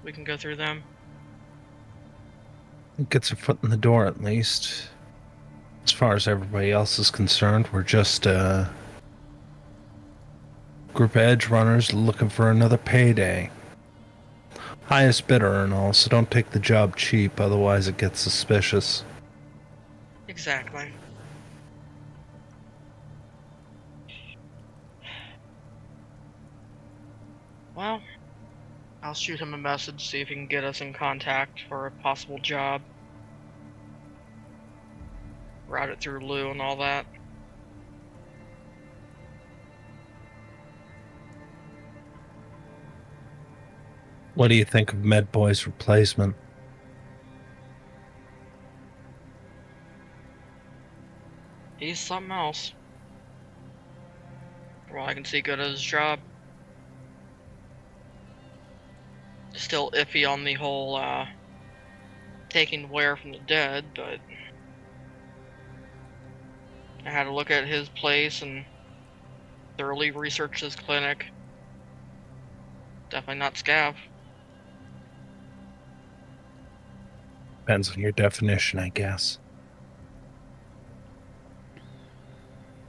We can go through them. It gets a foot in the door, at least. As far as everybody else is concerned, we're just a group of edge runners looking for another payday. Highest bidder and all, so don't take the job cheap, otherwise it gets suspicious. Exactly. Well, I'll shoot him a message, see if he can get us in contact for a possible job. Route it through Lou and all that. What do you think of Medboy's replacement? He's something else. From what I can see, good at his job. Still iffy on the whole, taking Ware from the dead, but I had to look at his place and thoroughly research his clinic. Definitely not scav. Depends on your definition, I guess.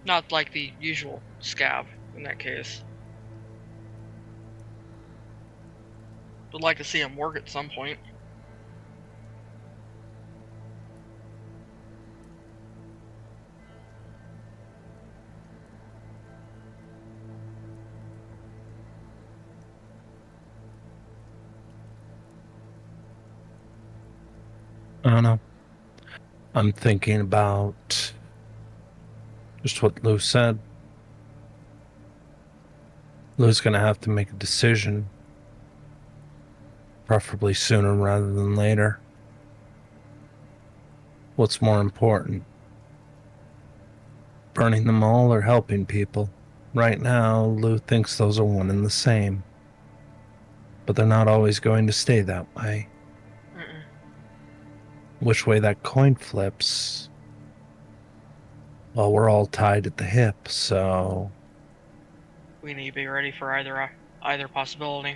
Not like the usual scav in that case. Would like to see him work at some point. I don't know. I'm thinking about just what Lou said. Lou's going to have to make a decision, preferably sooner rather than later. What's more important? Burning them all or helping people? Right now, Lou thinks those are one and the same. But they're not always going to stay that way. Mm-mm. Which way that coin flips, well, we're all tied at the hip, so We need to be ready for either possibility.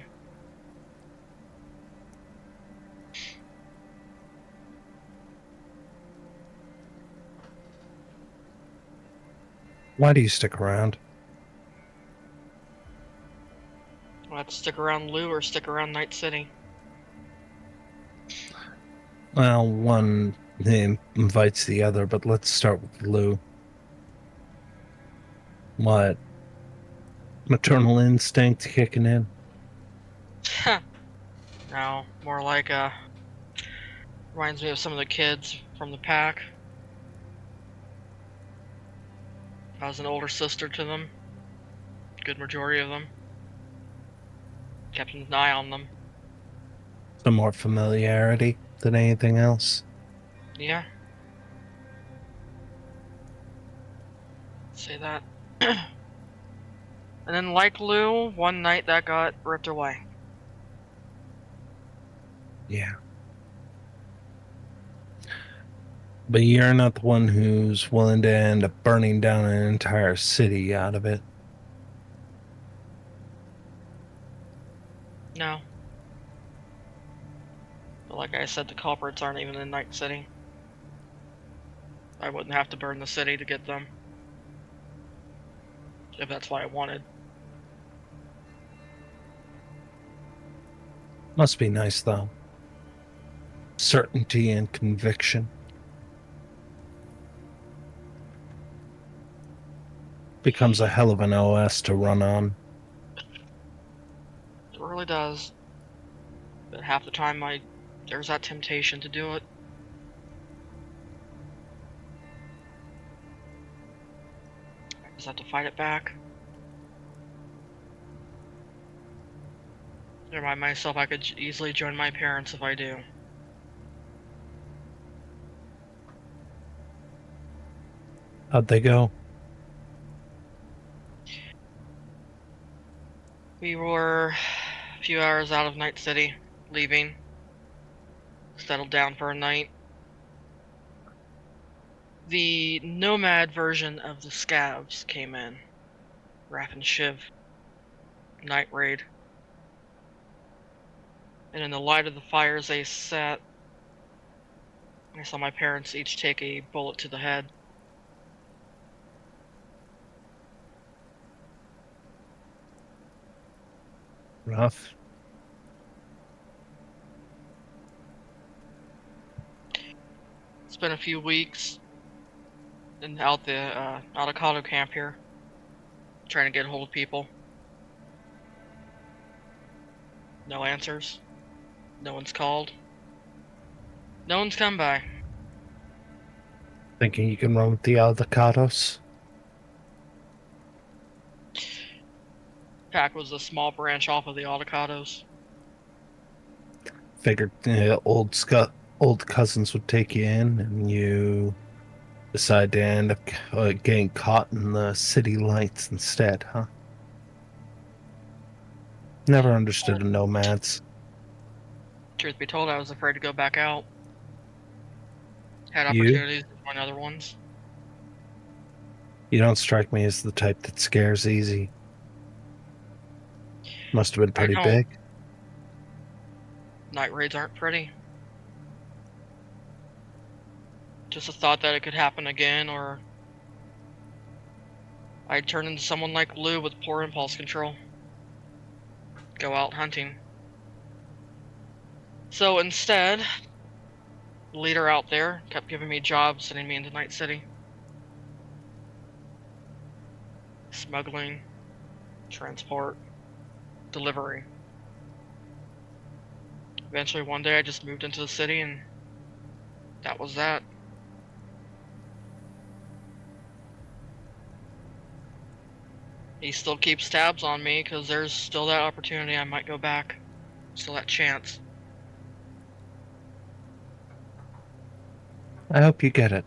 Why do you stick around? Let's stick around Lou or stick around Night City. Well, one invites the other, but let's start with Lou. What? Maternal instinct kicking in? No, more like reminds me of some of the kids from the pack. I was an older sister to them. Good majority of them. Kept an eye on them. Some more familiarity than anything else. Yeah. Say that. And then, like Lou, one night that got ripped away. Yeah. But you're not the one who's willing to end up burning down an entire city out of it. No. But like I said, the culprits aren't even in Night City. I wouldn't have to burn the city to get them. If that's what I wanted. Must be nice, though. Certainty and conviction. Becomes a hell of an OS to run on. It really does. But half the time there's that temptation to do it. I just have to fight it back. I remind myself I could easily join my parents if I do. How'd they go? We were a few hours out of Night City, leaving. Settled down for a night. The nomad version of the scavs came in. Raph and Shiv. Night raid. And in the light of the fires they set, I saw my parents each take a bullet to the head. Rough. It's been a few weeks and out the avocado camp here, trying to get a hold of people. No answers. No one's called. No one's come by. Thinking you can run with the avocados? Pack was a small branch off of the avocados. Figured old cousins would take you in, and you decide to end up getting caught in the city lights instead, huh? Never understood the nomads. Truth be told, I was afraid to go back out. Had You? opportunities to join other ones. You don't strike me as the type that scares easy. Must have been pretty know. big. Night raids aren't pretty. Just the thought that it could happen again, or I'd turn into someone like Lou with poor impulse control. Go out hunting. So instead, the leader out there kept giving me jobs, sending me into Night City. Smuggling, transport, delivery. Eventually one day I just moved into the city and that was that. He still keeps tabs on me because there's still that opportunity I might go back. Still that chance. I hope you get it.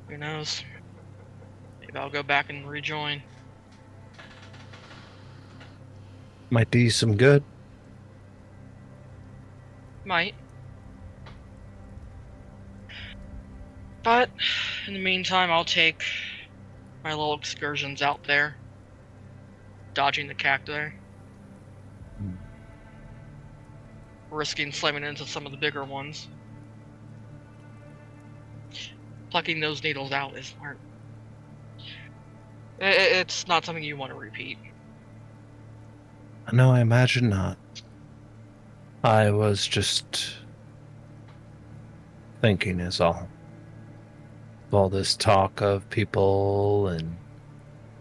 Who knows? Maybe I'll go back and rejoin. Might do you some good. Might. But, in the meantime, I'll take my little excursions out there. Dodging the cacti. Risking slamming into some of the bigger ones. plucking those needles out is hard. It's not something you want to repeat. No, I imagine not. I was just thinking is all this talk of people and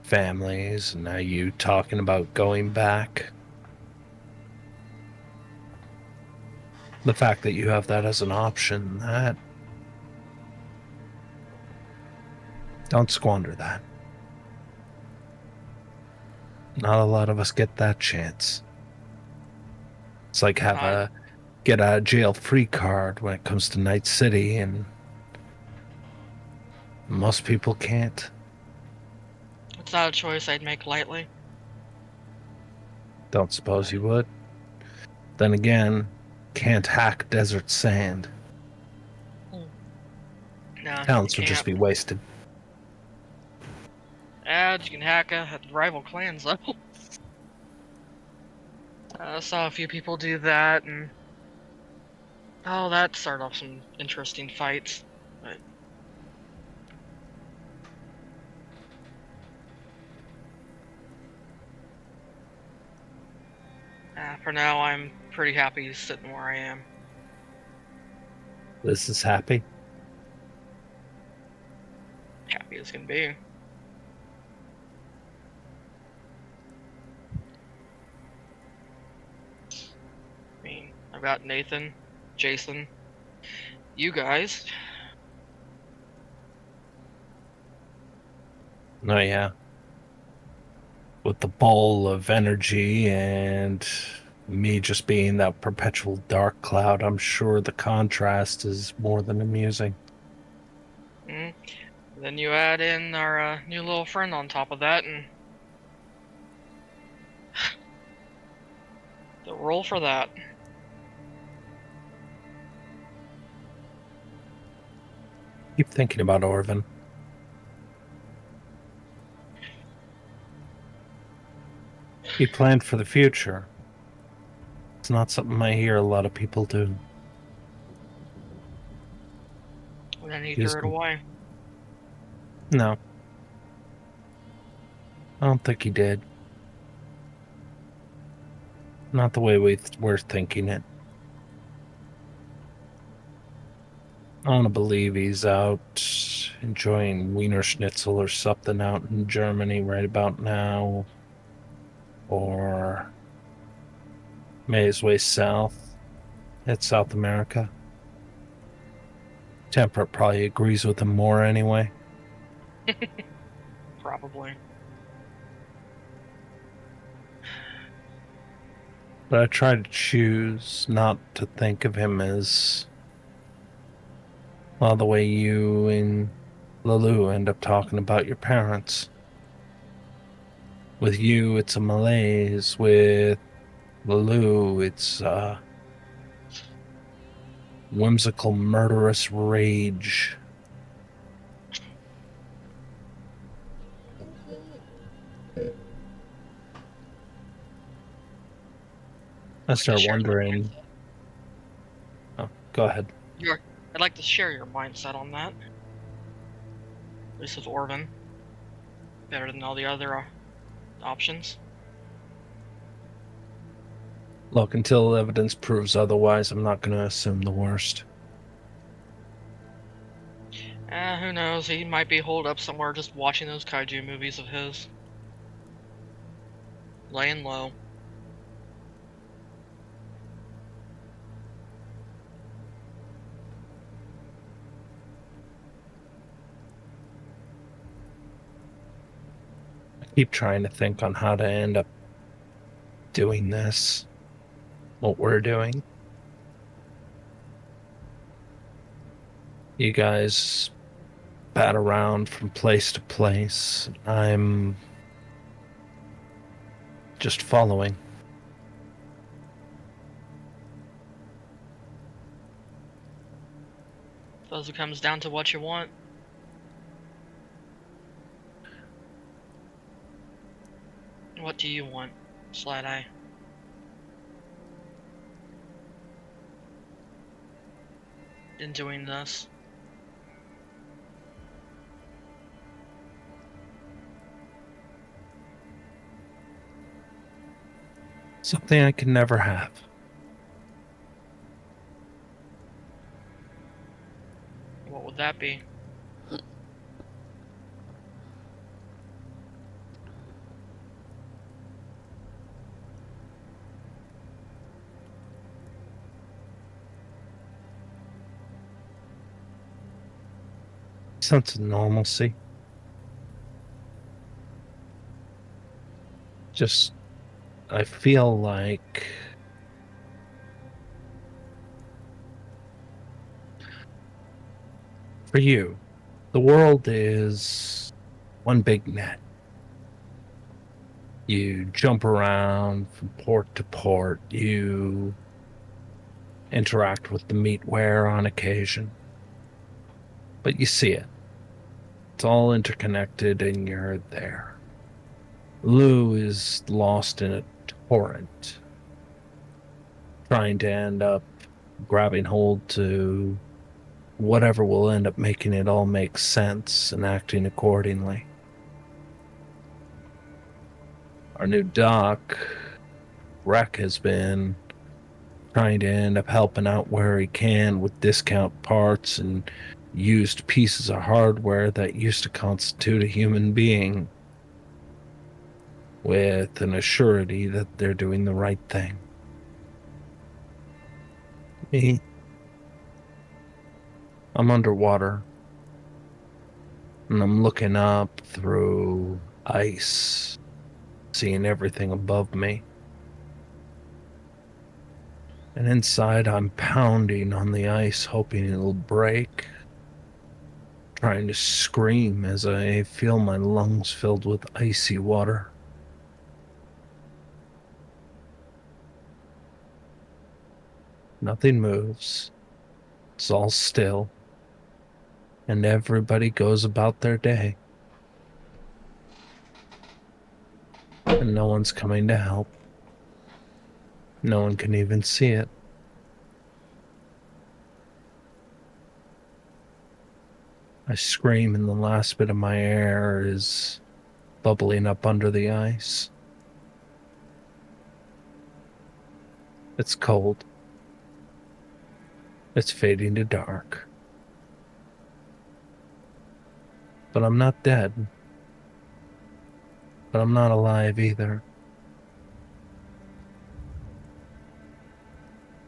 families, and now you talking about going back. The fact that you have that as an option, that don't squander that. Not a lot of us get that chance. It's like get a jail free card when it comes to Night City, and most people can't. It's not a choice I'd make lightly. Don't suppose you would. Then again, can't hack desert sand. Nah, Talents you would just can't. be wasted. Ads, you can hack rival clans though. I saw a few people do that, and that started off some interesting fights. But for now, I'm pretty happy sitting where I am. This is happy. Happy as can be. I mean, I've got Nathan, Jason, you guys. Oh yeah. With the ball of energy and me just being that perpetual dark cloud, I'm sure the contrast is more than amusing. Then you add in our new little friend on top of that, and the roll for that. Keep thinking about Orvin. He planned for the future. It's not something I hear a lot of people do. And then he He's- threw it away. No. I don't think he did. Not the way we're thinking it. I want to believe he's out enjoying Wiener Schnitzel or something out in Germany right about now. Or made his way south. Hit South America. Temperate probably agrees with him more anyway. Probably. But I try to choose not to think of him as, well, the way you and Loup end up talking about your parents. With you, it's a malaise. With Loup, it's whimsical, murderous rage. I start wondering. Oh, go ahead. I'd like to share your mindset on that. At least with Orvin. Better than all the other options. Look, until evidence proves otherwise, I'm not going to assume the worst. Who knows? He might be holed up somewhere just watching those kaiju movies of his. Laying low. I keep trying to think on how to end up doing this. What we're doing. You guys bat around from place to place. I'm just following. Suppose it comes down to what you want. What do you want, Slideye? In doing this? Something I can never have. What would that be? Sense of normalcy. Just, I feel like for you, the world is one big net. You jump around from port to port. You interact with the meatware on occasion. But you see it. It's all interconnected and you're there. Lou is lost in a torrent, trying to end up grabbing hold to whatever will end up making it all make sense and acting accordingly. Our new doc, Rec, has been trying to end up helping out where he can with discount parts and used pieces of hardware that used to constitute a human being, with an assurity that they're doing the right thing. Me, I'm underwater, and I'm looking up through ice, seeing everything above me. And inside, I'm pounding on the ice, hoping it'll break, trying to scream as I feel my lungs filled with icy water. Nothing moves. It's all still. And everybody goes about their day. And no one's coming to help. No one can even see it. I scream and the last bit of my air is bubbling up under the ice. It's cold. It's fading to dark. But I'm not dead. But I'm not alive either.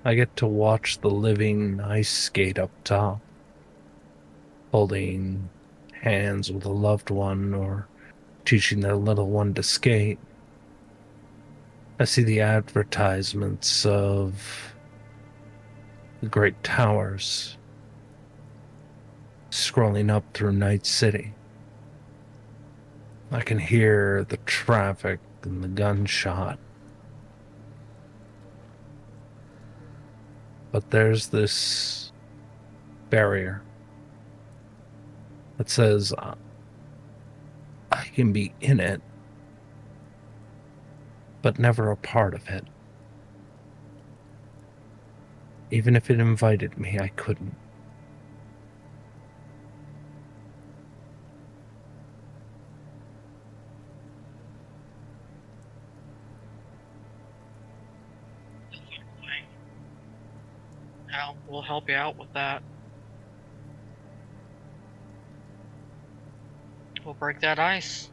I get to watch the living ice skate up top, holding hands with a loved one or teaching their little one to skate. I see the advertisements of the great towers scrolling up through Night City. I can hear the traffic and the gunshot. But there's this barrier that says I can be in it, but never a part of it. Even if it invited me, I couldn't. We'll help you out with that. We'll break that ice.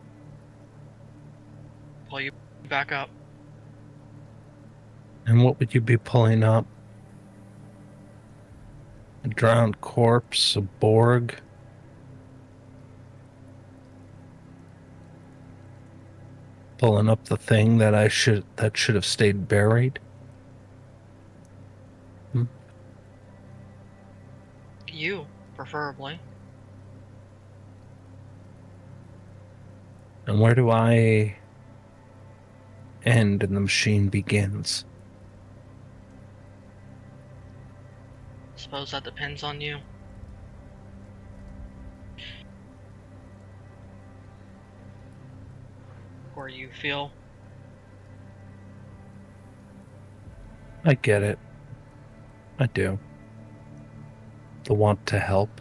Pull you back up. And what would you be pulling up? A drowned corpse, a Borg? Pulling up the thing that should have stayed buried? You, preferably. And where do I end and the machine begins? Suppose that depends on you. Or you feel. I get it. I do. The want to help.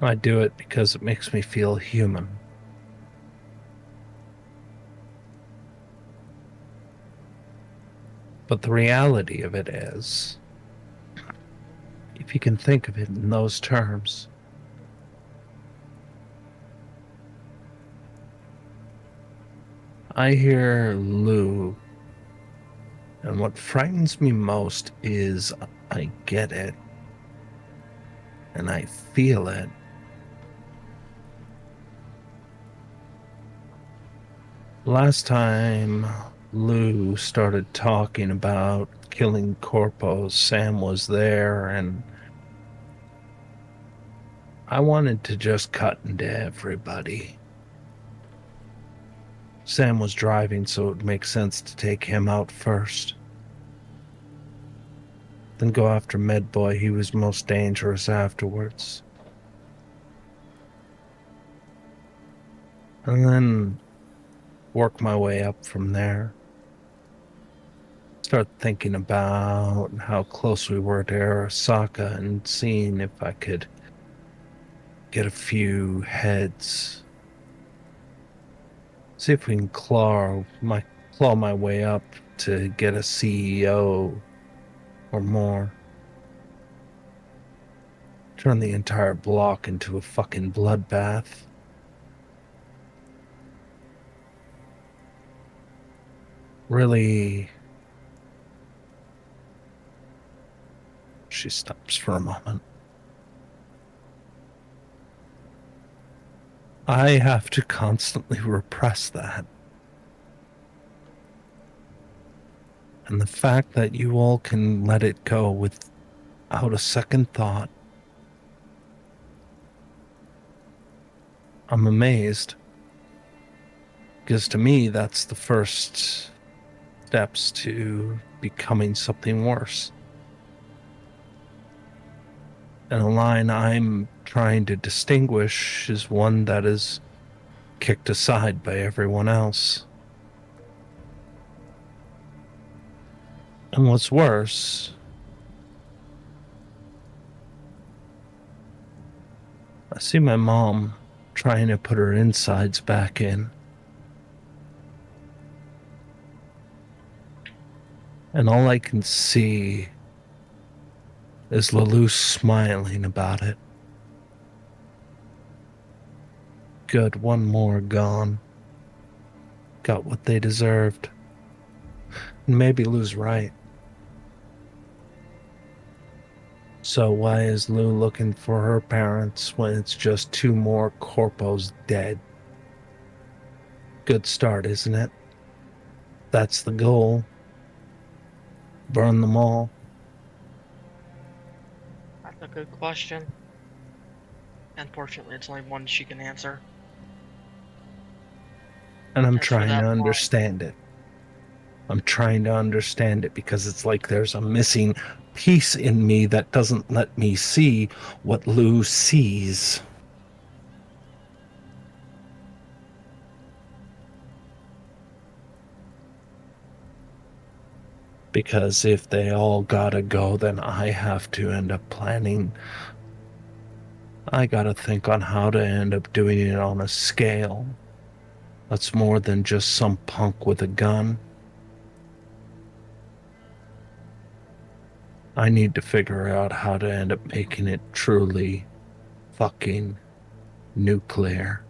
I do it because it makes me feel human. But the reality of it is, if you can think of it in those terms, I hear Lou, and what frightens me most is I get it, and I feel it. Last time Lou started talking about killing corpos, Sam was there, and I wanted to just cut into everybody. Sam was driving, so it would make sense to take him out first. Then go after Medboy. He was most dangerous afterwards. And then work my way up from there. Start thinking about how close we were to Arasaka and seeing if I could get a few heads. See if we can claw my way up to get a CEO or more. Turn the entire block into a fucking bloodbath. Really. She stops for a moment. I have to constantly repress that. And the fact that you all can let it go without a second thought, I'm amazed. Because to me, that's the first steps to becoming something worse. And a line I'm trying to distinguish is one that is kicked aside by everyone else. And what's worse, I see my mom trying to put her insides back in. And all I can see is Lelouch smiling about it. Good, one more gone. Got what they deserved. And maybe Lou's right. So why is Lou looking for her parents when it's just 2 more corpos dead? Good start, isn't it? That's the goal. Burn them all. That's a good question. Unfortunately, it's only one she can answer. And I'm As for trying that to line- understand it. I'm trying to understand it because it's like there's a missing piece in me that doesn't let me see what Lou sees. Because if they all gotta go, then I have to end up planning. I gotta think on how to end up doing it on a scale that's more than just some punk with a gun. I need to figure out how to end up making it truly fucking nuclear.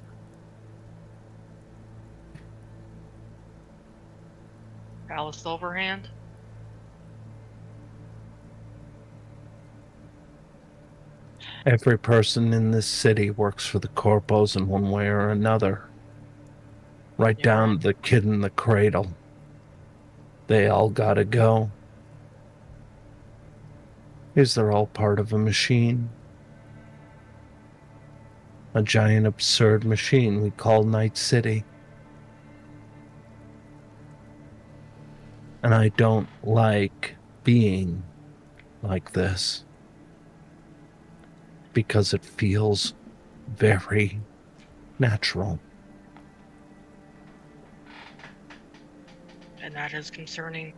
Alice Silverhand? Every person in this city works for the corpos in one way or another. Right You're down right. to the kid in the cradle. They all gotta go. Is they're all part of a machine. A giant absurd machine we call Night City. And I don't like being like this. Because it feels very natural. And that is concerning.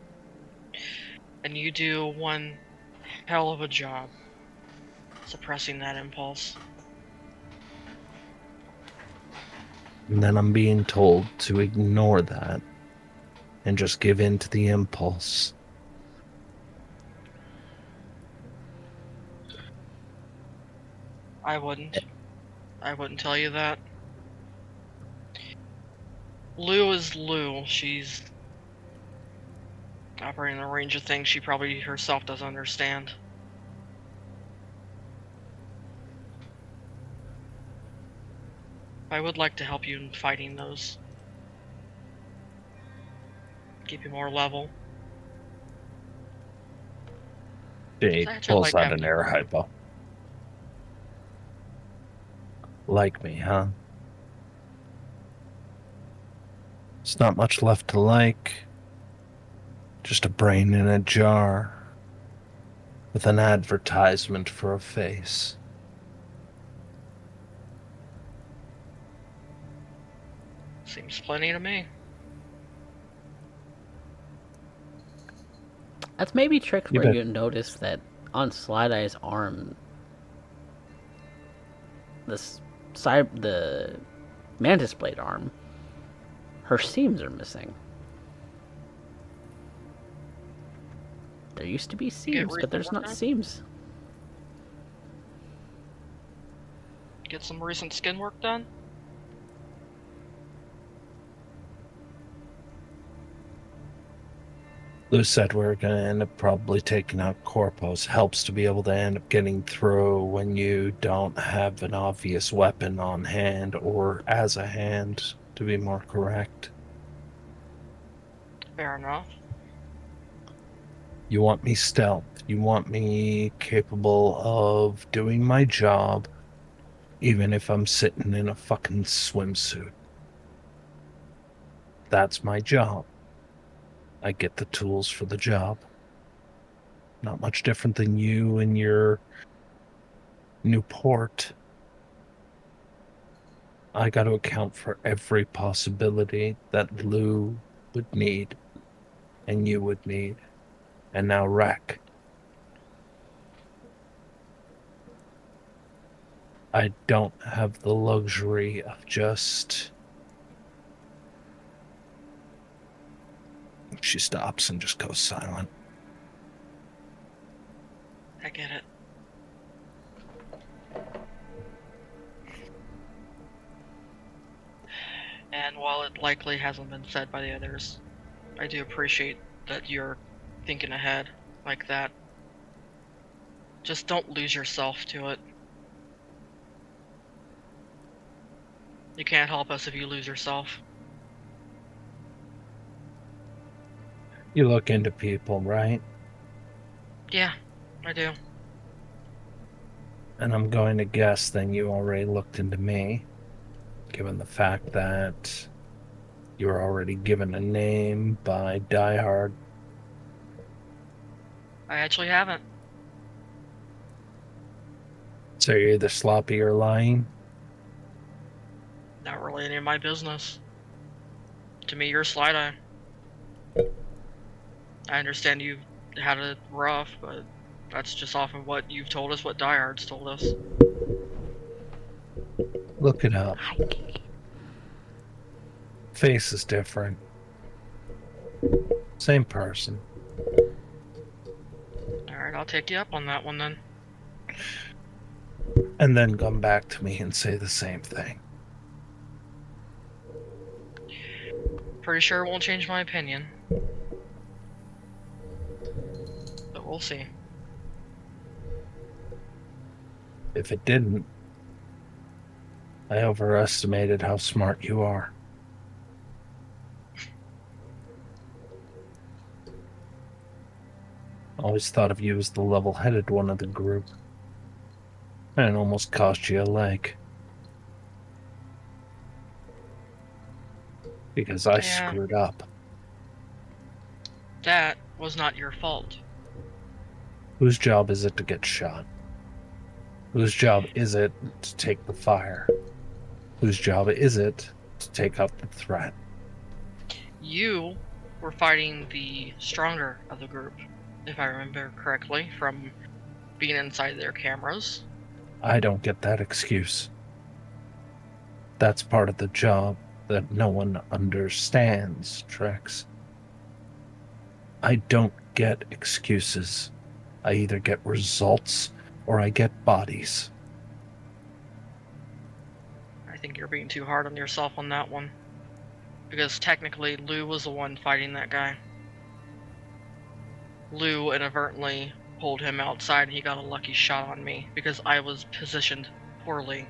And you do one hell of a job suppressing that impulse. And then I'm being told to ignore that and just give in to the impulse. I wouldn't. I wouldn't tell you that. Lou is Lou. She's operating a range of things she probably herself doesn't understand. I would like to help you in fighting those. Keep you more level. She I actually pulls like out having an you air around. hypo. Like me, huh? It's not much left to like. Just a brain in a jar. With an advertisement for a face. Seems plenty to me. That's maybe Trix You where bet. you notice that on Slideye's arm, the mantis blade arm, her seams are missing. There used to be Get seams, but recent there's work not done? seams. Get some recent skin work done? Lou said we're going to end up probably taking out corpos. Helps to be able to end up getting through when you don't have an obvious weapon on hand, or as a hand, to be more correct. Fair enough. You want me stealth. You want me capable of doing my job, even if I'm sitting in a fucking swimsuit. That's my job. I get the tools for the job. Not much different than you and your Newport. I got to account for every possibility that Lou would need and you would need. And now Wreck. I don't have the luxury of just. She stops and just goes silent. I get it. And while it likely hasn't been said by the others, I do appreciate that you're thinking ahead like that. Just don't lose yourself to it. You can't help us if you lose yourself. You look into people, right? Yeah, I do. And I'm going to guess then you already looked into me, given the fact that you were already given a name by Die Hard. I actually haven't. So you're either sloppy or lying. Not really any of my business. To me, you're Slideye. I understand you've had it rough, but that's just off of what you've told us, what Die Hard's told us. Look it up. Hi, Kiki. Face is different. Same person. Alright, I'll take you up on that one then. And then come back to me and say the same thing. Pretty sure it won't change my opinion. But we'll see. If it didn't, I overestimated how smart you are. Always thought of you as the level-headed one of the group. And it almost cost you a leg. Because I Yeah. screwed up. That was not your fault. Whose job is it to get shot? Whose job is it to take the fire? Whose job is it to take out the threat? You were fighting the stronger of the group, if I remember correctly, from being inside their cameras. I don't get that excuse. That's part of the job that no one understands, Trix. I don't get excuses. I either get results or I get bodies. I think you're being too hard on yourself on that one. Because technically, Lou was the one fighting that guy. Lou inadvertently pulled him outside and he got a lucky shot on me because I was positioned poorly.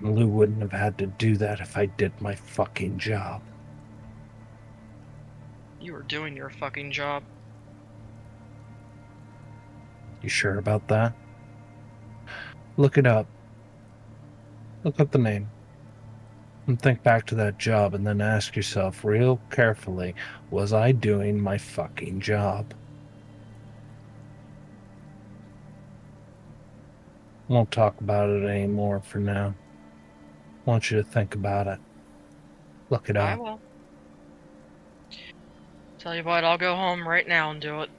Lou wouldn't have had to do that if I did my fucking job. You were doing your fucking job. You sure about that? Look it up. Look up the name. And think back to that job and then ask yourself real carefully, was I doing my fucking job? Won't talk about it anymore for now. Want you to think about it. Look it I up. will. Tell you what, I'll go home right now and do it.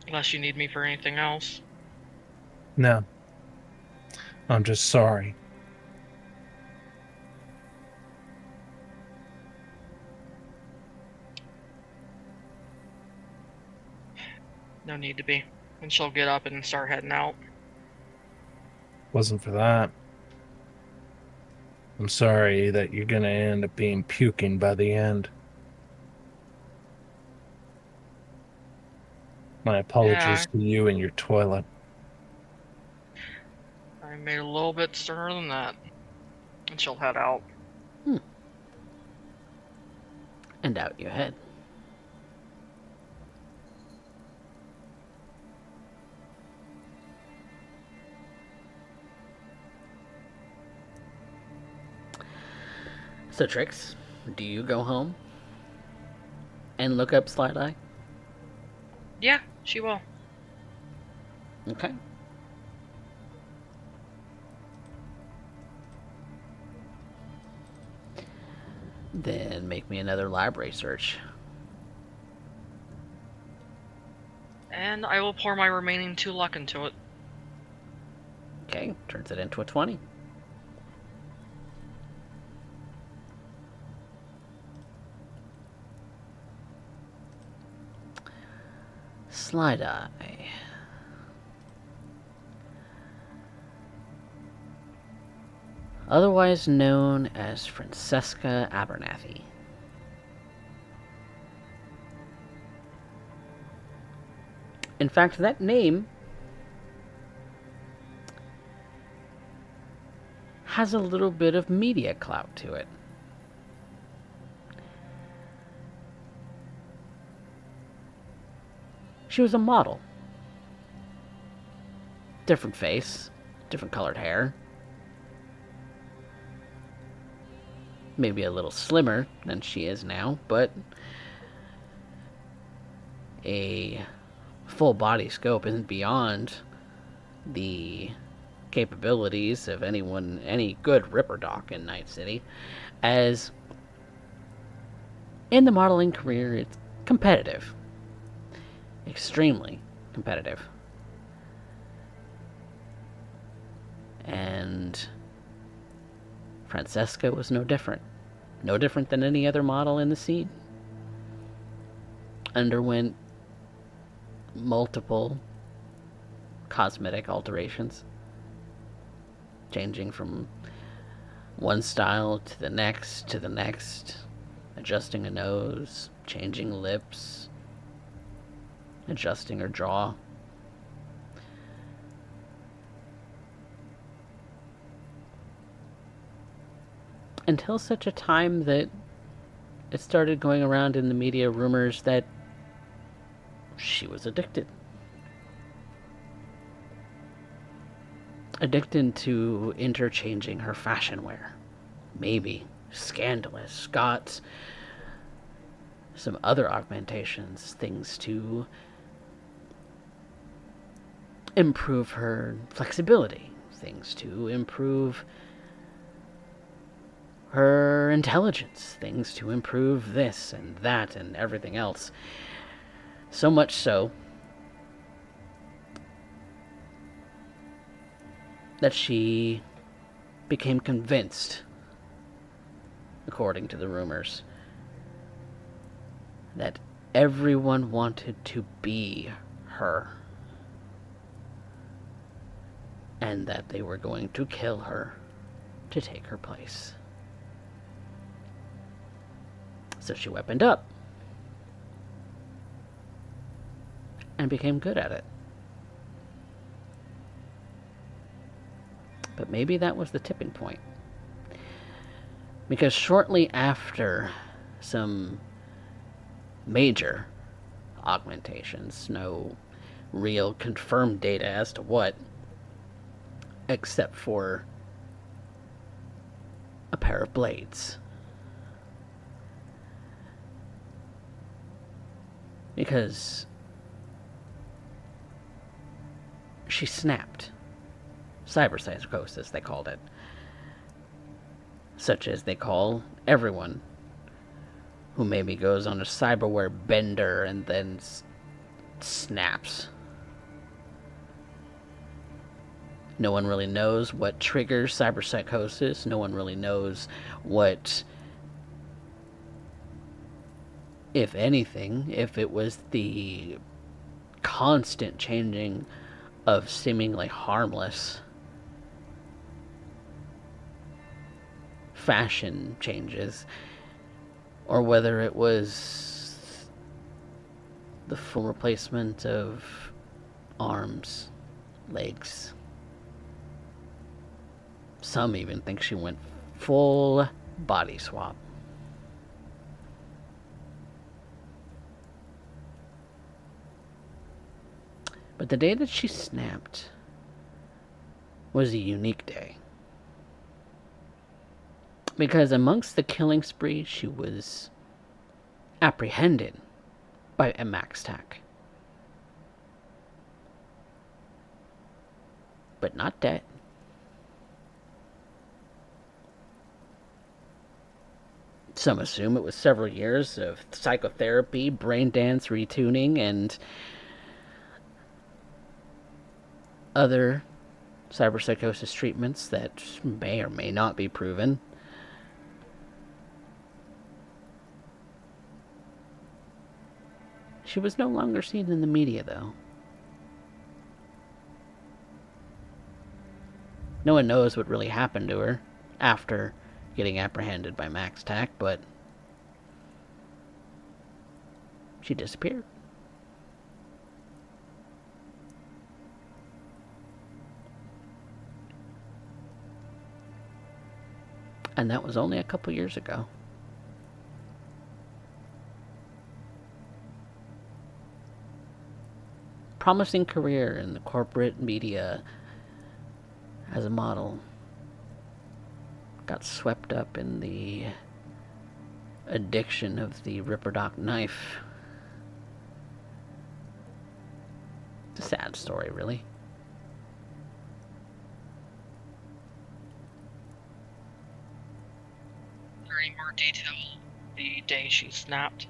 Unless you need me for anything else. No. I'm just sorry. No need to be. And she'll get up and start heading out. Wasn't for that. I'm sorry that you're gonna end up being puking by the end. My apologies to you and your toilet. I made a little bit sterner than that. And she'll head out. And out you head. So, Trix, do you go home and look up Slideye? Yeah, she will. Okay. Then make me another library search. And I will pour my remaining 2 luck into it. Okay, turns it into a 20. Slideye. Otherwise known as Francesca Abernathy. In fact, that name has a little bit of media clout to it. She was a model. Different face, different colored hair. Maybe a little slimmer than she is now, but a full body scope isn't beyond the capabilities of any good Ripper Doc in Night City, as in the modeling career, it's competitive. Extremely competitive. And Francesca was no different. No different than any other model in the scene. Underwent multiple cosmetic alterations, changing from one style to the next, adjusting a nose, changing lips, adjusting her jaw. Until such a time that it started going around in the media rumors that she was addicted. Addicted to interchanging her fashion wear. Maybe scandalous. Got some other augmentations, things to improve her flexibility, things to improve her intelligence, things to improve this and that and everything else. So much so that she became convinced, according to the rumors, that everyone wanted to be her. And that they were going to kill her to take her place. So she weaponed up. And became good at it. But maybe that was the tipping point. Because shortly after some major augmentations, no real confirmed data as to what, except for a pair of blades. Because she snapped. Cyberpsychosis, they called it. Such as they call everyone who maybe goes on a cyberware bender and then snaps. No one really knows what triggers cyberpsychosis. No one really knows what, if anything, if it was the constant changing of seemingly harmless fashion changes, or whether it was the full replacement of arms, legs. Some even think she went full body swap. But the day that she snapped was a unique day. Because amongst the killing spree, she was apprehended by a MacabreDerek. But not dead. Some assume it was several years of psychotherapy, brain dance retuning, and other cyberpsychosis treatments that may or may not be proven. She was no longer seen in the media, though. No one knows what really happened to her after getting apprehended by MacabreDerek, but she disappeared. And that was only a couple years ago. Promising career in the corporate media as a model. Got swept up in the addiction of the Ripperdoc knife. It's a sad story, really. Is there any more detail the day she snapped?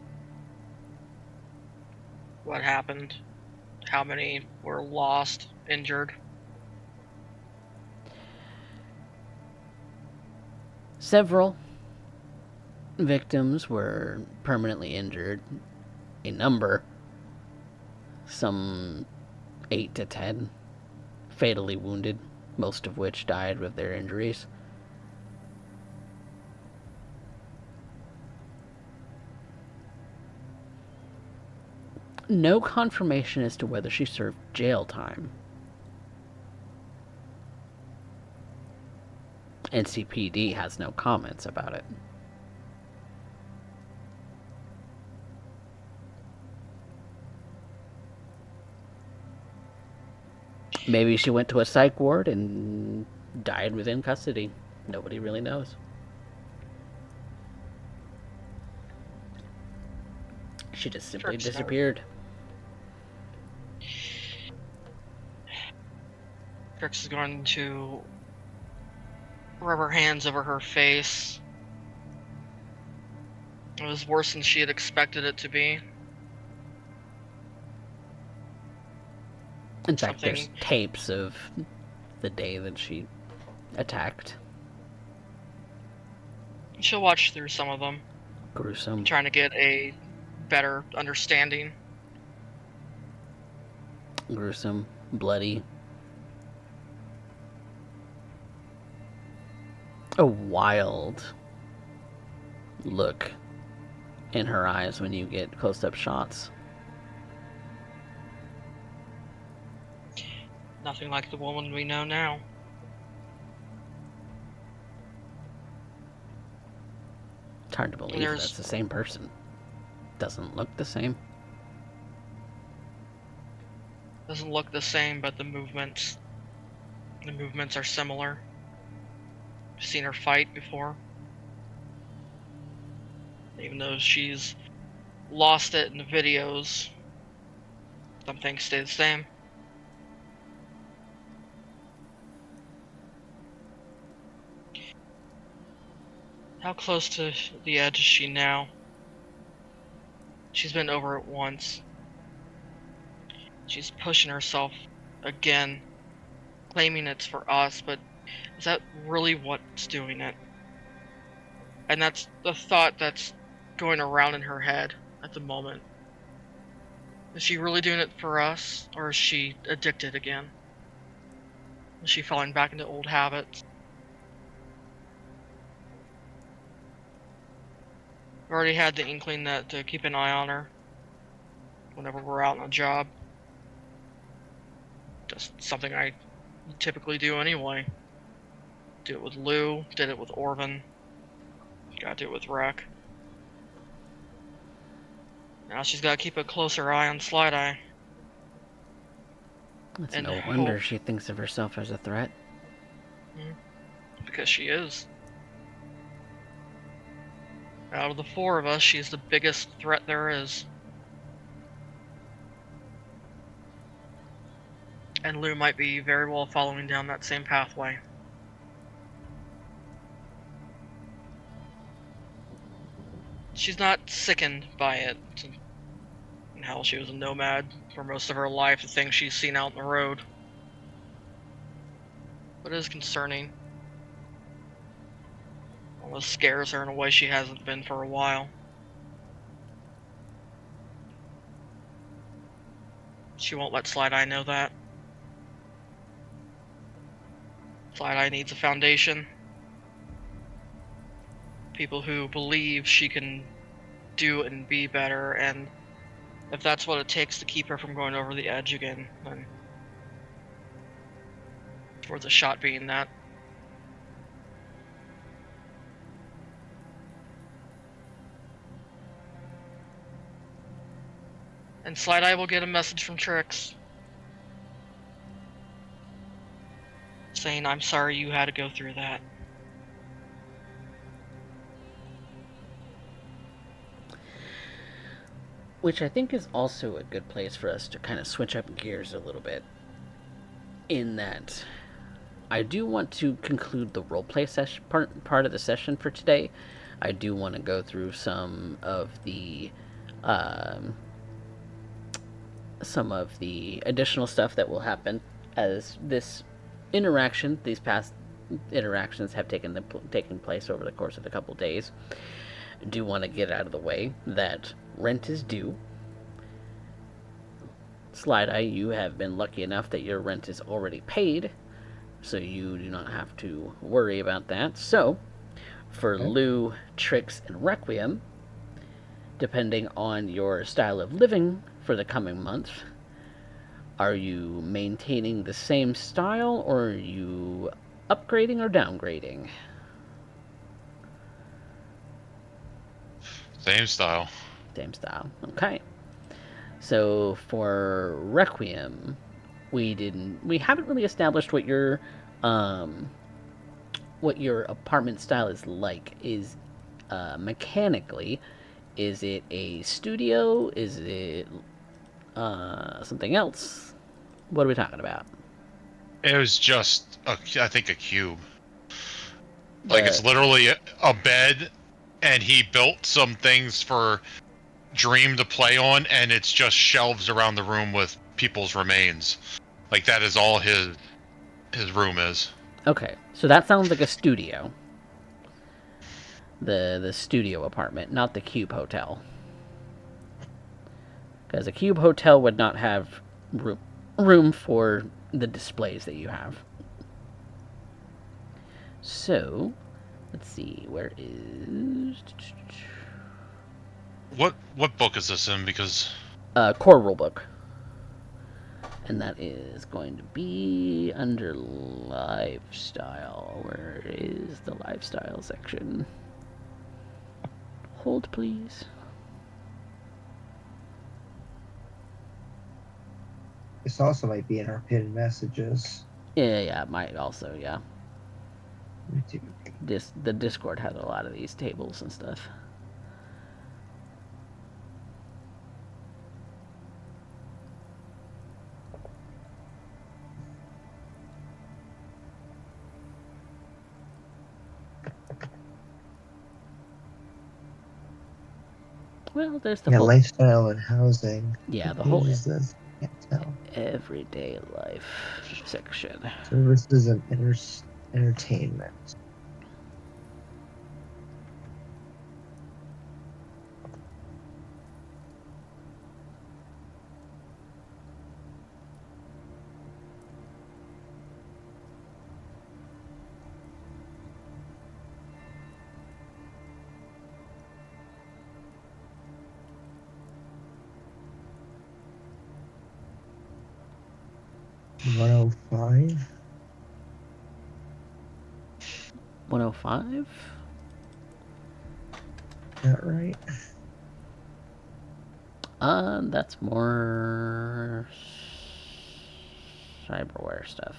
What happened? How many were lost, injured? Several victims were permanently injured. A number, some 8 to 10, fatally wounded, most of which died with their injuries. No confirmation as to whether she served jail time. NCPD has no comments about it. Maybe she went to a psych ward and died within custody. Nobody really knows. She just simply Trix disappeared. Trix is going to rub her hands over her face. It was worse than she had expected it to be. In fact, there's Something- tapes of the day that she attacked. She'll watch through some of them, Gruesome. trying to get a better understanding. gruesome, bloody. A wild look in her eyes when you get close-up shots. Nothing like the woman we know now. It's hard to believe that's the same person. Doesn't look the same. Doesn't look the same, but the movements are similar. I've seen her fight before. Even though she's lost it in the videos, some things stay the same. How close to the edge is she now? She's been over it once. She's pushing herself again, claiming it's for us, but is that really what's doing it? And that's the thought that's going around in her head at the moment. Is she really doing it for us, or is she addicted again? Is she falling back into old habits? I've already had the inkling that to keep an eye on her whenever we're out on a job. Just something I typically do anyway. Do it with Lou, did it with Orvin. Gotta do it with Rec. Now she's gotta keep a closer eye on Slideye. It's And no wonder she thinks of herself as a threat. Because she is. Out of the four of us, she's the biggest threat there is. And Lou might be very well following down that same pathway. She's not sickened by it. Hell, she was a nomad for most of her life, the things she's seen out on the road. But it is concerning. Almost scares her in a way she hasn't been for a while. She won't let Slideye know that. Slideye needs a foundation. People who believe she can do and be better, and if that's what it takes to keep her from going over the edge again, then it's worth a shot being that. And Slideye will get a message from Trix saying, "I'm sorry you had to go through that." Which I think is also a good place for us to kind of switch up gears a little bit. In that, I do want to conclude the roleplay session part of the session for today. I do want to go through some of the additional stuff that will happen as these past interactions have taken place over the course of a couple days. I do want to get out of the way that rent is due. Slideye, you have been lucky enough that your rent is already paid, so you do not have to worry about that. So, for Lou, Trix, and Requiem, depending on your style of living for the coming month, are you maintaining the same style, or are you upgrading or downgrading? Same style. Same style. Okay. So for Requiem, we haven't really established what your apartment style is like. Is mechanically, is it a studio? Is it something else? What are we talking about? It was just, I think, a cube. Like, it's literally a bed, and he built some things for Dream to play on, and it's just shelves around the room with people's remains. Like, that is all his room is. Okay, so that sounds like a studio. The studio apartment, not the cube hotel. Because a cube hotel would not have room for the displays that you have. So, let's see, where is... What book is this in? Because core rulebook. And that is going to be under lifestyle. Where is the lifestyle section? Hold, please. This also might be in our pinned messages. Yeah, it might also, yeah. Me too. The Discord has a lot of these tables and stuff. Well, there's the Yeah, whole lifestyle and housing. Yeah, What the whole page is this? Can't tell. everyday life section. Services and entertainment. $105. 105? Is that right? That's more cyberware stuff.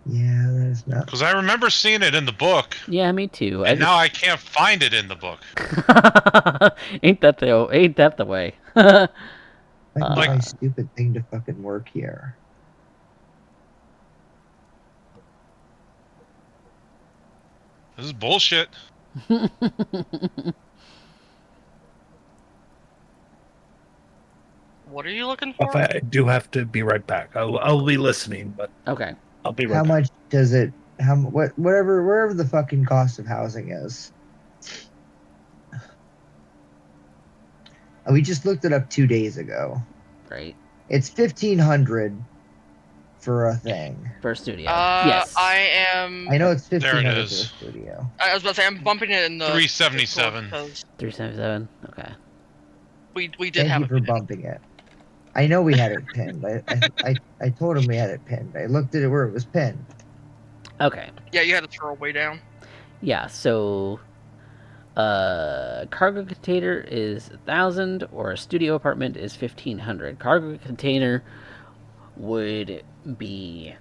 Yeah, that is not. because I remember seeing it in the book, Yeah, me too. and now I can't find it in the book. Ain't that the way? I can get Like- my stupid thing to fucking work here. This is bullshit. What are you looking for? I do have to be right back. I'll be listening, but Okay. I'll be right How back. much does it? Whatever the fucking cost of housing is. We just looked it up 2 days ago. Great. It's 1,500 for a thing. For a studio. Yes. I know it's There it 1,500 for a is. studio. I was about to say I'm bumping it in the 377. because 377. Okay. we did Thank have you it. for bumping it. I know we had it pinned. I told him we had it pinned. I looked at it where it was pinned. Okay. Yeah, you had to throw way down. Yeah, so cargo container is 1,000 or a studio apartment is 1,500. Cargo container would be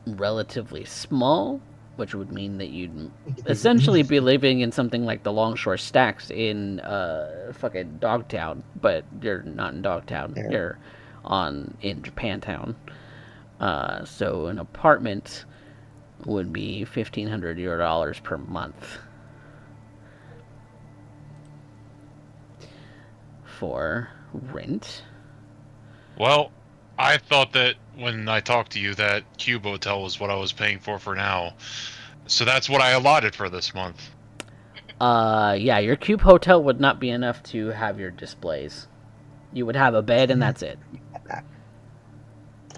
relatively small, which would mean that you'd essentially be living in something like the Longshore Stacks in fucking Dogtown, but you're not in Dogtown. Yeah. You're in Japantown. So an apartment would be $1,500 per month for rent. Well, I thought that when I talked to you that Cube Hotel was what I was paying for now. So that's what I allotted for this month. Yeah, your Cube Hotel would not be enough to have your displays. You would have a bed and that's it.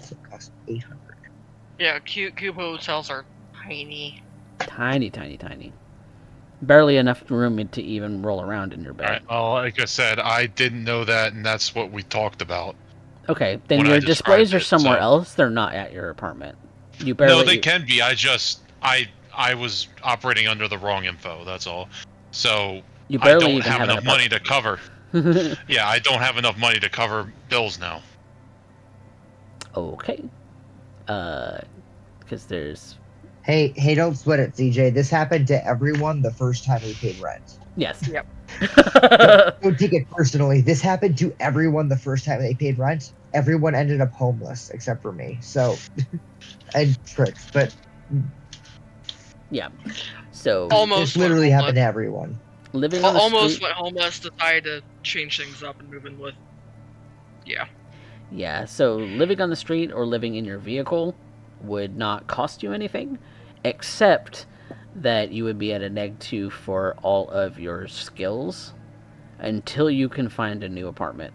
So it costs 800. Yeah, cube hotels are tiny. Tiny, tiny, tiny. Barely enough room to even roll around in your bed. Alright, well, like I said, I didn't know that, and that's what we talked about. Okay, then when I your displays described are it, somewhere so- else. They're not at your apartment. You barely. No, they can be. I was operating under the wrong info. That's all. So You I barely don't even have have an enough money to cover. Yeah, I don't have enough money to cover bills now. Okay. Because there's Hey, don't sweat it, CJ. This happened to everyone the first time we paid rent. yes. Yep. Don't take it personally. This happened to everyone the first time they paid rent. Everyone ended up homeless except for me. So, and Trix, but Yeah. So Almost this literally went happened to homeless. everyone. living on the Almost street. went homeless. Decided to change things up and move in with. Yeah. Yeah. So living on the street or living in your vehicle would not cost you anything, except that you would be at a -2 for all of your skills until you can find a new apartment.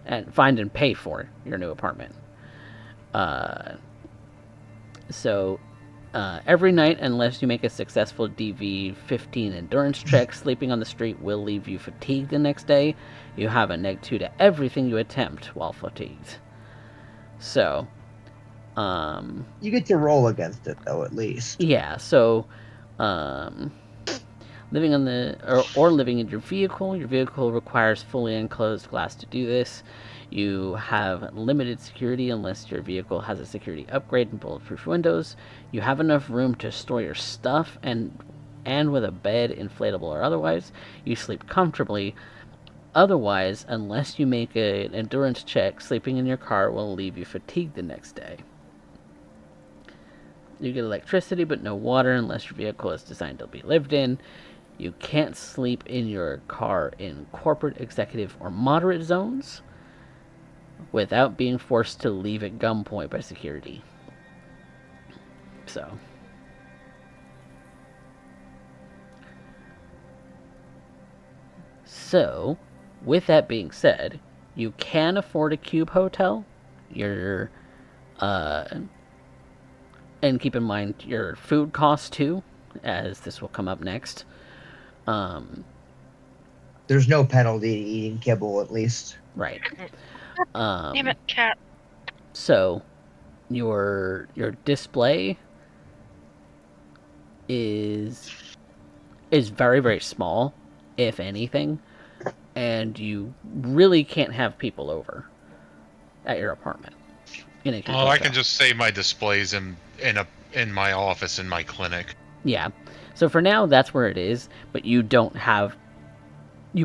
and find and pay for your new apartment. So every night, unless you make a successful DV-15 endurance check, sleeping on the street will leave you fatigued the next day. You have a -2 to everything you attempt while fatigued. So, You get to roll against it, though, at least. yeah, so living on or living in your vehicle requires fully enclosed glass to do this. You have limited security unless your vehicle has a security upgrade and bulletproof windows. You have enough room to store your stuff, and with a bed, inflatable or otherwise, you sleep comfortably. Otherwise, unless you make an endurance check, sleeping in your car will leave you fatigued the next day. You get electricity but no water unless your vehicle is designed to be lived in. You can't sleep in your car in corporate, executive, or moderate zones without being forced to leave at gunpoint by security. So, with that being said, you can afford a cube hotel. And keep in mind your food costs too, as this will come up next. There's no penalty to eating kibble, at least. Right. Damn it, cat. So, your display is very, very small, if anything, and you really can't have people over at your apartment. Oh, I can just save my displays in my office in my clinic. Yeah. So for now, that's where it is, but you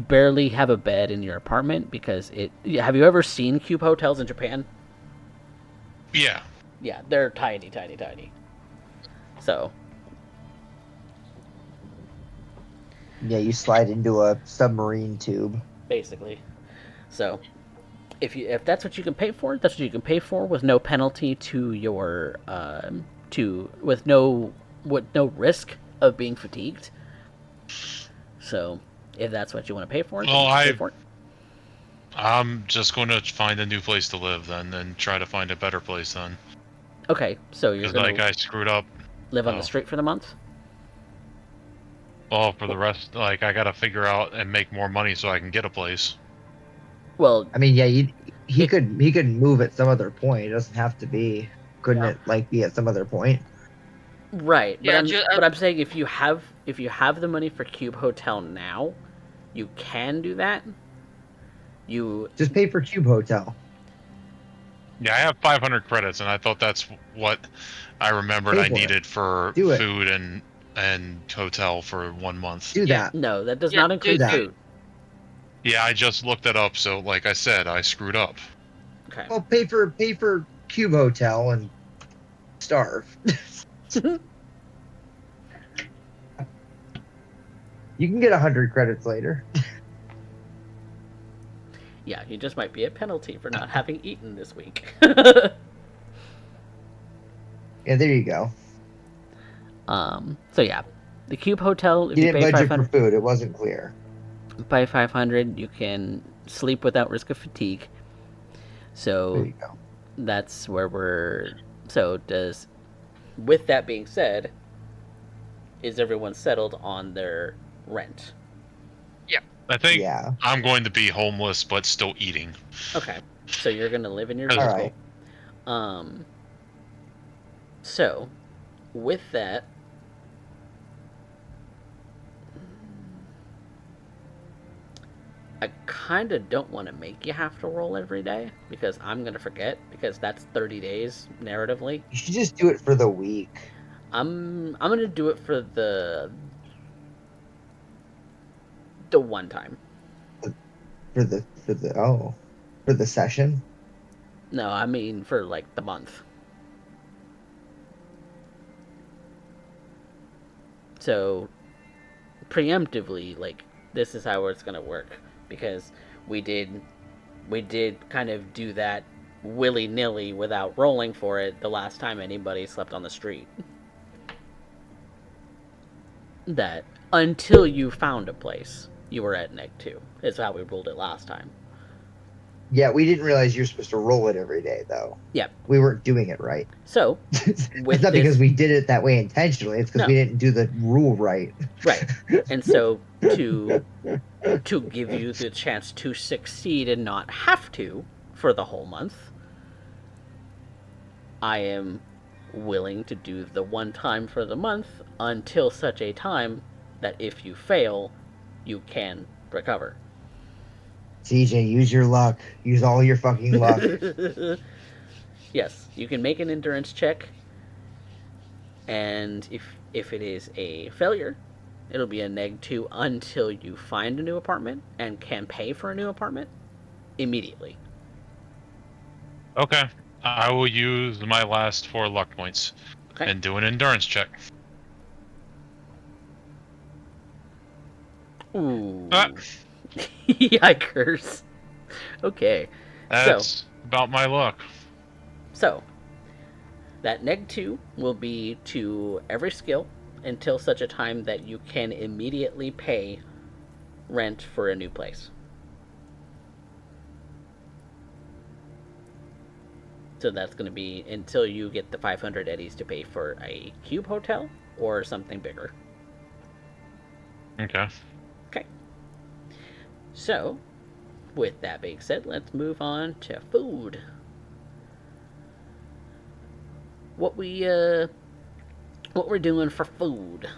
barely have a bed in your apartment because have you ever seen cube hotels in Japan? Yeah. Yeah, they're tiny, tiny, tiny. So. Yeah, you slide into a submarine tube. Basically. So, if that's what you can pay for, that's what you can pay for with no penalty to your with no risk of being fatigued. So, if that's what you want to pay for, pay for it. I'm just going to find a new place to live then, and try to find a better place then. Okay, so you're going to I screwed up. Live on the street for the month? Well, for the rest, I gotta figure out and make more money so I can get a place. Well, I mean, yeah, he could move at some other point. It doesn't have to be. Couldn't it be at some other point? Right, Yeah, but I'm saying if you have the money for Cube Hotel now, you can do that. You just pay for Cube Hotel. Yeah, I have 500 credits, and I thought that's what I remembered I needed for food and hotel for 1 month. Do that. No, that does not include food. Yeah, I just looked it up, so like I said, I screwed up. Okay. Well, pay for Cube Hotel and starve. You can get 100 credits later. Yeah, you just might be a penalty for not having eaten this week. Yeah, there you go. So yeah, the Cube Hotel. If you you didn't pay budget 500 for food, it wasn't clear. By 500, you can sleep without risk of fatigue. So there you go. That's where we're. So does. With that being said, is everyone settled on their rent? Yeah. I think I'm going to be homeless, but still eating. Okay, so you're going to live in your vehicle. All right. So, with that, I kind of don't want to make you have to roll every day because I'm going to forget because that's 30 days narratively. You should just do it for the week. I'm going to do it for the one time. For the session? No, I mean for like the month. So preemptively, like, this is how it's gonna work because we did kind of do that willy-nilly without rolling for it the last time anybody slept on the street. That until you found a place, you were at -2. Is how we ruled it last time. Yeah, we didn't realize you're supposed to roll it every day, though. Yep. We weren't doing it right. So, It's with not because this- we did it that way intentionally. It's because No. we didn't do the rule right. Right. And so to give you the chance to succeed and not have to for the whole month, I am willing to do the one time for the month until such a time that if you fail, you can recover. CJ, use your luck. Use all your fucking luck. Yes, you can make an endurance check, and if it is a failure, it'll be a -2 until you find a new apartment and can pay for a new apartment immediately. Okay. I will use my last 4 luck points Okay. and do an endurance check. Ooh. Ah. Yikers. Okay. That's about my luck. So, that -2 will be to every skill until such a time that you can immediately pay rent for a new place. So that's going to be until you get the 500 eddies to pay for a cube hotel or something bigger. Okay. Okay. So, with that being said, let's move on to food. What we're doing for food.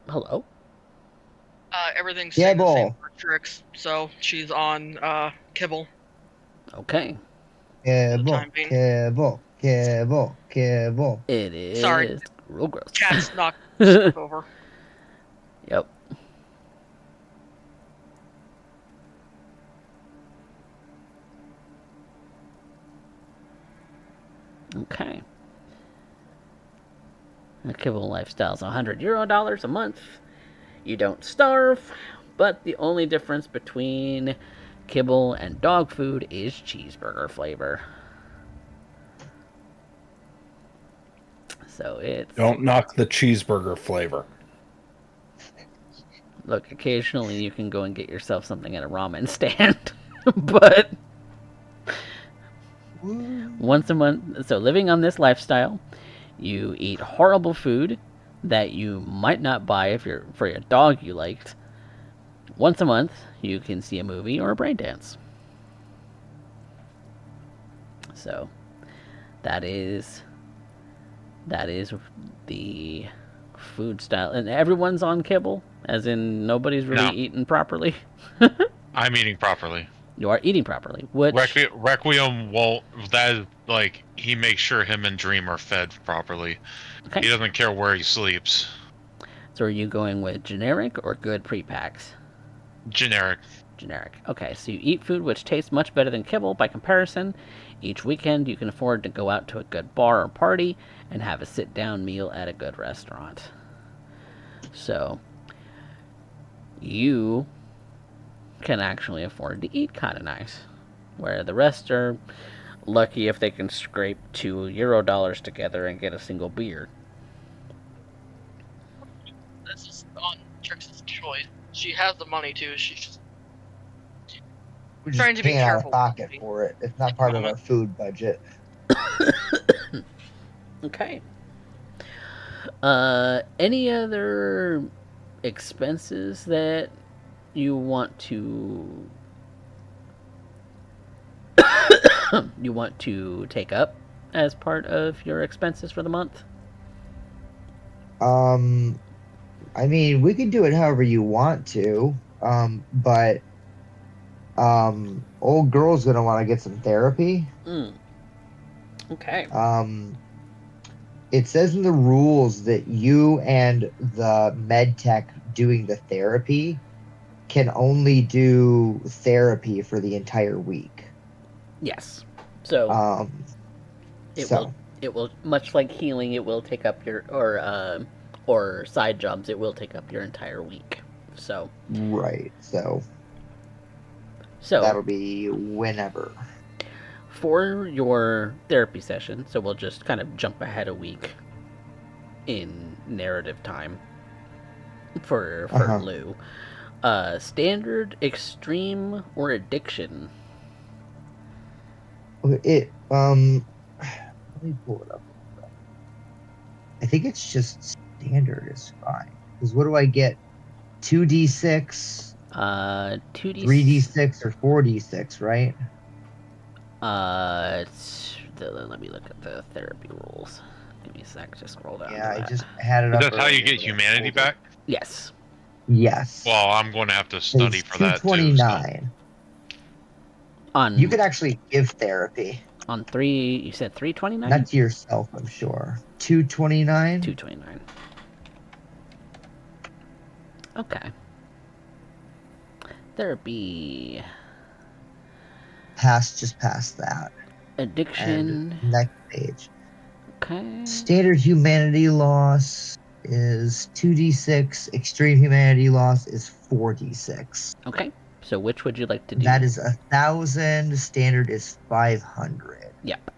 Hello? Everything's Yeah, staying the same ball. for Trix, so she's on kibble. Okay. Kibble, time being. kibble, kibble, kibble. It is Sorry. real gross. Cat's knocked stuff over. Yep. Okay. The kibble lifestyle's €100 a month. You don't starve, but the only difference between kibble and dog food is cheeseburger flavor. So it's... Don't knock the cheeseburger flavor. Look, occasionally you can go and get yourself something at a ramen stand, but once a month. So living on this lifestyle, you eat horrible food that you might not buy if you're for a dog you liked. Once a month, you can see a movie or a brain dance. So that is the food style, and everyone's on kibble, as in nobody's really No. eating properly. I'm eating properly. You are eating properly. Which Requiem won't. That is, like, he makes sure him and Dream are fed properly. okay. He doesn't care where he sleeps. So are you going with generic or good pre-packs? Generic. Generic. Okay, so you eat food which tastes much better than kibble by comparison. Each weekend you can afford to go out to a good bar or party and have a sit-down meal at a good restaurant. So you can actually afford to eat kind of nice, where the rest are lucky if they can scrape €2 together and get a single beer. This is on Trix's choice. She has the money too. She's just We're just trying to be paying out careful. of pocket for it. It's not part of our food budget. Okay. Any other expenses that you want to take up as part of your expenses for the month? I mean, we can do it however you want to. But old girl's gonna want to get some therapy. Okay. It says in the rules that you and the med tech doing the therapy can only do therapy for the entire week. Yes. So So it will much like healing. It will take up your or side jobs, it will take up your entire week. So Right. So so that'll be whenever. for your therapy session, so we'll just kind of jump ahead a week in narrative time for Lou. Standard, extreme, or addiction? Let me pull it up. I think it's just standard is fine. Because what do I get? 2d6, 2d. 3d6, or 4d6, right? Let me look at the therapy rules. Give me a sec to scroll down. Yeah, to I that. just had it Is up. that how you earlier, get but I humanity pulled it. back? Yes. Yes. Well, I'm going to have to study It's for that too. So. 229. You could actually give therapy. On 3, you said 329? Not to yourself, I'm sure. 229? 229. Okay. Therapy. Just past that. Addiction. And next page. Okay. Standard humanity loss is 2d6. Extreme humanity loss is 4d6. Okay. So which would you like to do? That is 1,000. Standard is 500. Yep.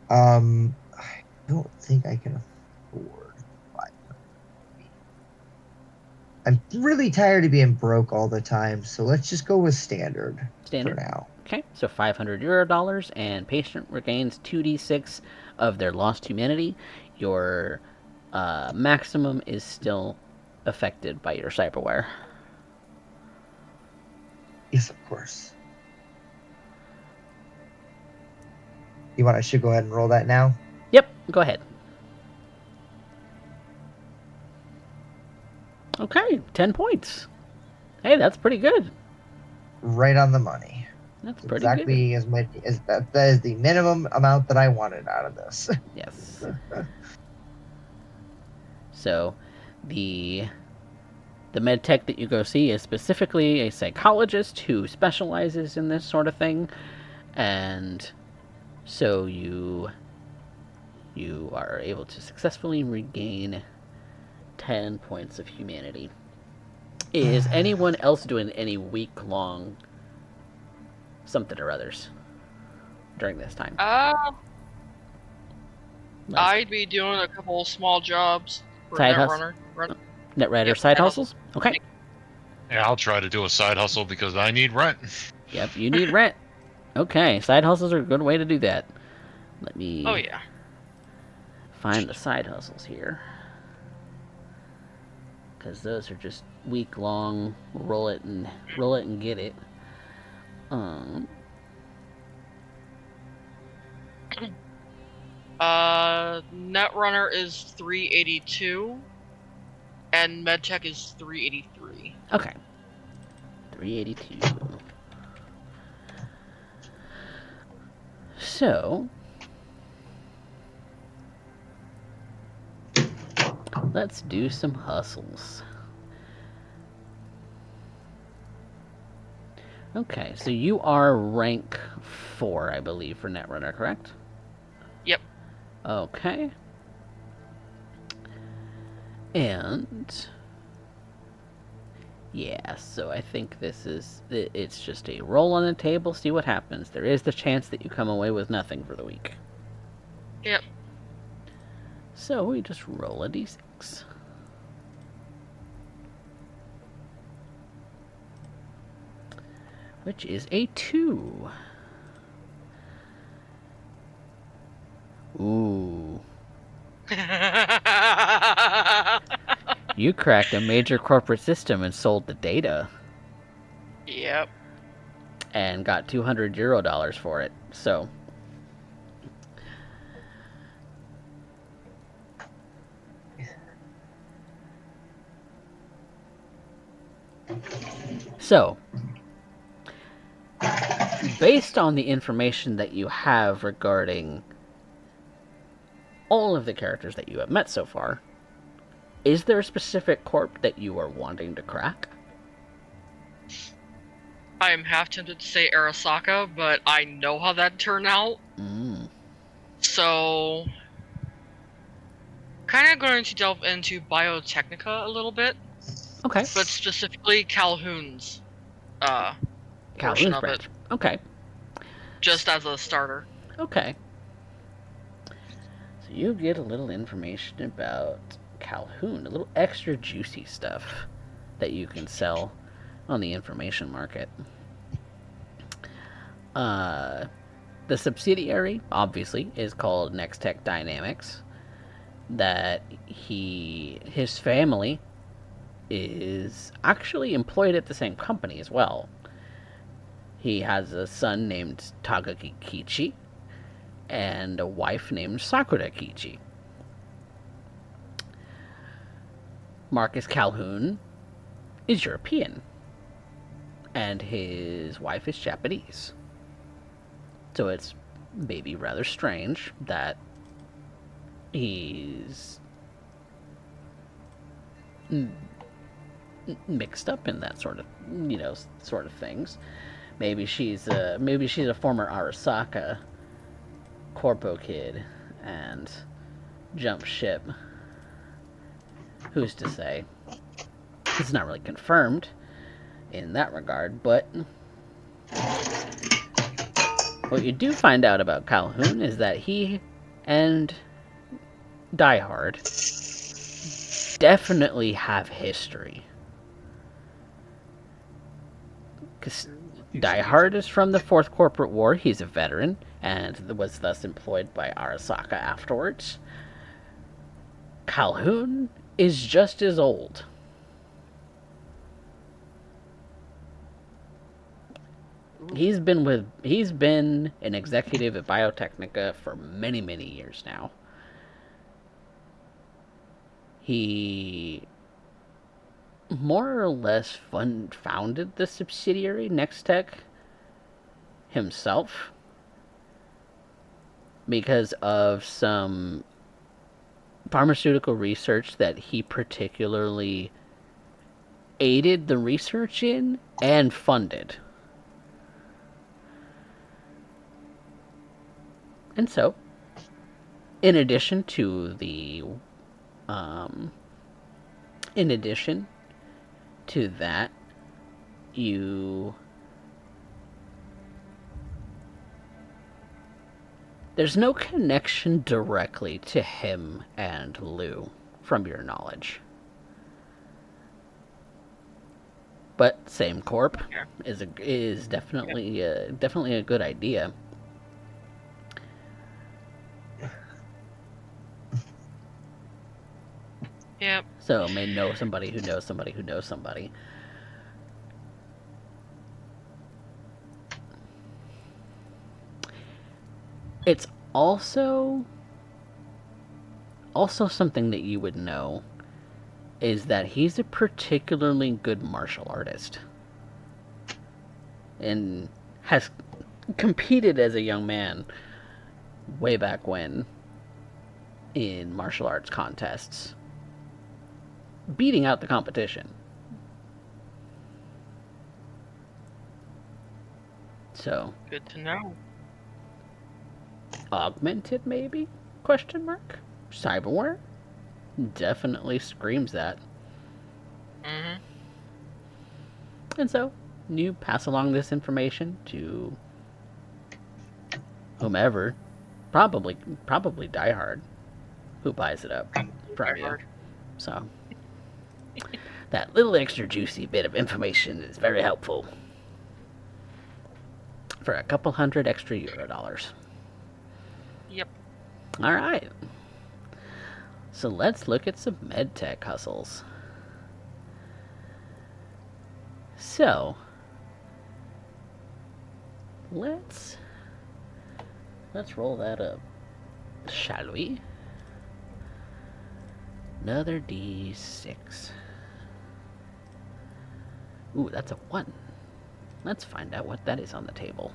I don't think I can afford 500. I'm really tired of being broke all the time, so let's just go with standard. For now. Okay, so $500, and patient regains 2d6 of their lost humanity. Your maximum is still affected by your cyberware. Yes, of course. I should go ahead and roll that now? Yep, go ahead. Okay, 10 points. Hey, that's pretty good. Right on the money. That's pretty exactly good. as much as that is the minimum amount that I wanted out of this. Yes. So, the med tech that you go see is specifically a psychologist who specializes in this sort of thing, and so you are able to successfully regain 10 points of humanity. Is anyone else doing any week-long something or others during this time? I'd be doing a couple small jobs for Netrunner. Netrunner side hustles? Okay. Yeah, I'll try to do a side hustle because I need rent. Yep, you need rent. Okay, side hustles are a good way to do that. Let me find the side hustles here. Because those are just week-long, roll it and get it. Netrunner is 382, and MedTech is 383. Okay. 382. So, let's do some hustles. Okay, so you are rank 4, I believe, for Netrunner, correct? Yep. Okay. And yeah, so I think it's just a roll on the table, see what happens. There is the chance that you come away with nothing for the week. Yep. So we just roll a d6. Which is a 2. Ooh. You cracked a major corporate system and sold the data. Yep. And got €200 for it. So. Based on the information that you have regarding all of the characters that you have met so far, is there a specific corp that you are wanting to crack? I'm half tempted to say Arasaka, but I know how that turned out. So kind of going to delve into biotechnica a little bit, Okay. but specifically Calhoun's portion Calhoun's of it, branch. Okay. just as a starter. Okay. So you get a little information about Calhoun, a little extra juicy stuff that you can sell on the information market. The subsidiary, obviously, is called Nextech Dynamics. That his family is actually employed at the same company as well. He has a son named Tagaki Kichi and a wife named Sakura Kichi. Marcus Calhoun is European, and his wife is Japanese. So it's maybe rather strange that he's mixed up in that sort of things. Maybe she's a former Arasaka corpo kid and jumped ship. Who's to say? It's not really confirmed in that regard, but what you do find out about Calhoun is that he and Die Hard definitely have history. Because Die Hard is from the Fourth Corporate War. He's a veteran and was thus employed by Arasaka afterwards. Calhoun is just as old. He's been an executive at Biotechnica for many, many years now. He more or less founded the subsidiary Nextech himself because of some pharmaceutical research that he particularly aided the research in and funded. And so, in addition to that, there's no connection directly to him and Lou, from your knowledge. But same corp is definitely a good idea. Yep. So may know somebody who knows somebody who knows somebody. It's also something that you would know is that he's a particularly good martial artist and has competed as a young man way back when in martial arts contests, beating out the competition. So, Good to know. augmented maybe? Question mark? Cyberware? Definitely screams that. Mm-hmm. And so, you pass along this information to whomever, probably Die Hard, who buys it up from you. So, that little extra juicy bit of information is very helpful for a couple hundred extra Euro dollars. Yep. All right. So let's look at some medtech hustles. So, let's roll that up, shall we? Another D6. Ooh, that's a 1. Let's find out what that is on the table.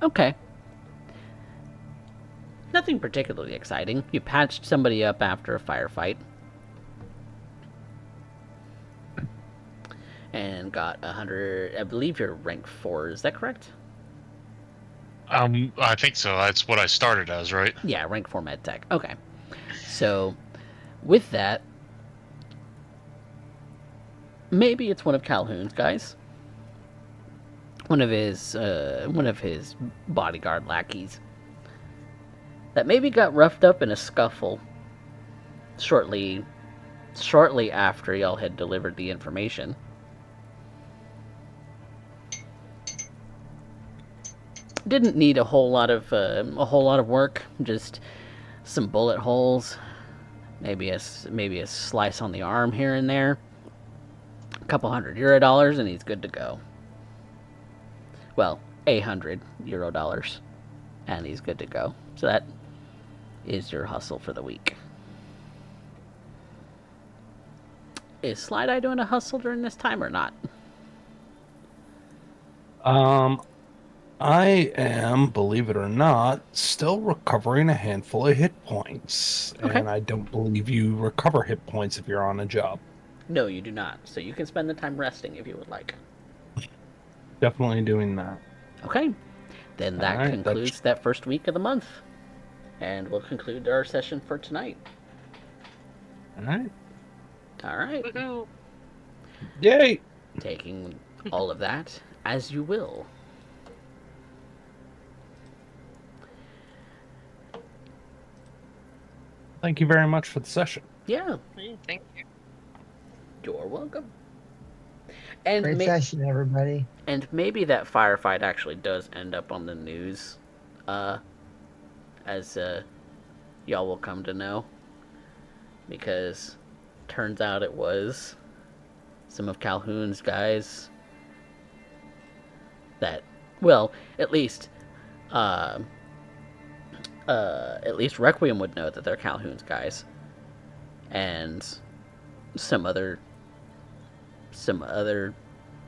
Okay. Nothing particularly exciting. You patched somebody up after a firefight. And got 100... I believe you're rank 4. Is that correct? I think so. That's what I started as, right? Yeah, rank 4 med tech. Okay. So, with that, maybe it's one of Calhoun's guys. One of his bodyguard lackeys. That maybe got roughed up in a scuffle shortly after y'all had delivered the information. Didn't need a whole lot of work, just some bullet holes, maybe a slice on the arm here and there, a couple $100 and he's good to go. Well, $100 and he's good to go. So that is your hustle for the week. Is Slideye doing a hustle during this time or not? I am, believe it or not, still recovering a handful of hit points. Okay. And I don't believe you recover hit points if you're on a job. No, you do not. So you can spend the time resting if you would like. Definitely doing that. Okay. Then that All right, concludes that first week of the month. And we'll conclude our session for tonight. All right. All right. Woohoo! Yay! Taking all of that as you will. Thank you very much for the session. Yeah, Thank you. you're welcome. And Great session, everybody. And maybe that firefight actually does end up on the news, as y'all will come to know, because turns out it was some of Calhoun's guys that, well, at least Requiem would know that they're Calhoun's guys, and some other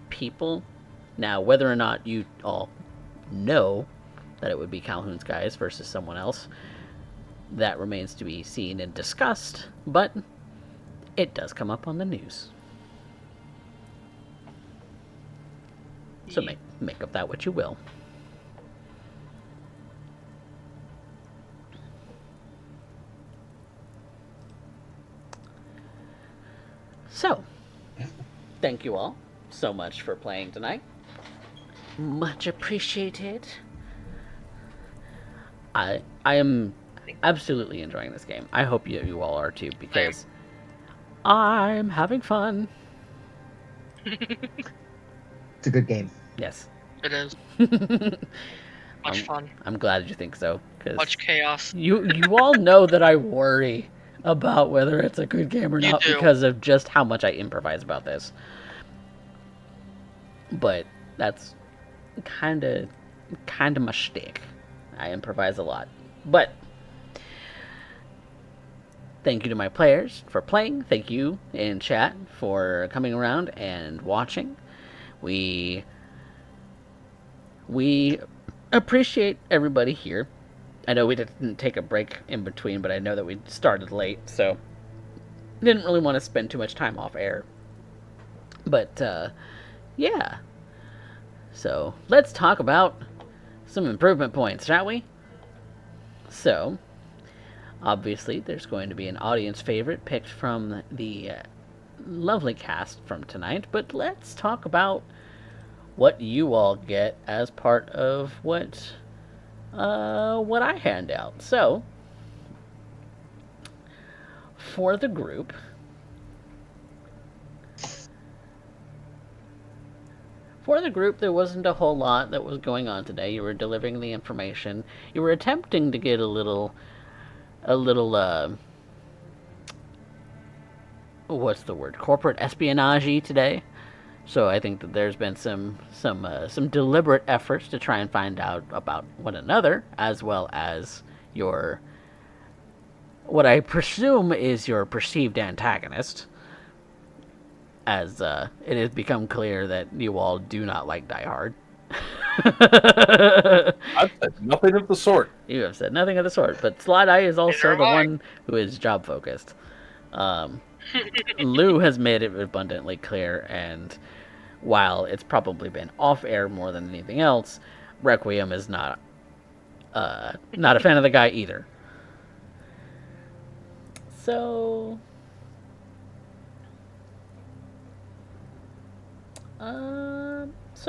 people. Now, whether or not you all know that it would be Calhoun's guys versus someone else, that remains to be seen and discussed, but it does come up on the news. So make of that what you will. So, thank you all so much for playing tonight. Much appreciated. I am absolutely enjoying this game. I hope you all are too, because I'm having fun. It's a good game. Yes. It is. Much fun. I'm glad you think so. Cause Much chaos. You all know that I worry about whether it's a good game or You not do. because of just how much I improvise about this. But that's kind of my shtick. I improvise a lot. But thank you to my players for playing. Thank you in chat for coming around and watching. We appreciate everybody here. I know we didn't take a break in between, but I know that we started late, so didn't really want to spend too much time off air. But yeah. So let's talk about some improvement points, shall we? So, obviously, there's going to be an audience favorite picked from the lovely cast from tonight, but let's talk about what you all get as part of what I hand out. So, for the group, there wasn't a whole lot that was going on today. You were delivering the information. You were attempting to get a little what's the word? Corporate espionage today. So I think that there's been some deliberate efforts to try and find out about one another, as well as what I presume is your perceived antagonist, as it has become clear that you all do not like Die Hard. I've said nothing of the sort. You have said nothing of the sort, but Slideye is also Neither the have I. one who is job focused. Lou has made it abundantly clear, and while it's probably been off air more than anything else, Requiem is not Not a fan of the guy either. So,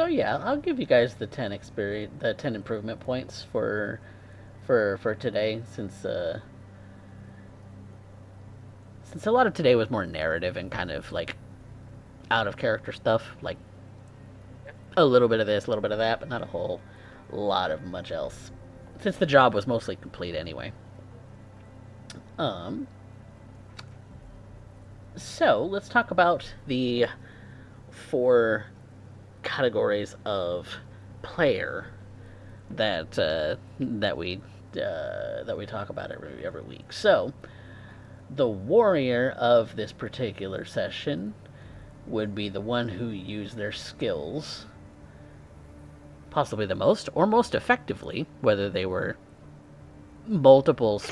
yeah, I'll give you guys the 10 improvement points for today, since a lot of today was more narrative and kind of like out of character stuff, like a little bit of this, a little bit of that, but not a whole lot of much else, since the job was mostly complete anyway. So let's talk about the 4 categories of player that we talk about every week. So the warrior of this particular session would be the one who used their skills possibly the most or most effectively, whether they were multiple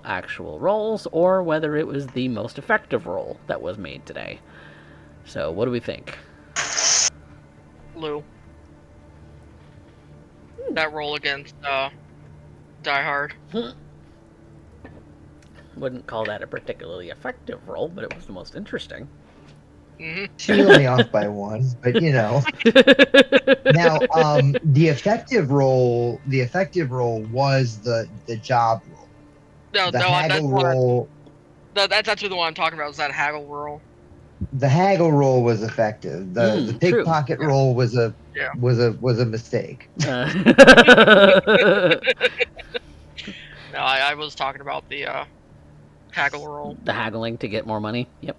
actual rolls or whether it was the most effective roll that was made today. So what do we think? Lou. That roll against Die Hard. Wouldn't call that a particularly effective roll, but it was the most interesting. Mm-hmm. She was only off by 1, but you know. Now, the effective roll was the job roll. No, The no, haggle roll. That's actually the one I'm talking about. Is that haggle roll? The haggle roll was effective. The pickpocket roll was a mistake. No, I was talking about the haggle roll. The haggling to get more money. Yep.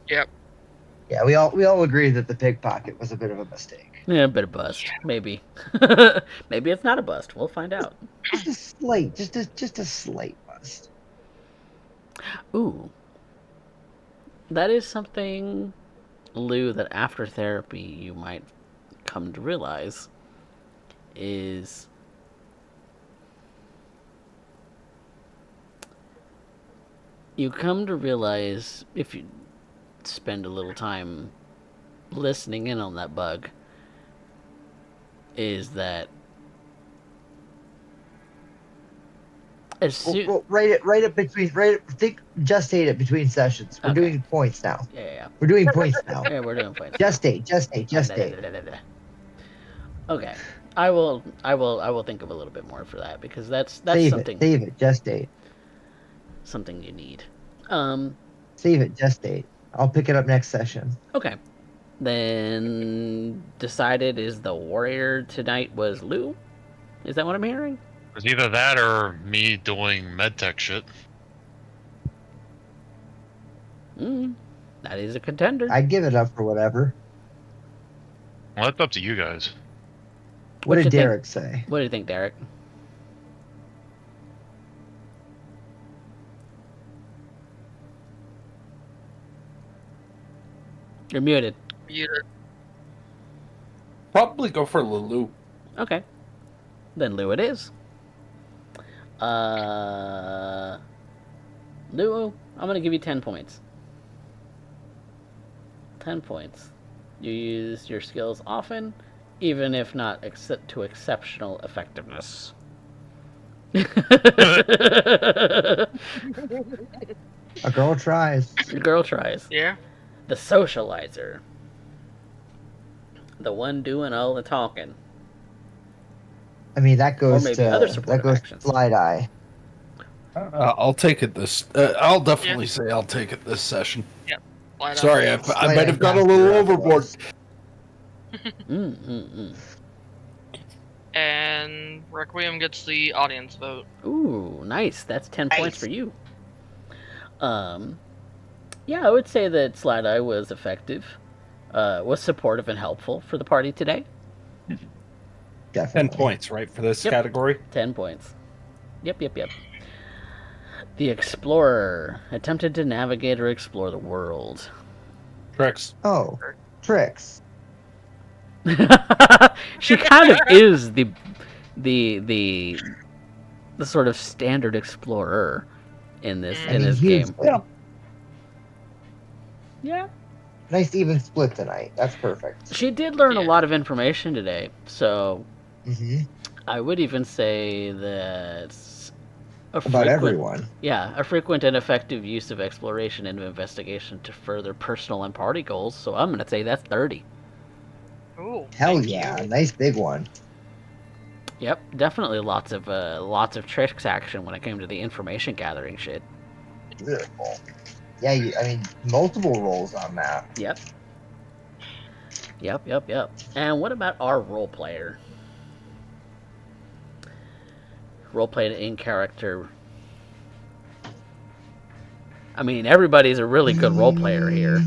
Yep. Yeah, we all agree that the pickpocket was a bit of a mistake. Yeah, a bit of bust, maybe. Maybe it's not a bust. We'll find out. Just a slight bust. Ooh, that is something, Lou, that after therapy you might come to realize is if you spend a little time listening in on that bug, is that Gestate it between sessions. We're doing points now. Yeah. We're doing points now. Yeah, we're doing points. Gestate. Okay. I will think of a little bit more for that, because that's something. Save it. Gestate. Something you need. Save it. Gestate. I'll pick it up next session. Okay. Then decided is the warrior tonight was Lou? Is that what I'm hearing? It was either that or me doing medtech shit. That is a contender. I'd give it up for whatever. Well, that's up to you guys. What did Derek say? What do you think, Derek? You're muted. Probably go for Lulu. Okay. Then Lou it is. Lou, I'm going to give you 10 points. 10 points. You use your skills often, even if not to exceptional effectiveness. A girl tries. A girl tries. Yeah. The socializer. The one doing all the talking. I mean, that goes maybe to other supportive actions. Slideye. I'll take it this. I'll definitely say I'll take it this session. Yep. Sorry, I might have gone a little overboard. And Requiem gets the audience vote. Ooh, nice. That's 10 points for you. Yeah, I would say that Slideye was effective, was supportive and helpful for the party today. Definitely. 10 points, right, for this category? 10 points. Yep. The explorer attempted to navigate or explore the world. Trix. Oh, Trix. She kind of is the sort of standard explorer in this game. Yeah. Nice even split tonight. That's perfect. She did learn a lot of information today, so I would even say that a About everyone. yeah, a frequent and effective use of exploration and investigation to further personal and party goals. So I'm gonna say that's 30. Ooh, Hell thank yeah, you. nice big one. Yep, definitely lots of Trix action when it came to the information gathering shit. Beautiful. Yeah, I mean, multiple roles on that. Yep. Yep. And what about our role player? Role played in character. I mean, everybody's a really good role player here.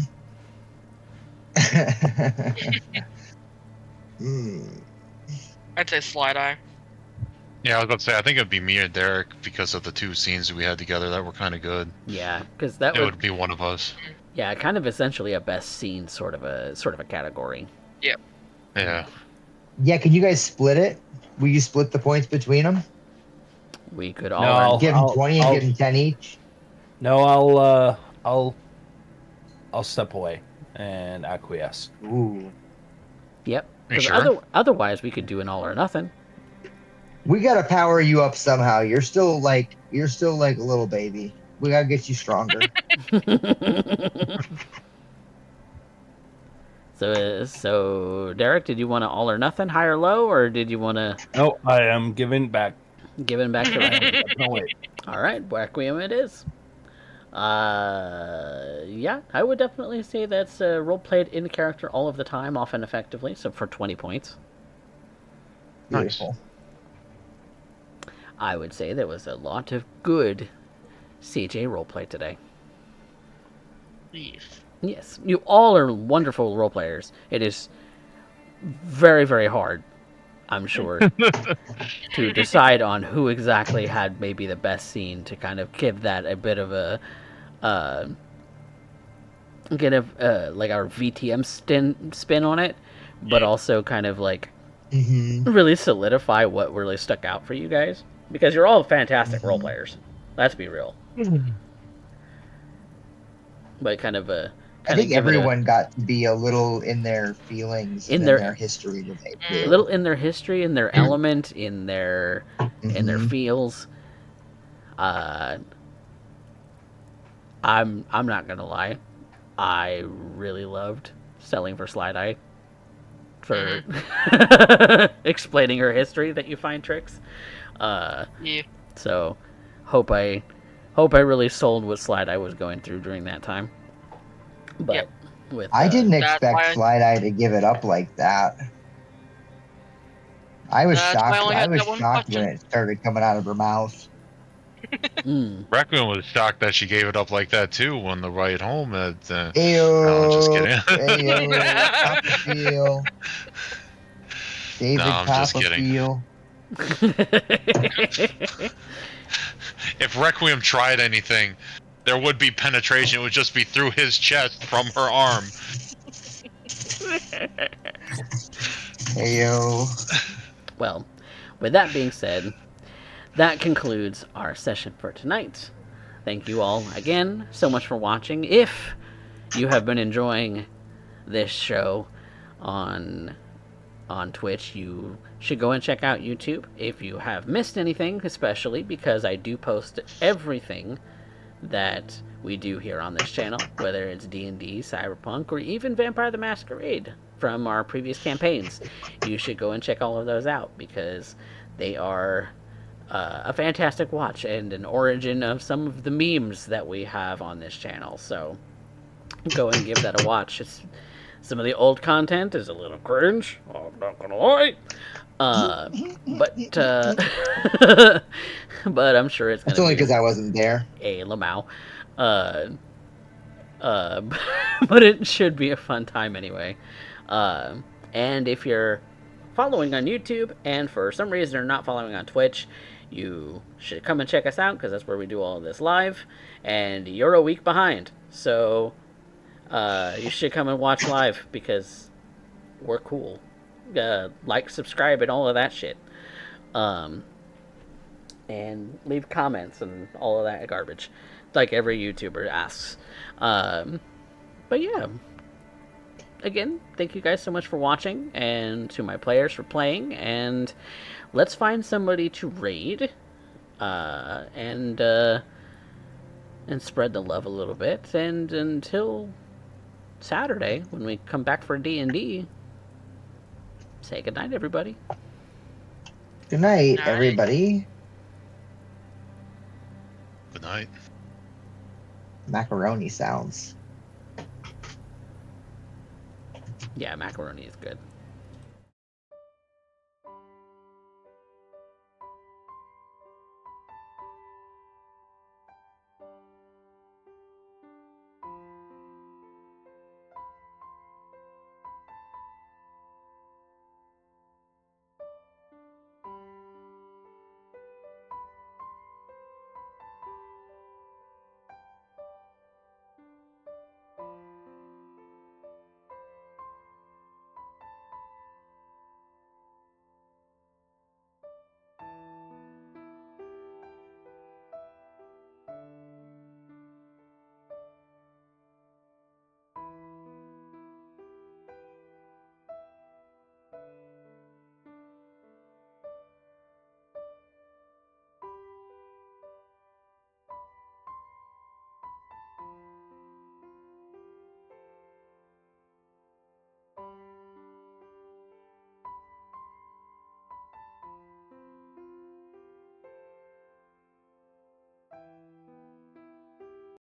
Mm. I'd say Slideye. Yeah, I was about to say, I think it'd be me or Derek because of the 2 scenes we had together that were kind of good. Yeah, because that It would would be one of us. yeah, kind of essentially a best scene sort of a category. Yep. Yeah. Yeah, can you guys split it? Will you split the points between them? We could No, all Give them 20 and give them 10 each? No, I'll step away and acquiesce. Ooh. Yep. You Because sure? otherwise we could do an all or nothing. We gotta power you up somehow. You're still like a little baby. We gotta get you stronger. So Derek, did you want to all or nothing, high or low, or did you want to No, I am giving back. give it back to Requiem? No, wait. All right, Requiem it is. Yeah, I would definitely say that's role played in character all of the time, often effectively. So for 20 points, Beautiful. I would say there was a lot of good CJ roleplay today. Yes. Yes, you all are wonderful role players. It is very, very hard, I'm sure, to decide on who exactly had maybe the best scene to kind of give that a bit of a get a like our VTM spin on it, but also kind of like Mm-hmm. really solidify what really stuck out for you guys, because you're all fantastic role Mhm. players. Let's be real. But kind of I kind of think give it everyone got to be a little in their feelings in and in their their history that they a do. little in their history, in their element, in their Mhm. feels. Uh, I'm not gonna lie, I really loved selling for Slideye for explaining her history that you find Tricks. Yeah. So hope I really sold what Slideye was going through during that time. But Yep. with I didn't That's expect why I- Slideye to give it up like that. I was That's why I shocked. only I had was that one shocked when question. it started coming out of her mouth. Requiem was shocked that she gave it up like that too on the ride home. No, just Ayo, kidding. ayo, Copperfield, No, David I'm just kidding. Copperfield. If Requiem tried anything, there would be penetration. It would just be through his chest from her arm. Ayo. Well, with that being said, that concludes our session for tonight. Thank you all again so much for watching. If you have been enjoying this show on Twitch, you should go and check out YouTube. If you have missed anything, especially because I do post everything that we do here on this channel, whether it's D&D, Cyberpunk, or even Vampire the Masquerade from our previous campaigns, you should go and check all of those out, because they are a fantastic watch and an origin of some of the memes that we have on this channel. So go and give that a watch. Some of the old content is a little cringe, I'm not gonna lie. But I'm sure it's That's gonna only be because I wasn't there. a Lamau. Uh, uh, but it should be a fun time anyway. And if you're following on YouTube and for some reason are not following on Twitch, you should come and check us out, because that's where we do all of this live. And you're a week behind, so you should come and watch live, because we're cool. Like, subscribe, and all of that shit. And leave comments and all of that garbage, like every YouTuber asks. But yeah, again, thank you guys so much for watching, and to my players for playing, and let's find somebody to raid, and spread the love a little bit. And until Saturday, when we come back for D&D, say goodnight, everybody. Good night, Night. everybody. Good night. Macaroni sounds. Yeah, macaroni is good.